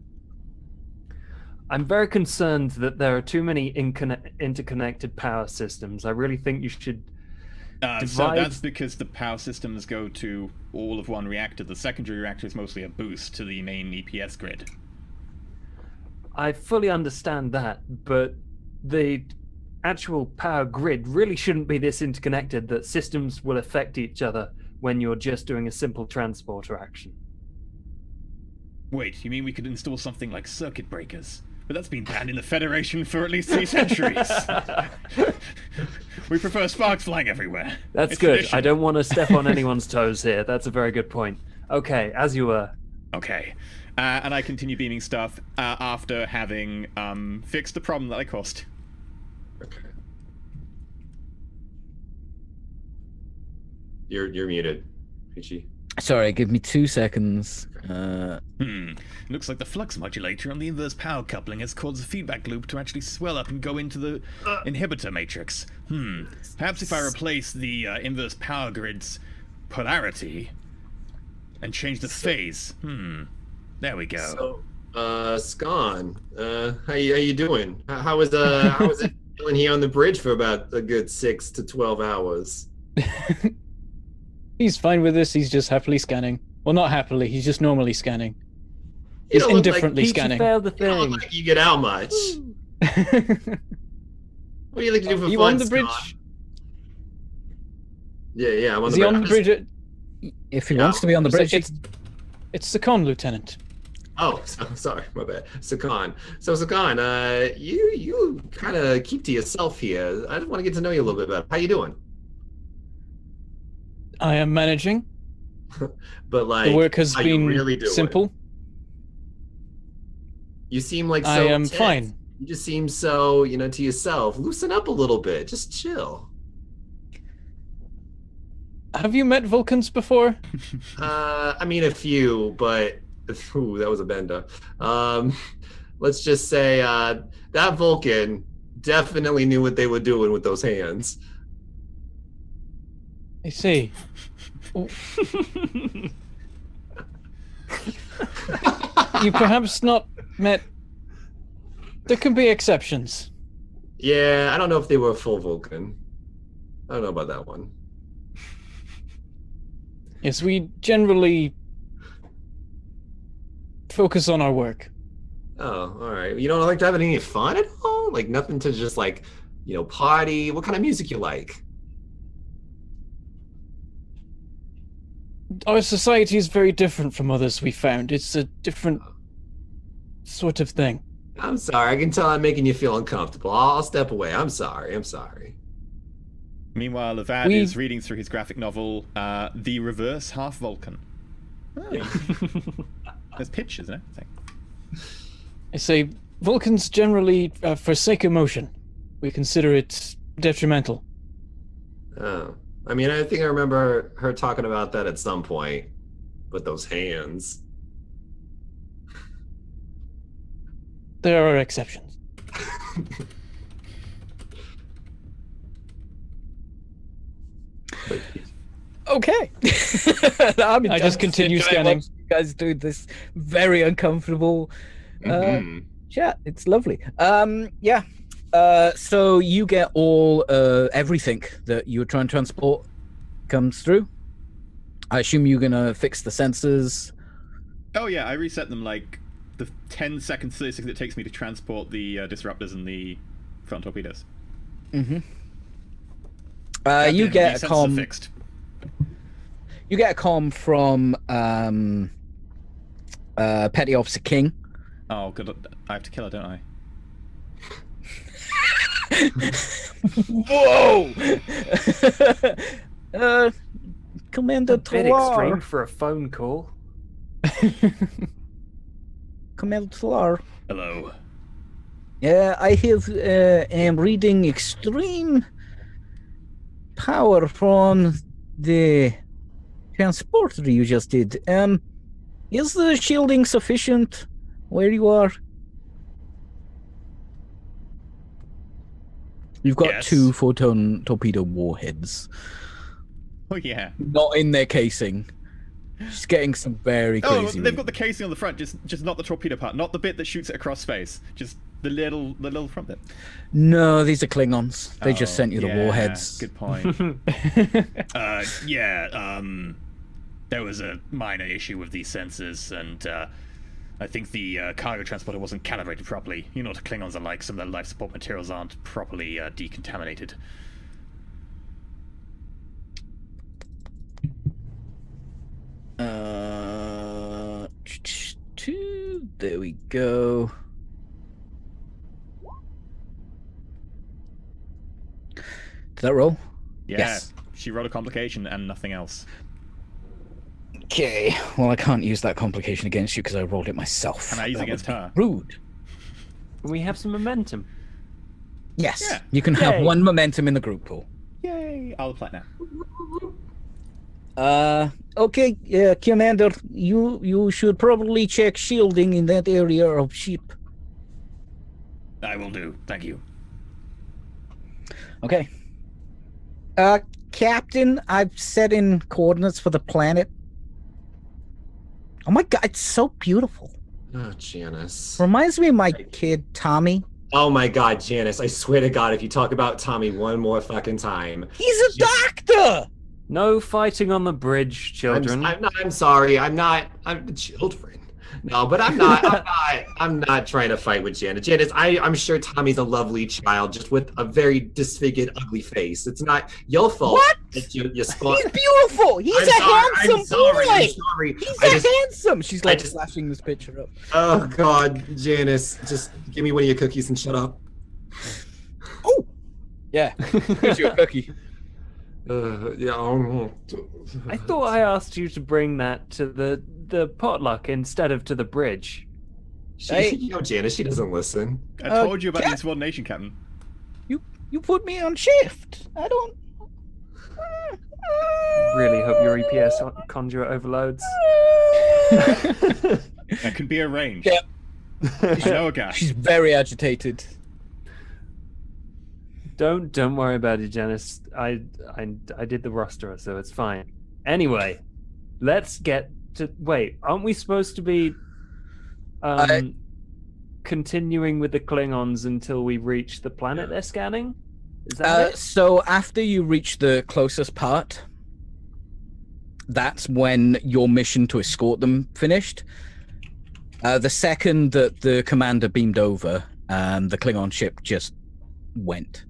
I'm very concerned that there are too many interconnected power systems. I really think you should So divide. that's because the power systems go to all of one reactor. The secondary reactor is mostly a boost to the main EPS grid. I fully understand that, but the actual power grid really shouldn't be this interconnected that systems will affect each other when you're just doing a simple transporter action. Wait, you mean we could install something like circuit breakers? But that's been banned in the Federation for at least 3 centuries. We prefer sparks flying everywhere. That's It's good. tradition. I don't want to step on anyone's toes here. That's a very good point. Okay, as you were. Okay. And I continue beaming stuff after having fixed the problem that I caused. Okay. You're muted, Peachy. Sorry, give me 2 seconds. Looks like the flux modulator on the inverse power coupling has caused the feedback loop to actually swell up and go into the inhibitor matrix. Perhaps if I replace the inverse power grid's polarity and change the phase. There we go. So, Scon, how you doing? How was it feeling here on the bridge for about a good 6 to 12 hours? He's fine with this. He's just happily scanning. Well, not happily. He's just normally scanning. You He's don't look like indifferently Peachy scanning. failed the You don't thing. look like you get out much. What do you like to do for Are you fun, on the bridge? Scon? Yeah, I'm on Is the he bridge. on the bridge? If he wants to be on the bridge, It's the con, Lieutenant. Oh, sorry, my bad. Sakan. So Sakan, you kind of keep to yourself here. I just want to get to know you a little bit better. How you doing? I am managing. But like, The work has how you been really doing? simple. You seem like so I am tense. fine. You just seem so, to yourself. Loosen up a little bit. Just chill. Have you met Vulcans before? I mean a few, but ooh, that was a bender. Let's just say that Vulcan definitely knew what they were doing with those hands. I see. You perhaps not met. There can be exceptions. Yeah, I don't know if they were a full Vulcan. I don't know about that one. Yes, we generally focus on our work. Oh, all right. You don't like to have any fun at all? Like nothing to just like, party? What kind of music you like? Our society is very different from others we found. It's a different sort of thing. I'm sorry. I can tell I'm making you feel uncomfortable. I'll step away. I'm sorry. Meanwhile, Levad We- is reading through his graphic novel, The Reverse Half Vulcan. Oh. There's pictures and everything. I say Vulcans generally forsake emotion. We consider it detrimental. Oh. I mean, I think I remember her talking about that at some point with those hands. There are exceptions. Okay. I just continue scanning. You guys do this very uncomfortable chat. It's lovely. Yeah. So you get all everything that you were trying to transport comes through. I assume you're gonna fix the sensors. Oh yeah, I reset them like the 10 seconds, 30 seconds it takes me to transport the disruptors and the front torpedoes. Mm-hmm. The You get a sensors are comm. fixed. You get a comm from Petty Officer King. Oh, good. I have to kill her, don't I? Whoa! Commander Bit extreme Tlar. for a phone call. Commander Tlar. Hello. Yeah, I am reading extreme power from the transporter you just did. Is the shielding sufficient where you are? You've got Yes. 2 photon torpedo warheads. Oh yeah. Not in their casing. Just getting some very Oh, crazy. they've got the casing on the front, just not the torpedo part, not the bit that shoots it across space, just the little front bit. No, these are Klingons. They just Oh, sent you the yeah, warheads. Good point. There was a minor issue with these sensors, and I think the cargo transporter wasn't calibrated properly. You know what Klingons are like, some of their life support materials aren't properly decontaminated. There we go. Did that roll? Yeah, Yes. she wrote a complication and nothing else. Okay. Well, I can't use that complication against you because I rolled it myself. Can I use it That against would be her? Rude. We have some momentum. Yes. Yeah. You can have Yay. 1 momentum in the group pool. Yay! I'll apply it now. Okay, Commander, you should probably check shielding in that area of ship. I will do. Thank you. Okay. Captain, I've set in coordinates for the planet. Oh my god, it's so beautiful. Oh, Janice. Reminds me of my kid, Tommy. Oh my God, Janice! I swear to God, if you talk about Tommy one more fucking time, He's a doctor! No fighting on the bridge, children. I'm sorry. I'm the children. No, but I'm not trying to fight with Janice. Janice, I'm sure Tommy's a lovely child, just with a very disfigured, ugly face. It's not your fault. What? That you spot. He's beautiful! He's I'm a sorry, handsome I'm sorry, boy! I'm sorry. He's handsome! She's like just- flashing this picture up. Oh God, Janice, just give me one of your cookies and shut up. Oh! Yeah, here's your cookie. Yeah. I thought I asked you to bring that to the potluck instead of to the bridge. Janice, she doesn't listen. I told you about the insubordination, Captain. You put me on shift. I don't... Really hope your EPS conduit overloads. That can be arranged. Yep. I know a guy. She's very agitated. Don't worry about it, Janice. I did the roster, so it's fine. Anyway, let's get to. Wait, aren't we supposed to be continuing with the Klingons until we reach the planet they're scanning? Is that it? So after you reach the closest part, that's when your mission to escort them finished. The second that the commander beamed over, the Klingon ship just went.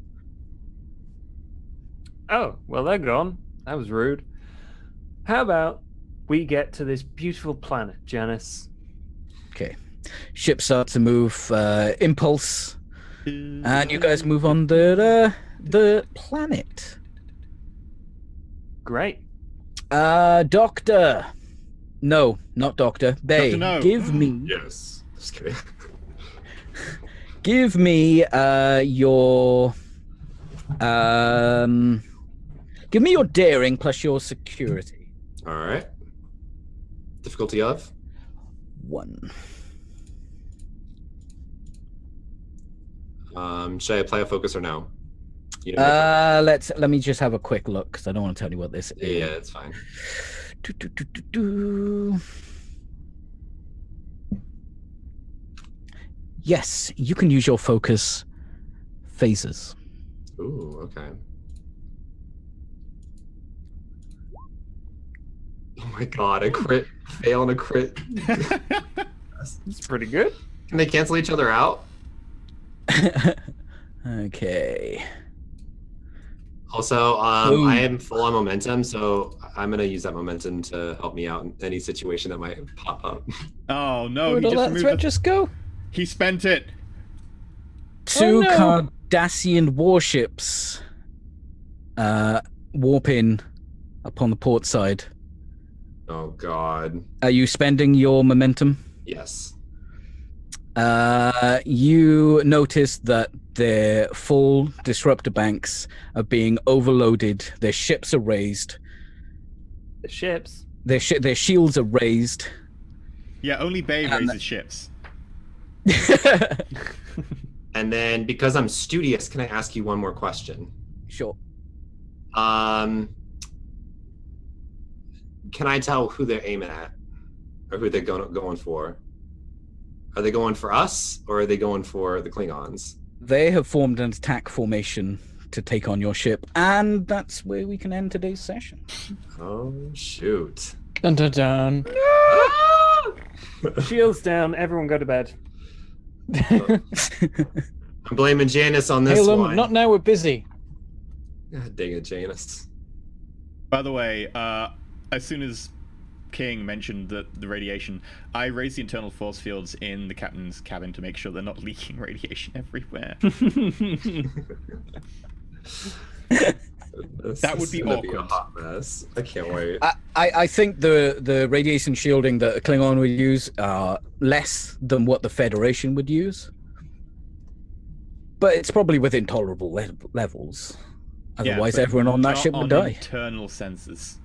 Oh, well, they're gone. That was rude. How about we get to this beautiful planet, Janice? Okay. Ship starts to move, impulse, and you guys move on the planet. Great. Doctor. No, not Doctor. Bay, Dr. No. give me... Yes. Just kidding. Give me your daring plus your security. All right. Difficulty of 1. Should I apply a focus or no? You know, Let me just have a quick look because I don't want to tell you what this is. yeah, it's fine. Yes, you can use your focus phases. Ooh, okay. Oh my god, a crit fail and a crit. It's pretty good. Can they cancel each other out? Okay. Also, Boom. I am full on momentum, so I'm gonna use that momentum to help me out in any situation that might pop up. Oh no! Would He all just that removed threat the... just go? He spent it. 2 no. Cardassian warships warp in upon the port side. Oh god. Are you spending your momentum? Yes. You notice that their full disruptor banks are being overloaded. Their ships are raised. The ships. Their shields are raised. Yeah, only Bay raises ships. And then because I'm studious, can I ask you one more question? Sure. Can I tell who they're aiming at, or who they're going for? Are they going for us, or are they going for the Klingons? They have formed an attack formation to take on your ship, and that's where we can end today's session. Oh shoot! Dun dun dun. Shields down. Everyone go to bed. I'm blaming Janice on this Halem, one. not now. We're busy. God dang it, Janice. By the way, as soon as King mentioned the radiation, I raised the internal force fields in the captain's cabin to make sure they're not leaking radiation everywhere. That would be gonna awkward. Be a hot mess. I can't wait. I think the radiation shielding that a Klingon would use are less than what the Federation would use. But it's probably within tolerable levels. Otherwise, but everyone on that not ship would on die. Internal sensors.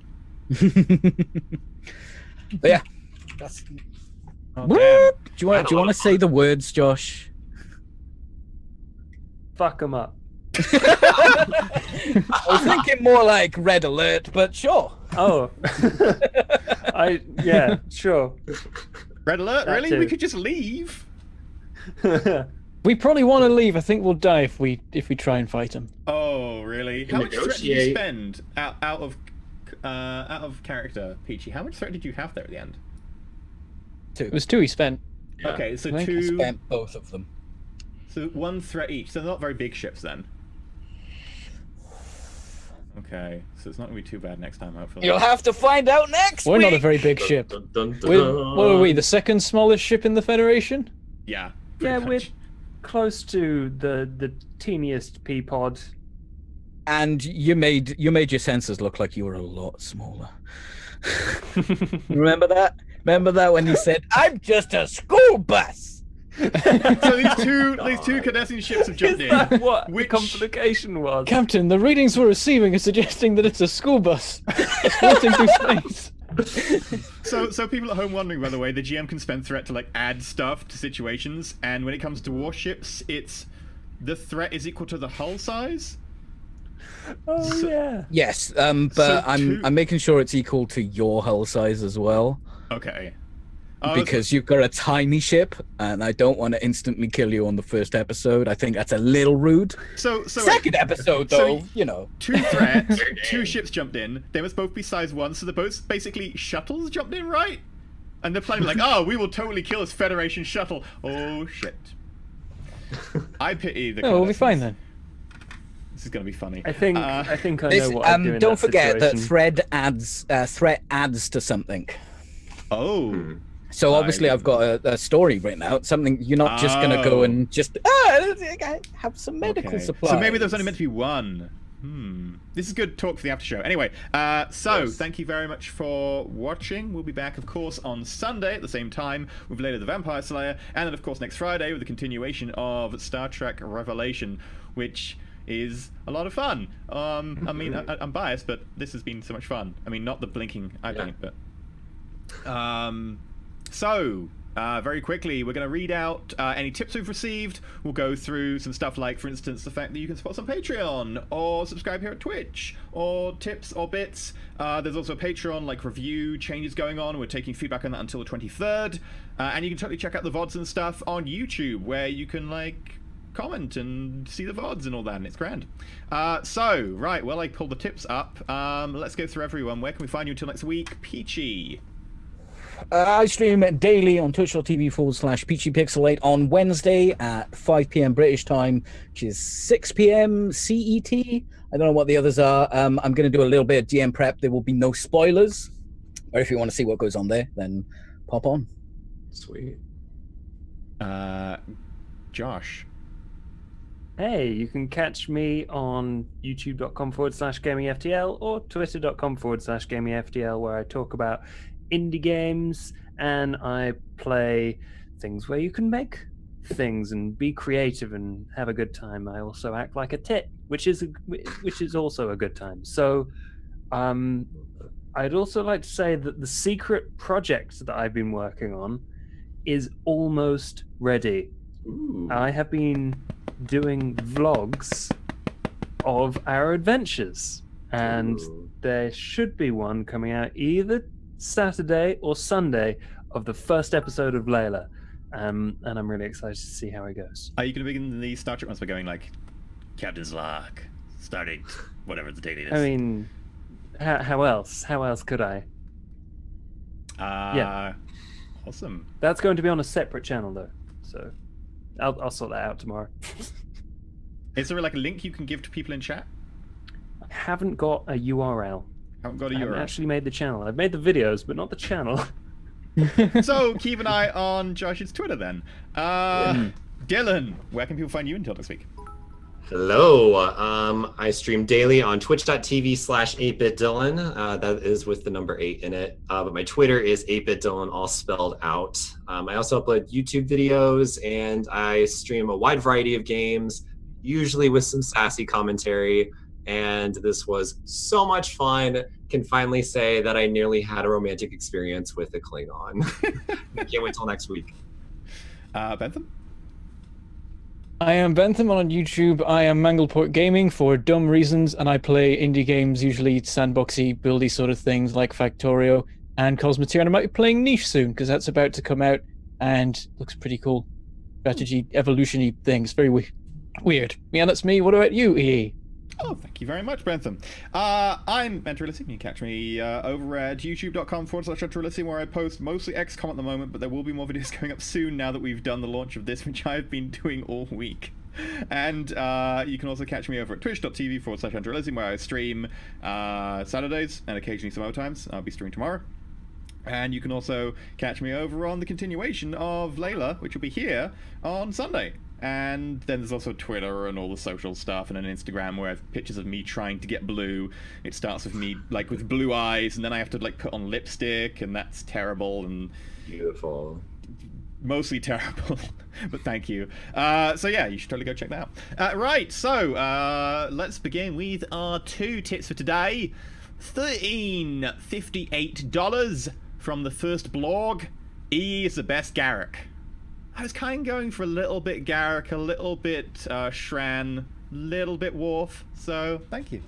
But yeah. That's... Oh, Do damn. you want to say the words, Josh? Fuck them up. I was thinking more like red alert, but sure. Oh. Yeah, sure. Red alert, That really? too. We could just leave. We probably want to leave. I think we'll die if we try and fight them. Oh, really? How much threat did you Negotiate. spend out of character, Peachy? How much threat did you have there at the end? 2. It was 2 he spent. Yeah. Okay, so I think I 2. Spent both of them. So 1 threat each. So they're not very big ships then. Okay, so it's not gonna be too bad next time, hopefully. You'll have to find out next We're not a week. very big ship. Dun, dun, dun, We're, dun. what are we? The second smallest ship in the Federation? Yeah. Yeah, pretty we're much. close to the teeniest pea pod. And you made your sensors look like you were a lot smaller. Remember that? Remember that when you said, "I'm just a school bus." So these two Cardassian ships have jumped Is that in. what Which- the complication was? Captain, the readings we're receiving are suggesting that it's a school bus floating through space. So people at home wondering, by the way, the GM can spend threat to like add stuff to situations, and when it comes to warships, it's the threat is equal to the hull size. Oh yeah. Yes, So but two- I'm making sure it's equal to your hull size as well, Okay. because you've got a tiny ship, and I don't want to instantly kill you on the first episode. I think that's a little rude. so Second episode, so though, y- you know. 2 threats, 2 ships jumped in. They must both be size 1, so they're both basically shuttles jumped in, right? And they're planning like, oh, we will totally kill this Federation shuttle. Oh shit! I pity the. Oh, we'll be Cardassians. fine then. This is gonna be funny. I think I know what I'd do in Don't that forget that situation. threat adds to something. Oh. So obviously, I I've got a story written out. Something you're not just gonna go Oh. and just have some medical Okay. supplies. So maybe there was only meant to be 1. This is good talk for the after show. Anyway, thank you very much for watching. We'll be back, of course, on Sunday at the same time with Layla the Vampire Slayer, and then, of course, next Friday with the continuation of Star Trek Revelation, which is a lot of fun. I mean, I'm biased, but this has been so much fun. I mean, not the blinking eye paint, but... very quickly, we're going to read out any tips we've received. We'll go through some stuff like, for instance, the fact that you can support us on Patreon, or subscribe here at Twitch, or tips or bits. There's also a Patreon like review changes going on. We're taking feedback on that until the 23rd. And you can totally check out the VODs and stuff on YouTube, where you can, like, comment and see the VODs and all that, and it's grand. Right, well, I pulled the tips up. Let's go through everyone. Where can we find you until next week? Peachy. I stream daily on twitch.tv/PeachyPixel8 on Wednesday at 5 p.m. British time, which is 6 p.m. CET. I don't know what the others are. I'm going to do a little bit of DM prep. There will be no spoilers. Or if you want to see what goes on there, then pop on. Sweet. Josh. Hey, you can catch me on youtube.com/gamingftl or twitter.com/gamingftl, where I talk about indie games and I play things where you can make things and be creative and have a good time. I also act like a tit, which is also a good time. So I'd also like to say that the secret project that I've been working on is almost ready. Ooh. I have been doing vlogs of our adventures, and there should be one coming out either Saturday or Sunday of the first episode of Layla, and I'm really excited to see how it goes. Are you going to begin the Star Trek ones by going like Captain's Log, starting whatever the date is? I mean, how else? How else could I? Yeah, awesome. That's going to be on a separate channel though, so I'll sort that out tomorrow. Is there like a link you can give to people in chat? I haven't got a URL. Haven't got a I URL. haven't actually made the channel. I've made the videos, but not the channel. So keep an eye on Josh's Twitter then. Dylan, where can people find you until next week? Hello. I stream daily on twitch.tv/8bitdylan. That is with the number 8 in it. But my Twitter is 8bitdylan, all spelled out. I also upload YouTube videos, and I stream a wide variety of games, usually with some sassy commentary. And this was so much fun. Can finally say that I nearly had a romantic experience with a Klingon. I can't wait till next week. Bentham? I am Bentham on YouTube. I am Mangleport Gaming for dumb reasons, and I play indie games, usually sandboxy, buildy sort of things like Factorio and Cosmoteer. And I might be playing Niche soon, because that's about to come out and looks pretty cool. Strategy, evolution-y things. Very weird. Yeah, that's me. What about you, EE? Oh, thank you very much, Bentham. I'm Mentoralism. You can catch me over at youtube.com/Mentoralism, where I post mostly XCOM at the moment, but there will be more videos going up soon now that we've done the launch of this, which I've been doing all week. And you can also catch me over at twitch.tv/Mentoralism, where I stream Saturdays and occasionally some other times. I'll be streaming tomorrow. And you can also catch me over on the continuation of Layla, which will be here on Sunday. And then there's also Twitter and all the social stuff, and an Instagram where I have pictures of me trying to get blue. It starts with me like with blue eyes, and then I have to like put on lipstick, and that's terrible and Beautiful. Mostly terrible. But thank you. So yeah, you should totally go check that out. Right, so let's begin with our 2 tips for today. $13.58 from the first blog. E is the best Garrick. I was kind of going for a little bit Garrick, a little bit Shran, little bit Worf. So thank you.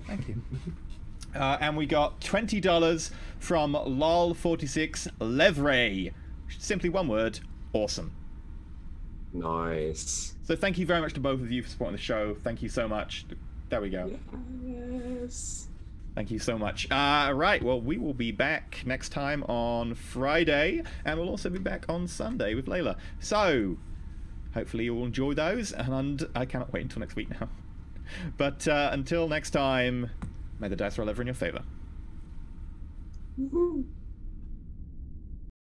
And we got $20 from Lol46 Levray. Simply one word, awesome. Nice. So thank you very much to both of you for supporting the show. Thank you so much. There we go. Yes. Thank you so much. Right, well, we will be back next time on Friday, and we'll also be back on Sunday with Layla. So, hopefully you'll enjoy those, and I cannot wait until next week now. But until next time, may the dice roll ever in your favor. Woohoo.